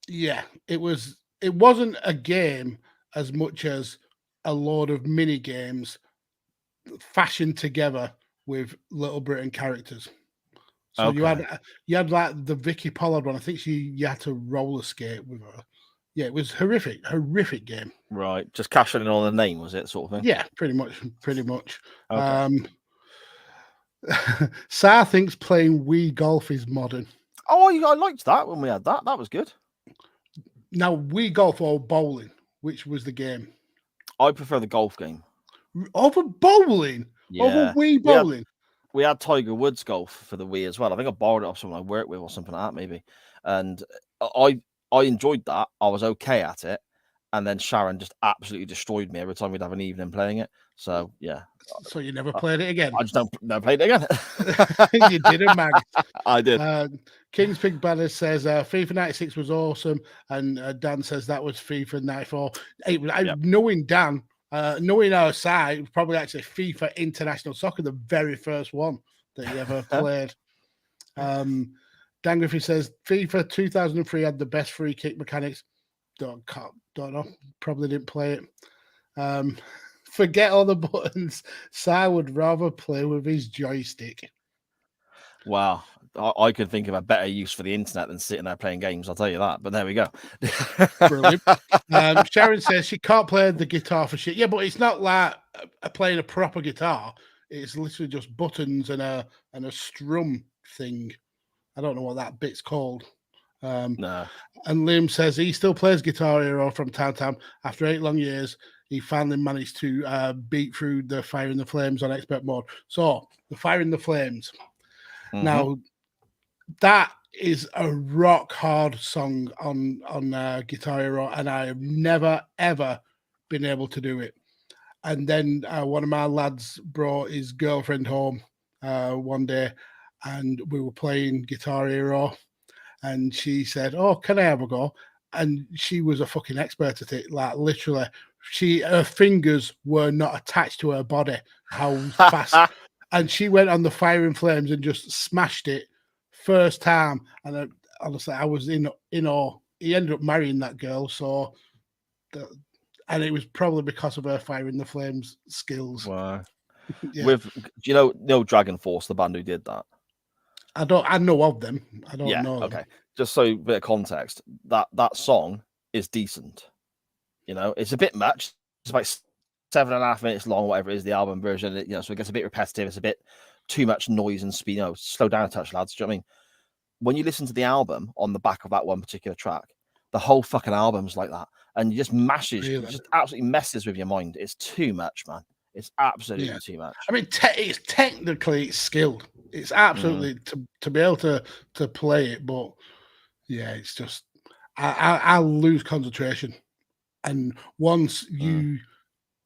Yeah. It wasn't a game as much as a load of mini games fashioned together with Little Britain characters. So you had like the Vicky Pollard one. I think you had to roller skate with her. Yeah, it was horrific game. Right, just cashing in on the name, was it, sort of thing? Yeah, pretty much. Okay. Sarah thinks playing Wii Golf is modern. Oh, I liked that when we had that. That was good. Now, Wii Golf or bowling, which was the game? I prefer the golf game. Over bowling? Yeah. Over Wii bowling? We had Tiger Woods golf for the Wii as well. I think I borrowed it off someone I work with or something like that, maybe. And I enjoyed that. I was okay at it. and then Sharon just absolutely destroyed me every time we'd have an evening playing it. So yeah. So you never played it again? I just never played it again. You didn't, Mag. I did. King's Pig Banner says FIFA 96 was awesome, and Dan says that was FIFA 94. Knowing Dan, knowing our side, it was probably actually FIFA International Soccer, the very first one that he ever played. Dan Griffey says FIFA 2003 had the best free kick mechanics. Don't know. Probably didn't play it. Forget all the buttons. Si would rather play with his joystick. Wow. I could think of a better use for the internet than sitting there playing games. I'll tell you that. But there we go. Brilliant. Sharon says she can't play the guitar for shit. Yeah, but it's not like playing a proper guitar. It's literally just buttons and a strum thing. I don't know what that bit's called. No. And Liam says he still plays Guitar Hero from time to time. After 8 long years, he finally managed to beat through the Fire in the Flames on expert mode. So, the Fire in the Flames. Mm-hmm. Now, that is a rock hard song on Guitar Hero, and I have never, ever been able to do it. And then one of my lads brought his girlfriend home one day, and we were playing Guitar Hero. And she said, "Oh, can I have a go?" And she was a fucking expert at it. Like literally, her fingers were not attached to her body. How fast! And she went on the Fire and Flames and just smashed it first time. And honestly, I was in awe. He ended up marrying that girl, so and it was probably because of her Fire in the Flames skills. Wow. Yeah. Do you know Dragon Force, the band who did that? I know of them. I don't know. Okay. Just so a bit of context, that song is decent. You know, it's a bit much. It's about 7.5 minutes long, whatever it is, the album version. So it gets a bit repetitive. It's a bit too much noise and speed. Slow down a touch, lads. Do you know what I mean? When you listen to the album on the back of that one particular track, the whole fucking album's like that, and you just just absolutely messes with your mind. It's too much, man. It's absolutely too much. I mean, it's technically skilled. It's absolutely to be able to play it, but yeah, it's just I'll lose concentration, and once you,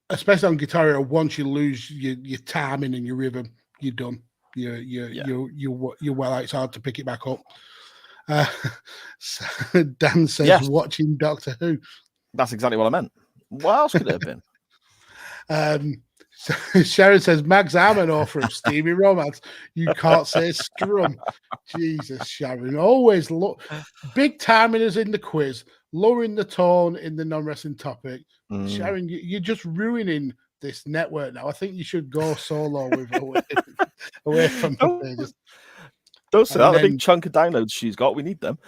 especially on Guitar Hero, once you lose your timing and your rhythm, you're done. You're well out. It's hard to pick it back up. Dan says, watching Doctor Who. That's exactly what I meant. What else could it have been? Sharon says, Mags, I'm an author of Steamy Romance. You can't say scrum. Jesus, Sharon. Always look big timing is in the quiz, lowering the tone in the non-wrestling topic. Sharon, you're just ruining this network now. I think you should go solo with away from the pages. Don't say that. The big chunk of downloads she's got, we need them.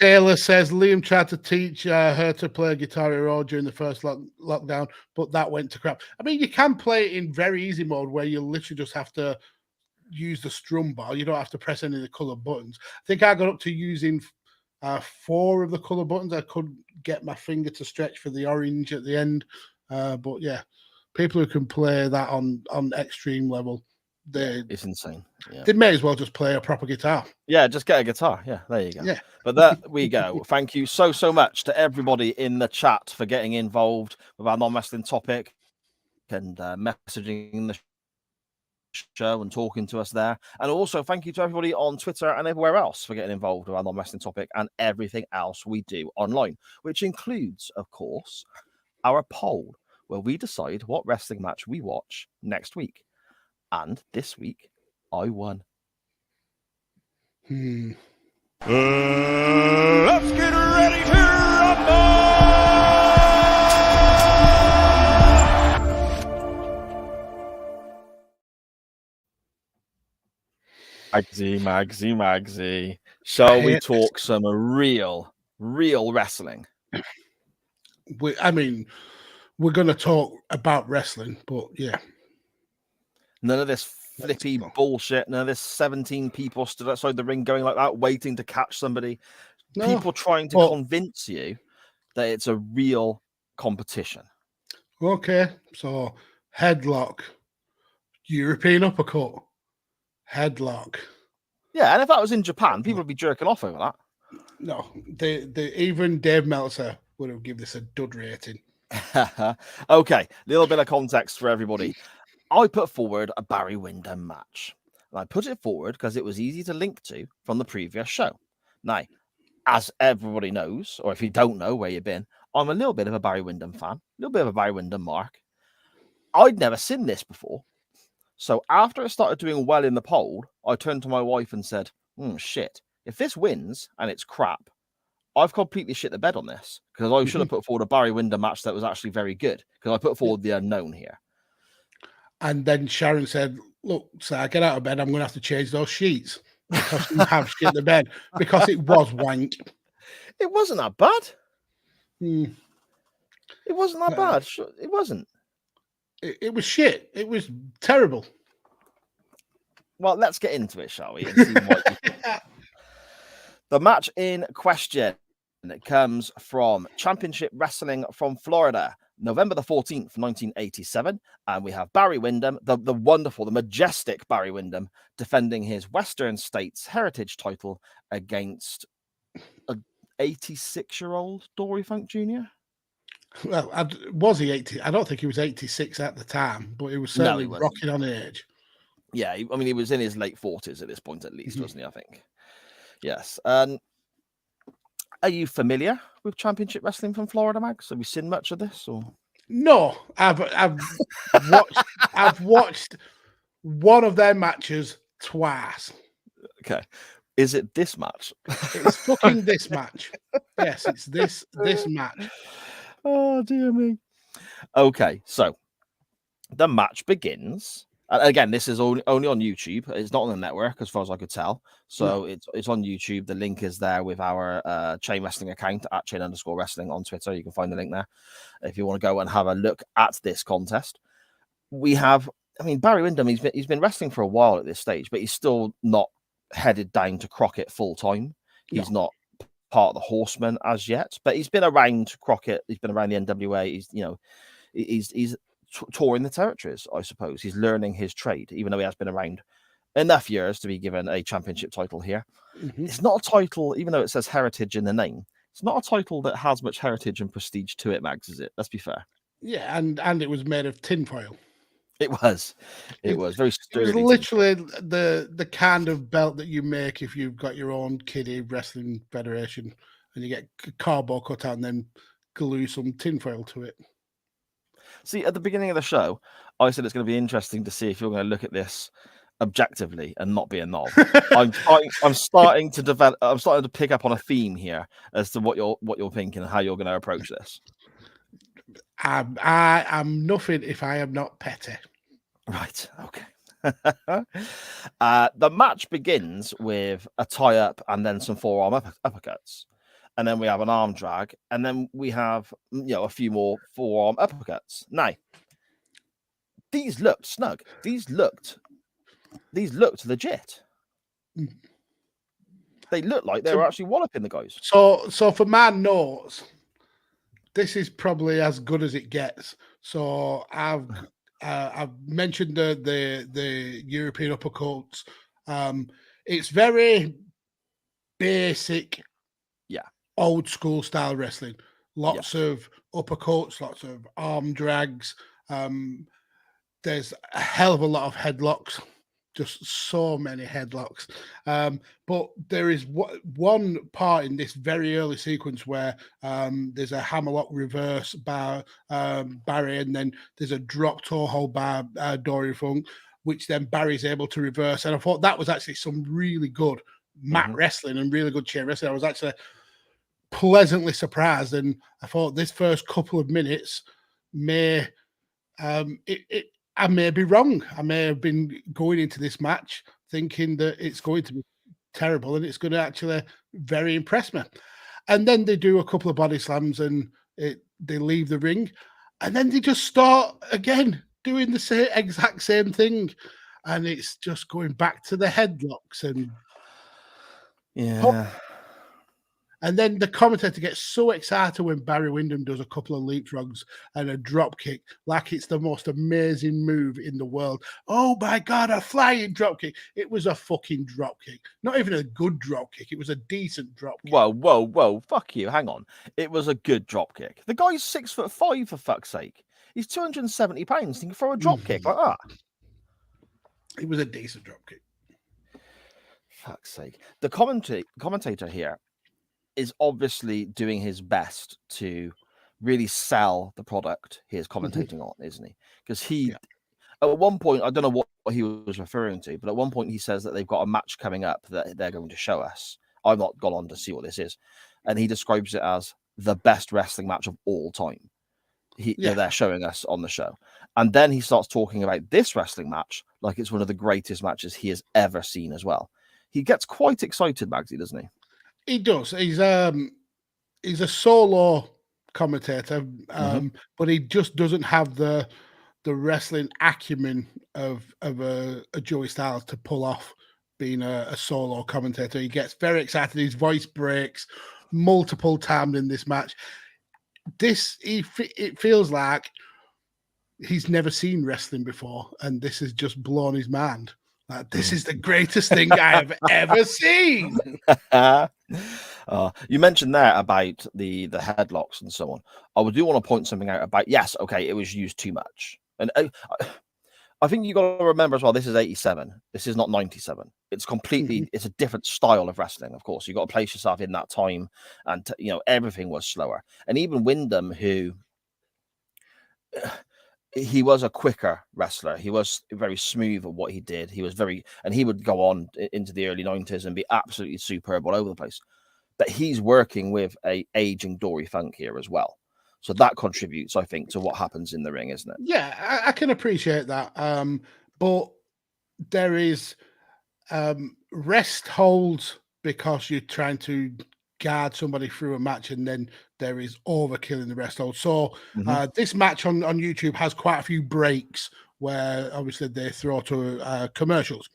Taylor says Liam tried to teach her to play Guitar Hero during the first lockdown, but that went to crap. I mean, you can play it in very easy mode where you literally just have to use the strum bar. You don't have to press any of the color buttons. I think I got up to using 4 of the color buttons. I couldn't get my finger to stretch for the orange at the end. But yeah, people who can play that on extreme level, it's insane. Yeah. They may as well just play a proper guitar. Yeah, just get a guitar. Yeah, there you go. Yeah. But there we go. Thank you so much to everybody in the chat for getting involved with our non-wrestling topic and messaging the show and talking to us there. And also thank you to everybody on Twitter and everywhere else for getting involved with our non-wrestling topic and everything else we do online, which includes, of course, our poll where we decide what wrestling match we watch next week. And this week, I won. Let's get ready to rumble! Magsy. Shall we talk some real wrestling? We're going to talk about wrestling, but yeah. None of this flippy bullshit. None of this 17 people stood outside the ring going like that, waiting to catch somebody. No. People trying to convince you that it's a real competition. Okay, so headlock, European uppercut, headlock. Yeah, and if that was in Japan, people would be jerking off over that. No, even Dave Meltzer would have given this a dud rating. Okay, little bit of context for everybody. I put forward a Barry Windham match. And I put it forward because it was easy to link to from the previous show. Now, as everybody knows, or if you don't know where you've been, I'm a little bit of a Barry Windham fan, a little bit of a Barry Windham mark. I'd never seen this before. So after it started doing well in the poll, I turned to my wife and said, shit, if this wins and it's crap, I've completely shit the bed on this because I should have put forward a Barry Windham match that was actually very good because I put forward the unknown here. And then Sharon said, look, sir, get out of bed. I'm going to have to change those sheets because you have shit the bed because it was wank. It wasn't that bad. Mm. It wasn't that bad. It wasn't. It was shit. It was terrible. Well, let's get into it, shall we? And see what you think. The match in question comes from Championship Wrestling from Florida, November the 14th, 1987. And we have Barry Windham, the wonderful, the majestic Barry Windham, defending his Western States Heritage title against an 86-year-old Dory Funk Jr. Well, was he 80? I don't think he was 86 at the time, but he was certainly rocking on age. Yeah, I mean, he was in his late 40s at this point, at least, wasn't he? I think. Yes. Are you familiar with Championship Wrestling from Florida, Mags? Have you seen much of this? Or no, I've watched one of their matches twice. Okay. Is it this match? It's fucking this match. Yes, it's this match. Oh dear me. Okay, so the match begins. And again, this is only on YouTube. It's not on the network, as far as I could tell. So it's on YouTube. The link is there with our Chain Wrestling account at @chain_wrestling on Twitter. You can find the link there if you want to go and have a look at this contest. We have, I mean, Barry Windham. He's been wrestling for a while at this stage, but he's still not headed down to Crockett full time. He's not part of the Horsemen as yet, but he's been around Crockett. He's been around the NWA. He's touring the territories, I suppose. He's learning his trade, even though he has been around enough years to be given a championship title here. It's not a title, even though it says heritage in the name, it's not a title that has much heritage and prestige to it, Mags, is it? Let's be fair. Yeah, and it was made of tinfoil. It was very sturdy. It was literally the kind of belt that you make if you've got your own kiddie wrestling federation and you get cardboard cut out and then glue some tinfoil to it. See, at the beginning of the show, I said it's going to be interesting to see if you're going to look at this objectively and not be a knob. I'm starting to develop. I'm starting to pick up on a theme here as to what you're thinking and how you're going to approach this. I am nothing if I am not petty. Right. Okay. The match begins with a tie-up and then some forearm uppercuts. And then we have an arm drag, and then we have, a few more forearm uppercuts. Now, these looked snug. These looked legit. They looked like they were actually walloping the guys. So for my notes, this is probably as good as it gets. So I've mentioned the European uppercuts. It's very basic. Old school style wrestling, lots of uppercuts, lots of arm drags. There's a hell of a lot of headlocks, just so many headlocks. But there is one part in this very early sequence where there's a hammerlock reverse by Barry, and then there's a drop toe hold by Dory Funk, which then Barry's able to reverse. And I thought that was actually some really good mat wrestling and really good chain wrestling. I was actually pleasantly surprised, and I thought this first couple of minutes I may be wrong. I may have been going into this match thinking that it's going to be terrible and it's going to actually very impress me. And then they do a couple of body slams and they leave the ring, and then they just start again doing the exact same thing, and it's just going back to the headlocks and And then the commentator gets so excited when Barry Windham does a couple of leapfrogs and a drop kick, like it's the most amazing move in the world. Oh my God, a flying drop kick. It was a fucking drop kick. Not even a good drop kick. It was a decent drop kick. Whoa. Fuck you. Hang on. It was a good drop kick. The guy's 6'5", for fuck's sake. He's 270 pounds. He can throw a drop kick like that. It was a decent drop kick. Fuck's sake. The commentator here is obviously doing his best to really sell the product he is commentating on, isn't he? Because at one point, I don't know what he was referring to, but at one point he says that they've got a match coming up that they're going to show us. I've not gone on to see what this is. And he describes it as the best wrestling match of all time. They're showing us on the show. And then he starts talking about this wrestling match like it's one of the greatest matches he has ever seen as well. He gets quite excited, Magsy, doesn't he? He does. He's a solo commentator, but he just doesn't have the wrestling acumen of a Joey Styles to pull off being a solo commentator. He gets very excited. His voice breaks multiple times in this match. It feels like he's never seen wrestling before, and this has just blown his mind. Like, this is the greatest thing I have ever seen. You mentioned there about the headlocks and so on. I do want to point something out about, yes, okay, it was used too much. And I think you got to remember as well, this is 87. This is not 97. It's completely, it's a different style of wrestling, of course. You got to place yourself in that time, and, everything was slower. And even Windham, who... he was a quicker wrestler. He was very smooth at what he did. He was and he would go on into the early 90s and be absolutely superb all over the place. But he's working with a aging Dory Funk here as well. So that contributes, I think, to what happens in the ring, isn't it? Yeah, I can appreciate that. But there is rest holds because you're trying to guard somebody through a match, and then there is overkill in the rest hold. So this match on YouTube has quite a few breaks where obviously they throw to commercials.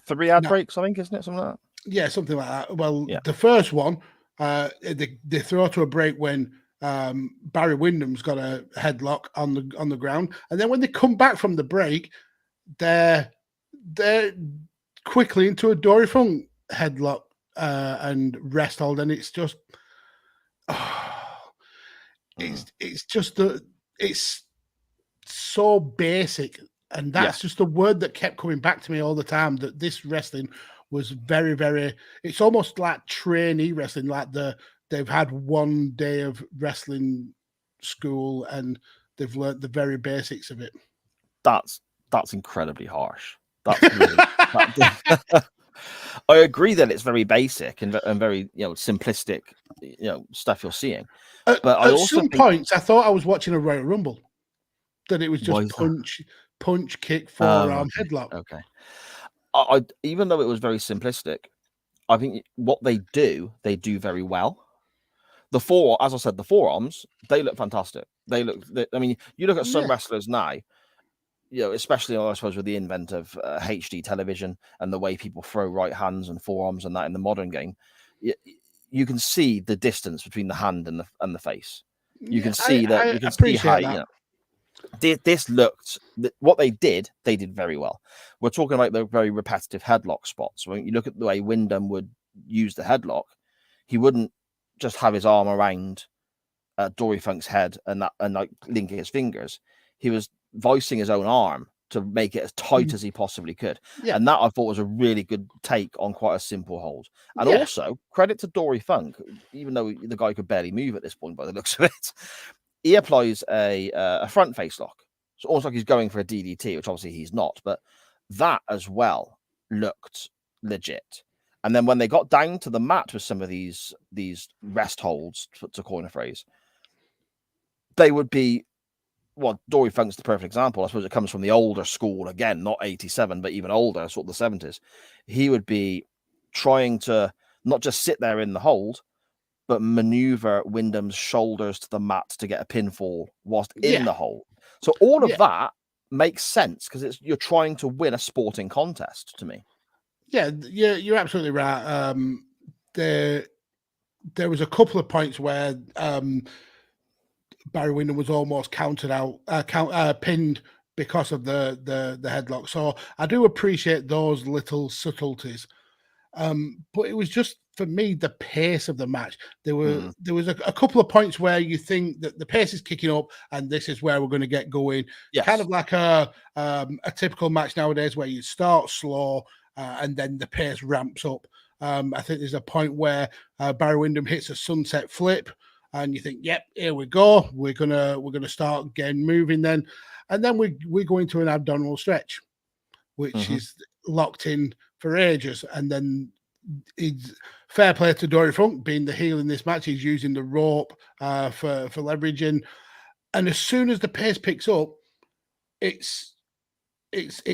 3 ad breaks, I think, isn't it? Something like that. Yeah, something like that. Well, the first one, they throw to a break when Barry Windham's got a headlock on the ground, and then when they come back from the break, they're quickly into a Dory Funk headlock and rest hold, and it's just it's so basic, and that's just the word that kept coming back to me all the time, that this wrestling was very, very, it's almost like trainee wrestling, like they've had one day of wrestling school and they've learned the very basics of it. That's incredibly harsh. That's really, I agree that it's very basic and very simplistic stuff you're seeing. But at some points I thought I was watching a Royal Rumble, that it was just punch, kick, forearm, headlock. Okay. Even though it was very simplistic, I think what they do very well. As I said, the forearms, they look fantastic. I mean, you look at some wrestlers now, especially, I suppose, with the invent of HD television and the way people throw right hands and forearms and that in the modern game, you can see the distance between the hand and the face. You can see that. You can see how this looked. What they did very well. We're talking about the very repetitive headlock spots. When you look at the way Windham would use the headlock, he wouldn't just have his arm around Dory Funk's head and like linking his fingers. He was voicing his own arm to make it as tight as he possibly could. And that I thought was a really good take on quite a simple hold. And also credit to Dory Funk, even though the guy could barely move at this point by the looks of it, he applies a front face lock. It's almost like he's going for a DDT, which obviously he's not, but that as well looked legit. And then when they got down to the mat with some of these rest holds, to coin a phrase, they would be, Dory Funk's the perfect example. I suppose it comes from the older school, again, not 87, but even older, sort of the 70s. He would be trying to not just sit there in the hold, but maneuver Windham's shoulders to the mat to get a pinfall whilst in the hold. So all of that makes sense because you're trying to win a sporting contest to me. Yeah, you're absolutely right. there was a couple of points where Barry Windham was almost pinned because of the headlock. So I do appreciate those little subtleties. But it was just, for me, the pace of the match. There was a couple of points where you think that the pace is kicking up and this is where we're going to get going. Yes. Kind of like a typical match nowadays where you start slow and then the pace ramps up. I think there's a point where Barry Windham hits a sunset flip and you think, yep, here we go. We're gonna start getting moving then. And then we go into an abdominal stretch, which is locked in for ages. And then it's fair play to Dory Funk, being the heel in this match. He's using the rope for leveraging. And as soon as the pace picks up, it's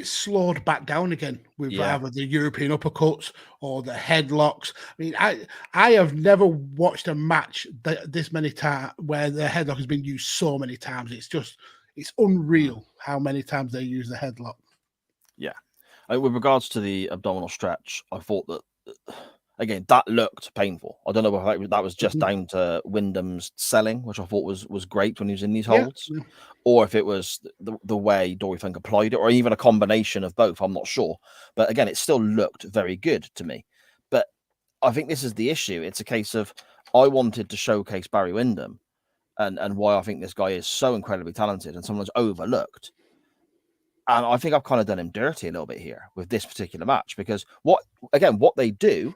slowed back down again with either the European uppercuts or the headlocks. I mean, I have never watched a match this many times where the headlock has been used so many times. It's unreal how many times they use the headlock. Yeah. With regards to the abdominal stretch, I thought that, again, that looked painful. I don't know if that was just down to Wyndham's selling, which I thought was great when he was in these holds, or if it was the way Dory Funk applied it, or even a combination of both. I'm not sure. But again, it still looked very good to me. But I think this is the issue. It's a case of, I wanted to showcase Barry Windham and why I think this guy is so incredibly talented and someone's overlooked. And I think I've kind of done him dirty a little bit here with this particular match, because what they do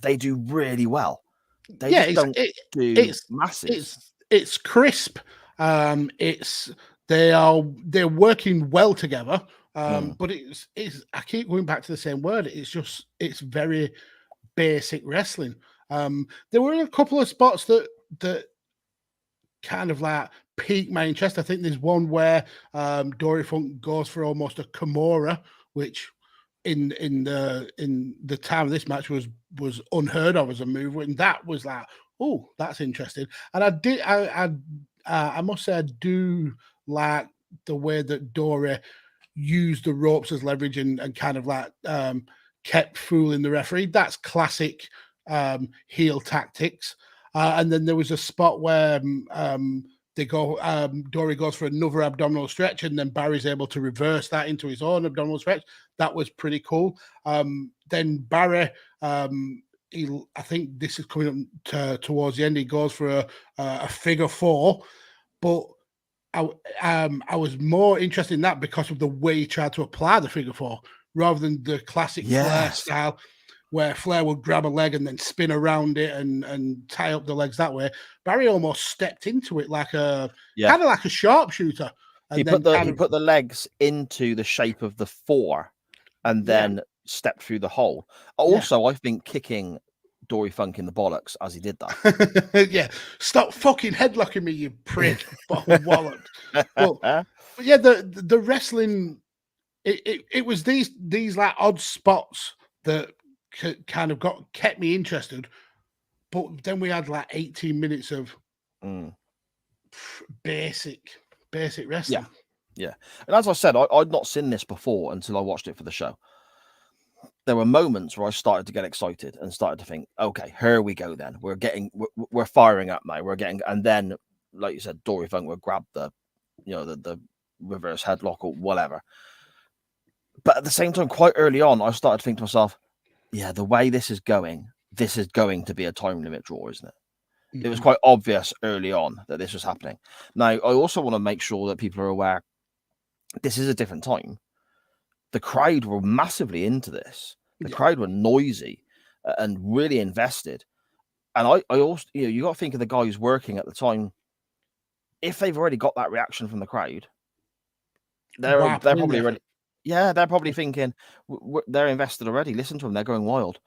really well. They just don't do masses. It's crisp. They're working well together. But it's I keep going back to the same word. It's very basic wrestling. There were a couple of spots that kind of like piqued my interest. I think there's one where Dory Funk goes for almost a Kimura, which in the time of this match was unheard of as a move, and that was like, oh, that's interesting. And I must say I do like the way that Dory used the ropes as leverage and kind of like kept fooling the referee. That's classic heel tactics. And then there was a spot where Dory goes for another abdominal stretch, and then Barry's able to reverse that into his own abdominal stretch. That was pretty cool. Then Barry, I think this is coming up towards the end. He goes for a figure four, but I was more interested in that because of the way he tried to apply the figure four, rather than the classic Flair style, where Flair would grab a leg and then spin around it and tie up the legs that way. Barry almost stepped into it like kind of like a sharpshooter. He put the legs into the shape of the four and then stepped through the hole. Also, I think kicking Dory Funk in the bollocks as he did that. Stop fucking headlocking me, you prick. Wallop. But yeah, the wrestling, it was these like odd spots that kind of kept me interested, but then we had like 18 minutes of basic wrestling. Yeah. And as I said, I'd not seen this before until I watched it for the show. There were moments where I started to get excited and started to think, okay, here we go then. We're firing up now. And then, like you said, Dory Funk would grab the reverse headlock or whatever. But at the same time, quite early on, I started to think to myself, yeah, the way this is going to be a time limit draw, isn't it? It was quite obvious early on that this was happening. Now, I also want to make sure that people are aware this is a different time. The crowd were massively into this. The crowd were noisy and really invested. And I also, you got to think of the guys working at the time. If they've already got that reaction from the crowd, they're probably ready. Yeah, they're probably thinking they're invested already. Listen to them; they're going wild.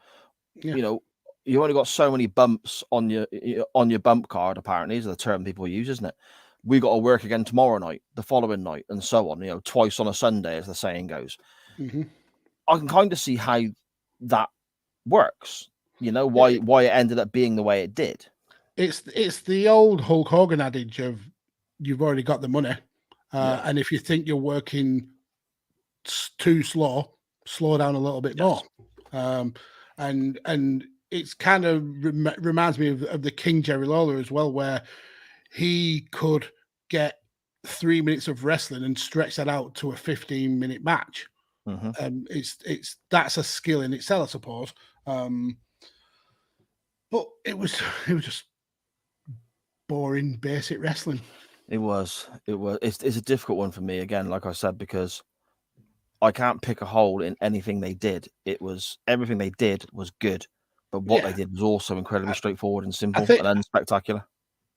Yeah. You only got so many bumps on your bump card. Apparently, is the term people use, isn't it? We got to work again tomorrow night, the following night, and so on. Twice on a Sunday, as the saying goes. I can kind of see how that works. Why it ended up being the way it did. It's the old Hulk Hogan adage of you've already got the money, and if you think you're working too slow down a little bit more. And it's kind of reminds me of the King Jerry Lawler as well, where he could get 3 minutes of wrestling and stretch that out to a 15-minute match. It's that's a skill in itself, I suppose. But it was just boring, basic wrestling. It was. It's a difficult one for me again, like I said, because I can't pick a hole in anything they did. Everything they did was good, but what they did was also incredibly straightforward and simple and unspectacular.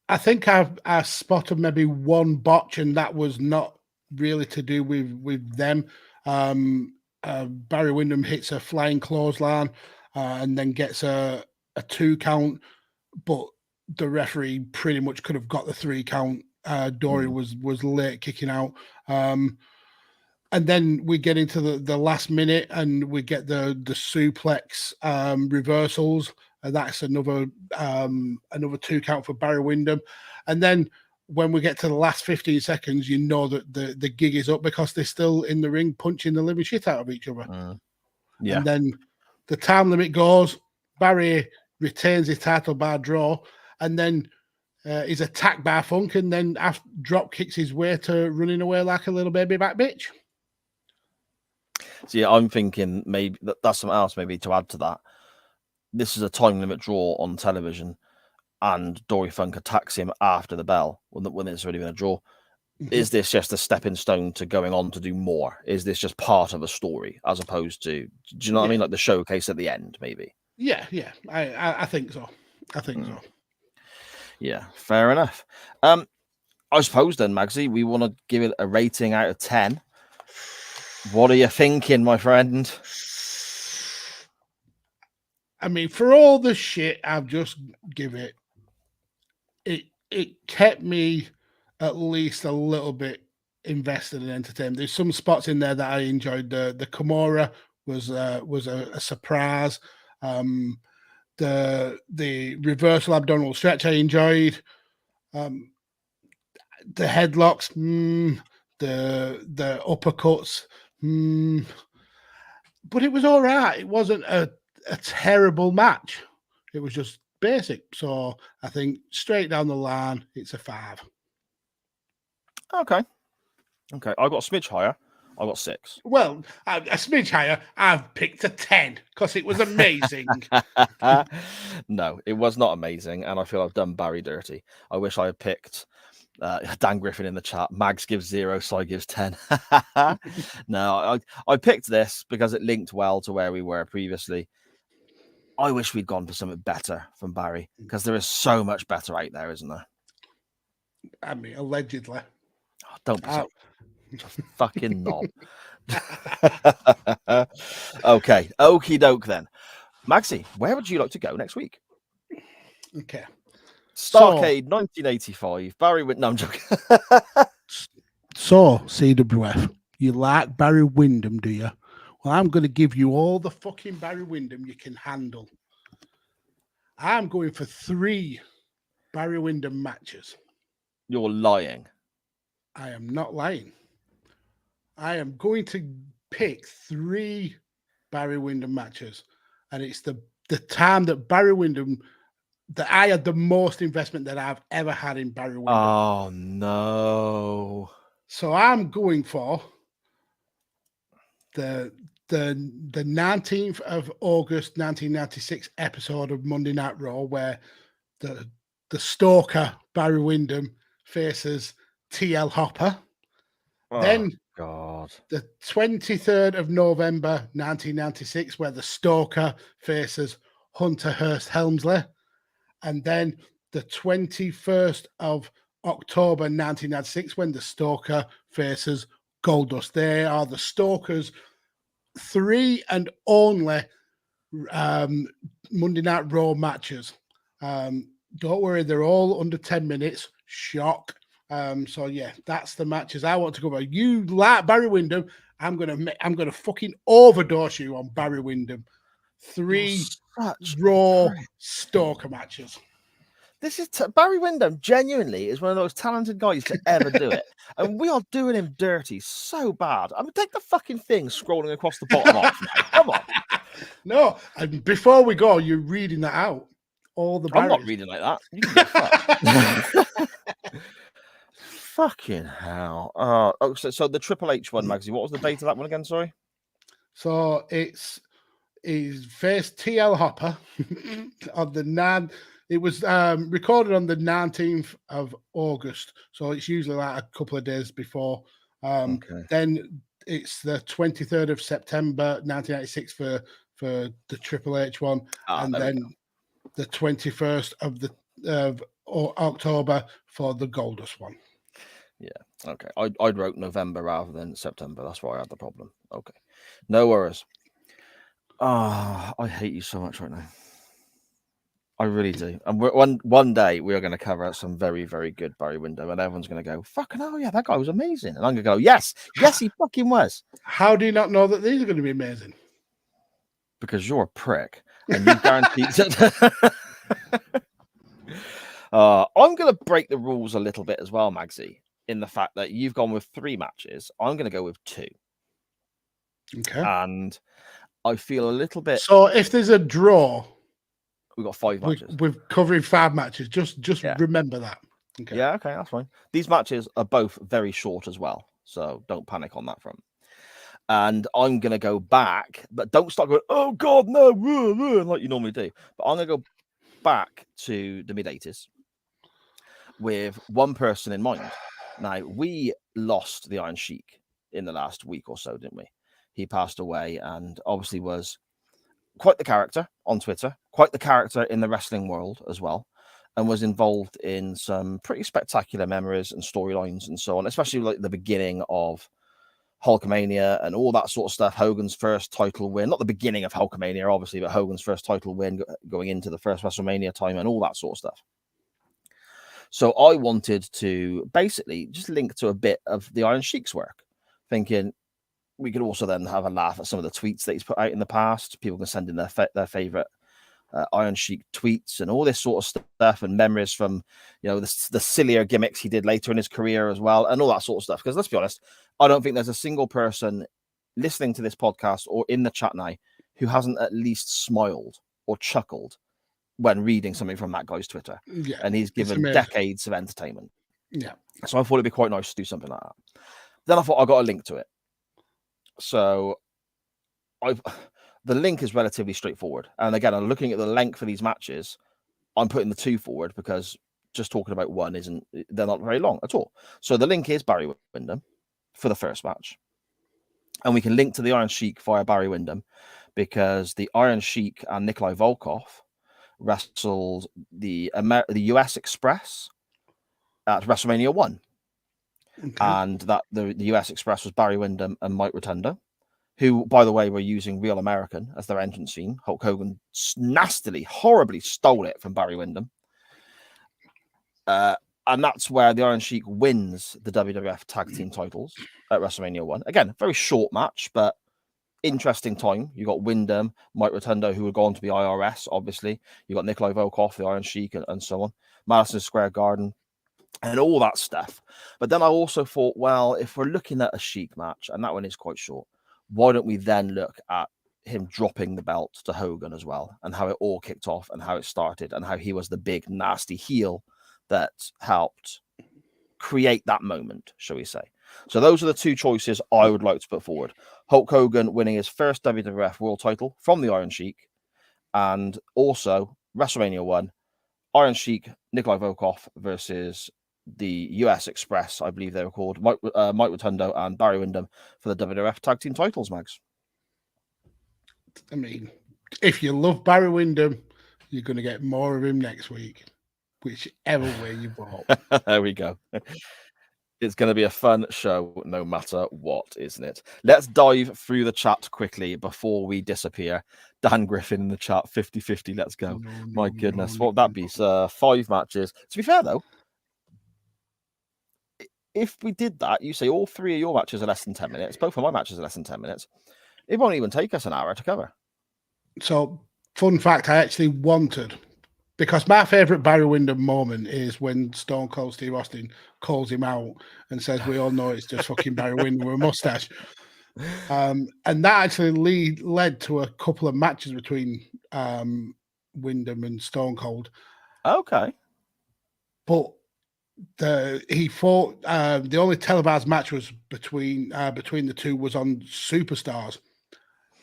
I think I spotted maybe one botch, and that was not really to do with them. Barry Windham hits a flying clothesline and then gets a 2 count, but the referee pretty much could have got the 3 count. Dory was late kicking out. And then we get into the last minute and we get the suplex reversals. And that's another 2 count for Barry Windham. And then when we get to the last 15 seconds, you know that the gig is up because they're still in the ring punching the living shit out of each other. And then the time limit goes. Barry retains his title by draw. And then he's attacked by Funk and then drop kicks his way to running away like a little baby back bitch. So yeah, I'm thinking maybe that's something else maybe to add to that. This is a time limit draw on television, and Dory Funk attacks him after the bell when it's already been a draw. Is this just a stepping stone to going on to do more? Is this just part of a story as opposed to, do you know what I mean? Like the showcase at the end, maybe. Yeah. I think so. So. Yeah, fair enough. I suppose then, Magsy, we want to give it a rating out of 10. What are you thinking, my friend? I mean, for all the shit I've just given it kept me at least a little bit invested and entertained. There's some spots in there that I enjoyed. The Kimura was a surprise. The reversal abdominal stretch I enjoyed. The headlocks, the uppercuts, but it was all right. It wasn't a terrible match. It was just basic. So I think straight down the line, it's a 5. Okay. I got a smidge higher. I got 6. Well, a smidge higher. I've picked a 10 because it was amazing. No, it was not amazing, and I feel I've done Barry dirty. I wish I had picked Dan Griffin in the chat. Mags gives 0, so I gives 10. No, I picked this because it linked well to where we were previously. I wish we'd gone for something better from Barry because there is so much better out there, isn't there? I mean, allegedly. Oh, don't be so fucking knob. Okay, okie doke then. Maxie, where would you like to go next week? Okay. Starcade 1985. Barry Windham. No, I'm joking. So, CWF, you like Barry Windham, do you? Well, I'm going to give you all the fucking Barry Windham you can handle. I'm going for 3 Barry Windham matches. You're lying. I am not lying. I am going to pick 3 Barry Windham matches. And it's the time that Barry Windham, that I had the most investment that I've ever had in Barry Windham. Oh, no. So I'm going for the 19th of August 1996 episode of Monday Night Raw, where the stalker Barry Windham faces TL Hopper. Oh, then God. The 23rd of November 1996, where the stalker faces Hunter Hearst Helmsley. And then the 21st of October 1996, when the stalker faces Goldust. They are the stalker's 3 and only Monday Night Raw matches. Don't worry, they're all under 10 minutes. Shock. So yeah, that's the matches I want to go about. You like Barry Windham? I'm gonna fucking overdose you on Barry Windham. 3 Raw stalker matches. This is Barry Windham. Genuinely, is one of those talented guys to ever do it, and we are doing him dirty so bad. I mean, take the fucking thing scrolling across the bottom off now. Come on. No, and before we go, you're reading that out. All the I'm not Barrys. reading like that. You can get fucked. Fucking hell. So the Triple H one, Magsy, what was the date of that one again? Sorry. So he's faced TL Hopper on the 9th. It was recorded on the 19th of August. So it's usually like a couple of days before. Okay. Then it's the 23rd of September 1996 for the Triple H one. And then the 21st of October for the Goldust one. Yeah. Okay. I wrote November rather than September. That's why I had the problem. Okay. No worries. I hate you so much right now. I really do. And one day we are going to cover some very, very good Barry Windham, and everyone's going to go, fucking hell, yeah, that guy was amazing. And I'm going to go, yes, he fucking was. How do you not know that these are going to be amazing? Because you're a prick, and you guaranteed that. I'm going to break the rules a little bit as well, Magsy, in the fact that you've gone with 3 matches. I'm going to go with 2. Okay. And I feel a little bit. So if there's a draw, we've got 5 matches. We're covering 5 matches. Just remember that. Okay. Yeah, okay, that's fine. These matches are both very short as well, so don't panic on that front. And I'm going to go back, but don't start going, oh, God, no, like you normally do. But I'm going to go back to the mid-80s with one person in mind. Now, we lost the Iron Sheik in the last week or so, didn't we? He passed away and obviously was quite the character on Twitter, quite the character in the wrestling world as well, and was involved in some pretty spectacular memories and storylines and so on, especially like the beginning of Hulkamania and all that sort of stuff. Hogan's first title win, not the beginning of Hulkamania, obviously, but Hogan's first title win going into the first WrestleMania time and all that sort of stuff. So I wanted to basically just link to a bit of the Iron Sheik's work, thinking we could also then have a laugh at some of the tweets that he's put out in the past. People can send in their favorite Iron Sheik tweets and all this sort of stuff and memories from, you know, the sillier gimmicks he did later in his career as well and all that sort of stuff. Because let's be honest, I don't think there's a single person listening to this podcast or in the chat now who hasn't at least smiled or chuckled when reading something from that guy's Twitter. Yeah, and he's given decades of entertainment. Yeah. So I thought it'd be quite nice to do something like that. Then I thought I got a link to it. So the link is relatively straightforward. And again, I'm looking at the length of these matches. I'm putting the 2 forward because just talking about one they're not very long at all. So the link is Barry Windham for the first match. And we can link to the Iron Sheik via Barry Windham because the Iron Sheik and Nikolai Volkov wrestled the US Express at WrestleMania 1. Okay. And that the US Express was Barry Windham and Mike Rotundo, who, by the way, were using Real American as their entrance theme. Hulk Hogan nastily, horribly stole it from Barry Windham. And that's where the Iron Sheik wins the WWF Tag Team titles at WrestleMania 1. Again, very short match, but interesting time. You got Windham, Mike Rotundo, who would go on to be IRS, obviously. You got Nikolai Volkov, the Iron Sheik, and so on. Madison Square Garden. And all that stuff. But then I also thought, well, if we're looking at a Sheik match, and that one is quite short, why don't we then look at him dropping the belt to Hogan as well, and how it all kicked off, and how it started, and how he was the big, nasty heel that helped create that moment, shall we say. So those are the 2 choices I would like to put forward. Hulk Hogan winning his first WWF World title from the Iron Sheik, and also WrestleMania 1, Iron Sheik, Nikolai Volkov versus the US Express, I believe they were called, Mike Rotundo and Barry Windham for the WWF Tag Team titles, Mags. I mean, if you love Barry Windham, you're going to get more of him next week, whichever way you vote. There we go. It's going to be a fun show no matter what, isn't it? Let's dive through the chat quickly before we disappear. Dan Griffin in the chat, 50-50, let's go. My goodness, what would that be? 5 matches. To be fair, though, if we did that, you say all 3 of your matches are less than 10 minutes. Both of my matches are less than 10 minutes. It won't even take us an hour to cover. So, fun fact, I actually wanted, because my favourite Barry Windham moment is when Stone Cold Steve Austin calls him out and says, we all know it's just fucking Barry Windham with a mustache. And that actually led to a couple of matches between Windham and Stone Cold. Okay. But he fought. The only televised match was between the two was on Superstars,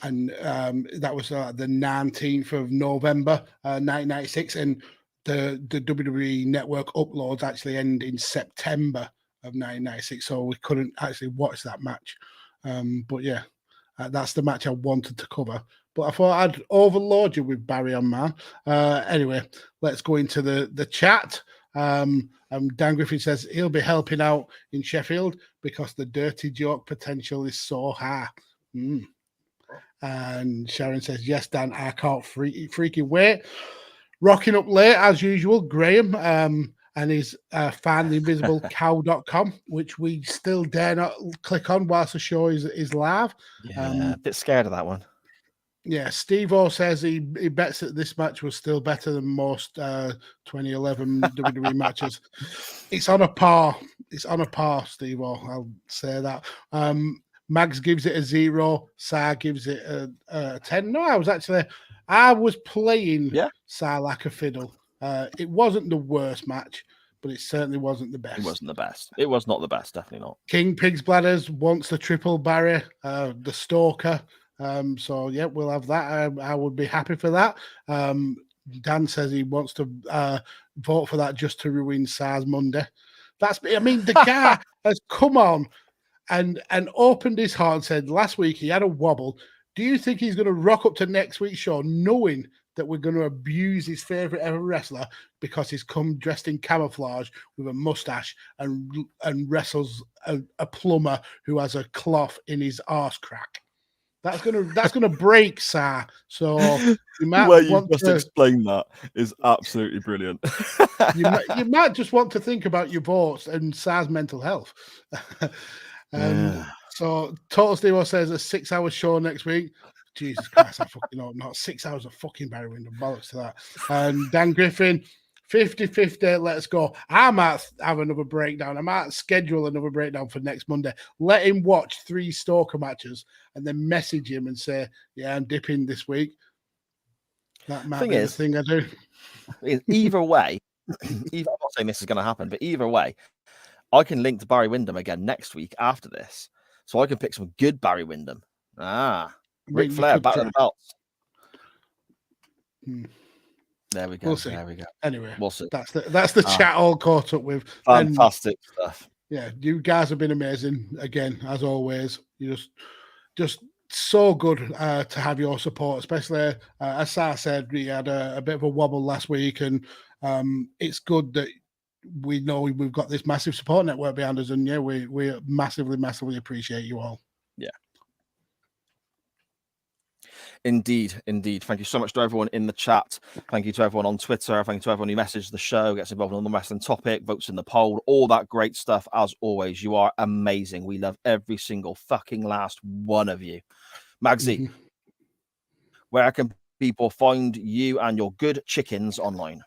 and that was the 19th of November, 1996, and the WWE Network uploads actually end in September of 1996, so we couldn't actually watch that match. But yeah, that's the match I wanted to cover. But I thought I'd overload you with Barry on man. Anyway, let's go into the chat. Dan Griffin says he'll be helping out in Sheffield because the dirty joke potential is so high. And Sharon says, yes, Dan, I can't freaking wait. Rocking up late as usual, Graham, and his findtheinvisiblecow.com, which we still dare not click on whilst the show is live. Yeah, a bit scared of that one. Yeah, Steve O says he bets that this match was still better than most 2011 WWE matches. It's on a par. It's on a par, Steve O. I'll say that. Mags gives it a 0. Sa gives it a 10. No, I was playing Sa like a fiddle. It wasn't the worst match, but it certainly wasn't the best. It wasn't the best. It was not the best, definitely not. King Pig's Bladders wants the triple Barry, the Stalker. So yeah, we'll have that. I would be happy for that. Dan says he wants to vote for that just to ruin Sa's Monday. The guy has come on and opened his heart and said last week he had a wobble. Do you think he's going to rock up to next week's show knowing that we're going to abuse his favorite ever wrestler because he's come dressed in camouflage with a mustache and wrestles a plumber who has a cloth in his arse crack? That's gonna break Sa. So you might explain that is absolutely brilliant. you might just want to think about your votes and Sa's mental health. So Total Steve says a 6-hour show next week. Jesus Christ, I fucking hope not. 6 hours of fucking Barry Windham, bollocks to that. And Dan Griffin, 50-50, let's go. I might have another breakdown. I might schedule another breakdown for next Monday. Let him watch 3 Stalker matches and then message him and say, yeah, I'm dipping this week. That might be the thing I do. Either way, I'm not saying this is going to happen, but either way, I can link to Barry Windham again next week after this. So I can pick some good Barry Windham. Ric Flair, Battle of the Belts. There we go. We'll see. There we go. Anyway, we'll see. That's the chat all caught up with. Fantastic stuff. Yeah, you guys have been amazing again, as always. You just so good to have your support, especially as Sarah said, we had a bit of a wobble last week, and it's good that we know we've got this massive support network behind us, and yeah, we massively appreciate you all. Yeah. Indeed. Thank you so much to everyone in the chat. Thank you to everyone on Twitter. Thank you to everyone who messaged the show, gets involved in the wrestling topic, votes in the poll, all that great stuff. As always, you are amazing. We love every single fucking last one of you. Magsy, where can people find you and your good chickens online?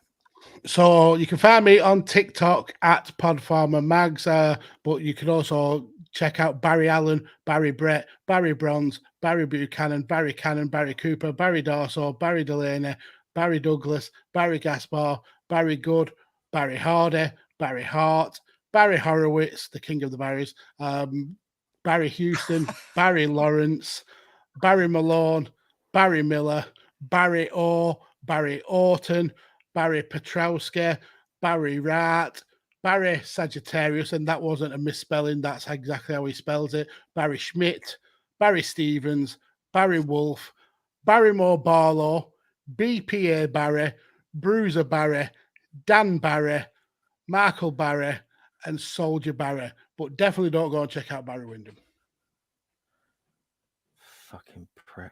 So you can find me on TikTok at PodFarmerMags, but you can also check out Barry Allen, Barry Brett, Barry Bronze, Barry Buchanan, Barry Cannon, Barry Cooper, Barry Darso, Barry Delaney, Barry Douglas, Barry Gaspar, Barry Good, Barry Hardy, Barry Hart, Barry Horowitz, the king of the Barrys, Barry Houston, Barry Lawrence, Barry Malone, Barry Miller, Barry Orr, Barry Orton, Barry Petrowski, Barry Wright, Barry Sagittarius, and that wasn't a misspelling, that's exactly how he spells it, Barry Schmidt, Barry Stevens, Barry Wolf, Barrymore Barlow, BPA Barry, Bruiser Barry, Dan Barry, Michael Barry, and Soldier Barry. But definitely don't go and check out Barry Windham. Fucking prick.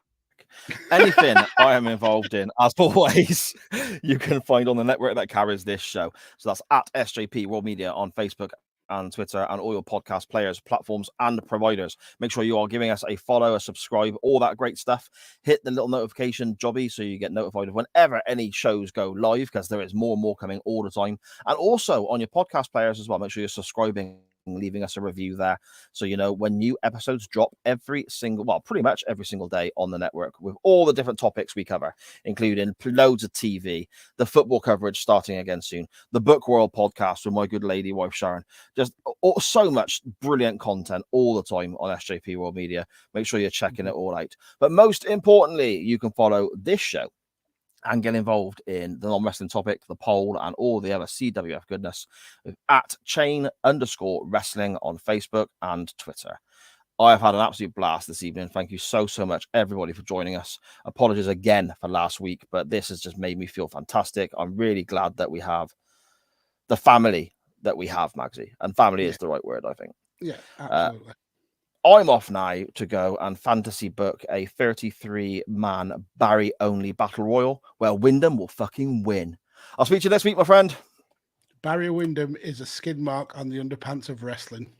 Anything I am involved in, as always, you can find on the network that carries this show. So that's at SJP World Media on Facebook and Twitter and all your podcast players, platforms, and providers. Make sure you are giving us a follow, a subscribe, all that great stuff. Hit the little notification jobby so you get notified of whenever any shows go live, because there is more and more coming all the time. And also on your podcast players as well, make sure you're subscribing leaving us a review there. So, you know, when new episodes drop pretty much every single day on the network with all the different topics we cover, including loads of TV, the football coverage starting again soon, the Book World podcast with my good lady wife, Sharon, just so much brilliant content all the time on SJP World Media. Make sure you're checking it all out. But most importantly, you can follow this show and get involved in the non-wrestling topic, the poll, and all the other CWF goodness at @chain_wrestling on Facebook and Twitter. I have had an absolute blast this evening. Thank you so much, everybody, for joining us. Apologies again for last week, but this has just made me feel fantastic. I'm really glad that we have the family that we have, Magsy. And family is the right word, I think. Yeah, absolutely. I'm off now to go and fantasy book a 33-man Barry-only battle royal where Windham will fucking win. I'll speak to you next week, my friend. Barry Windham is a skid mark on the underpants of wrestling.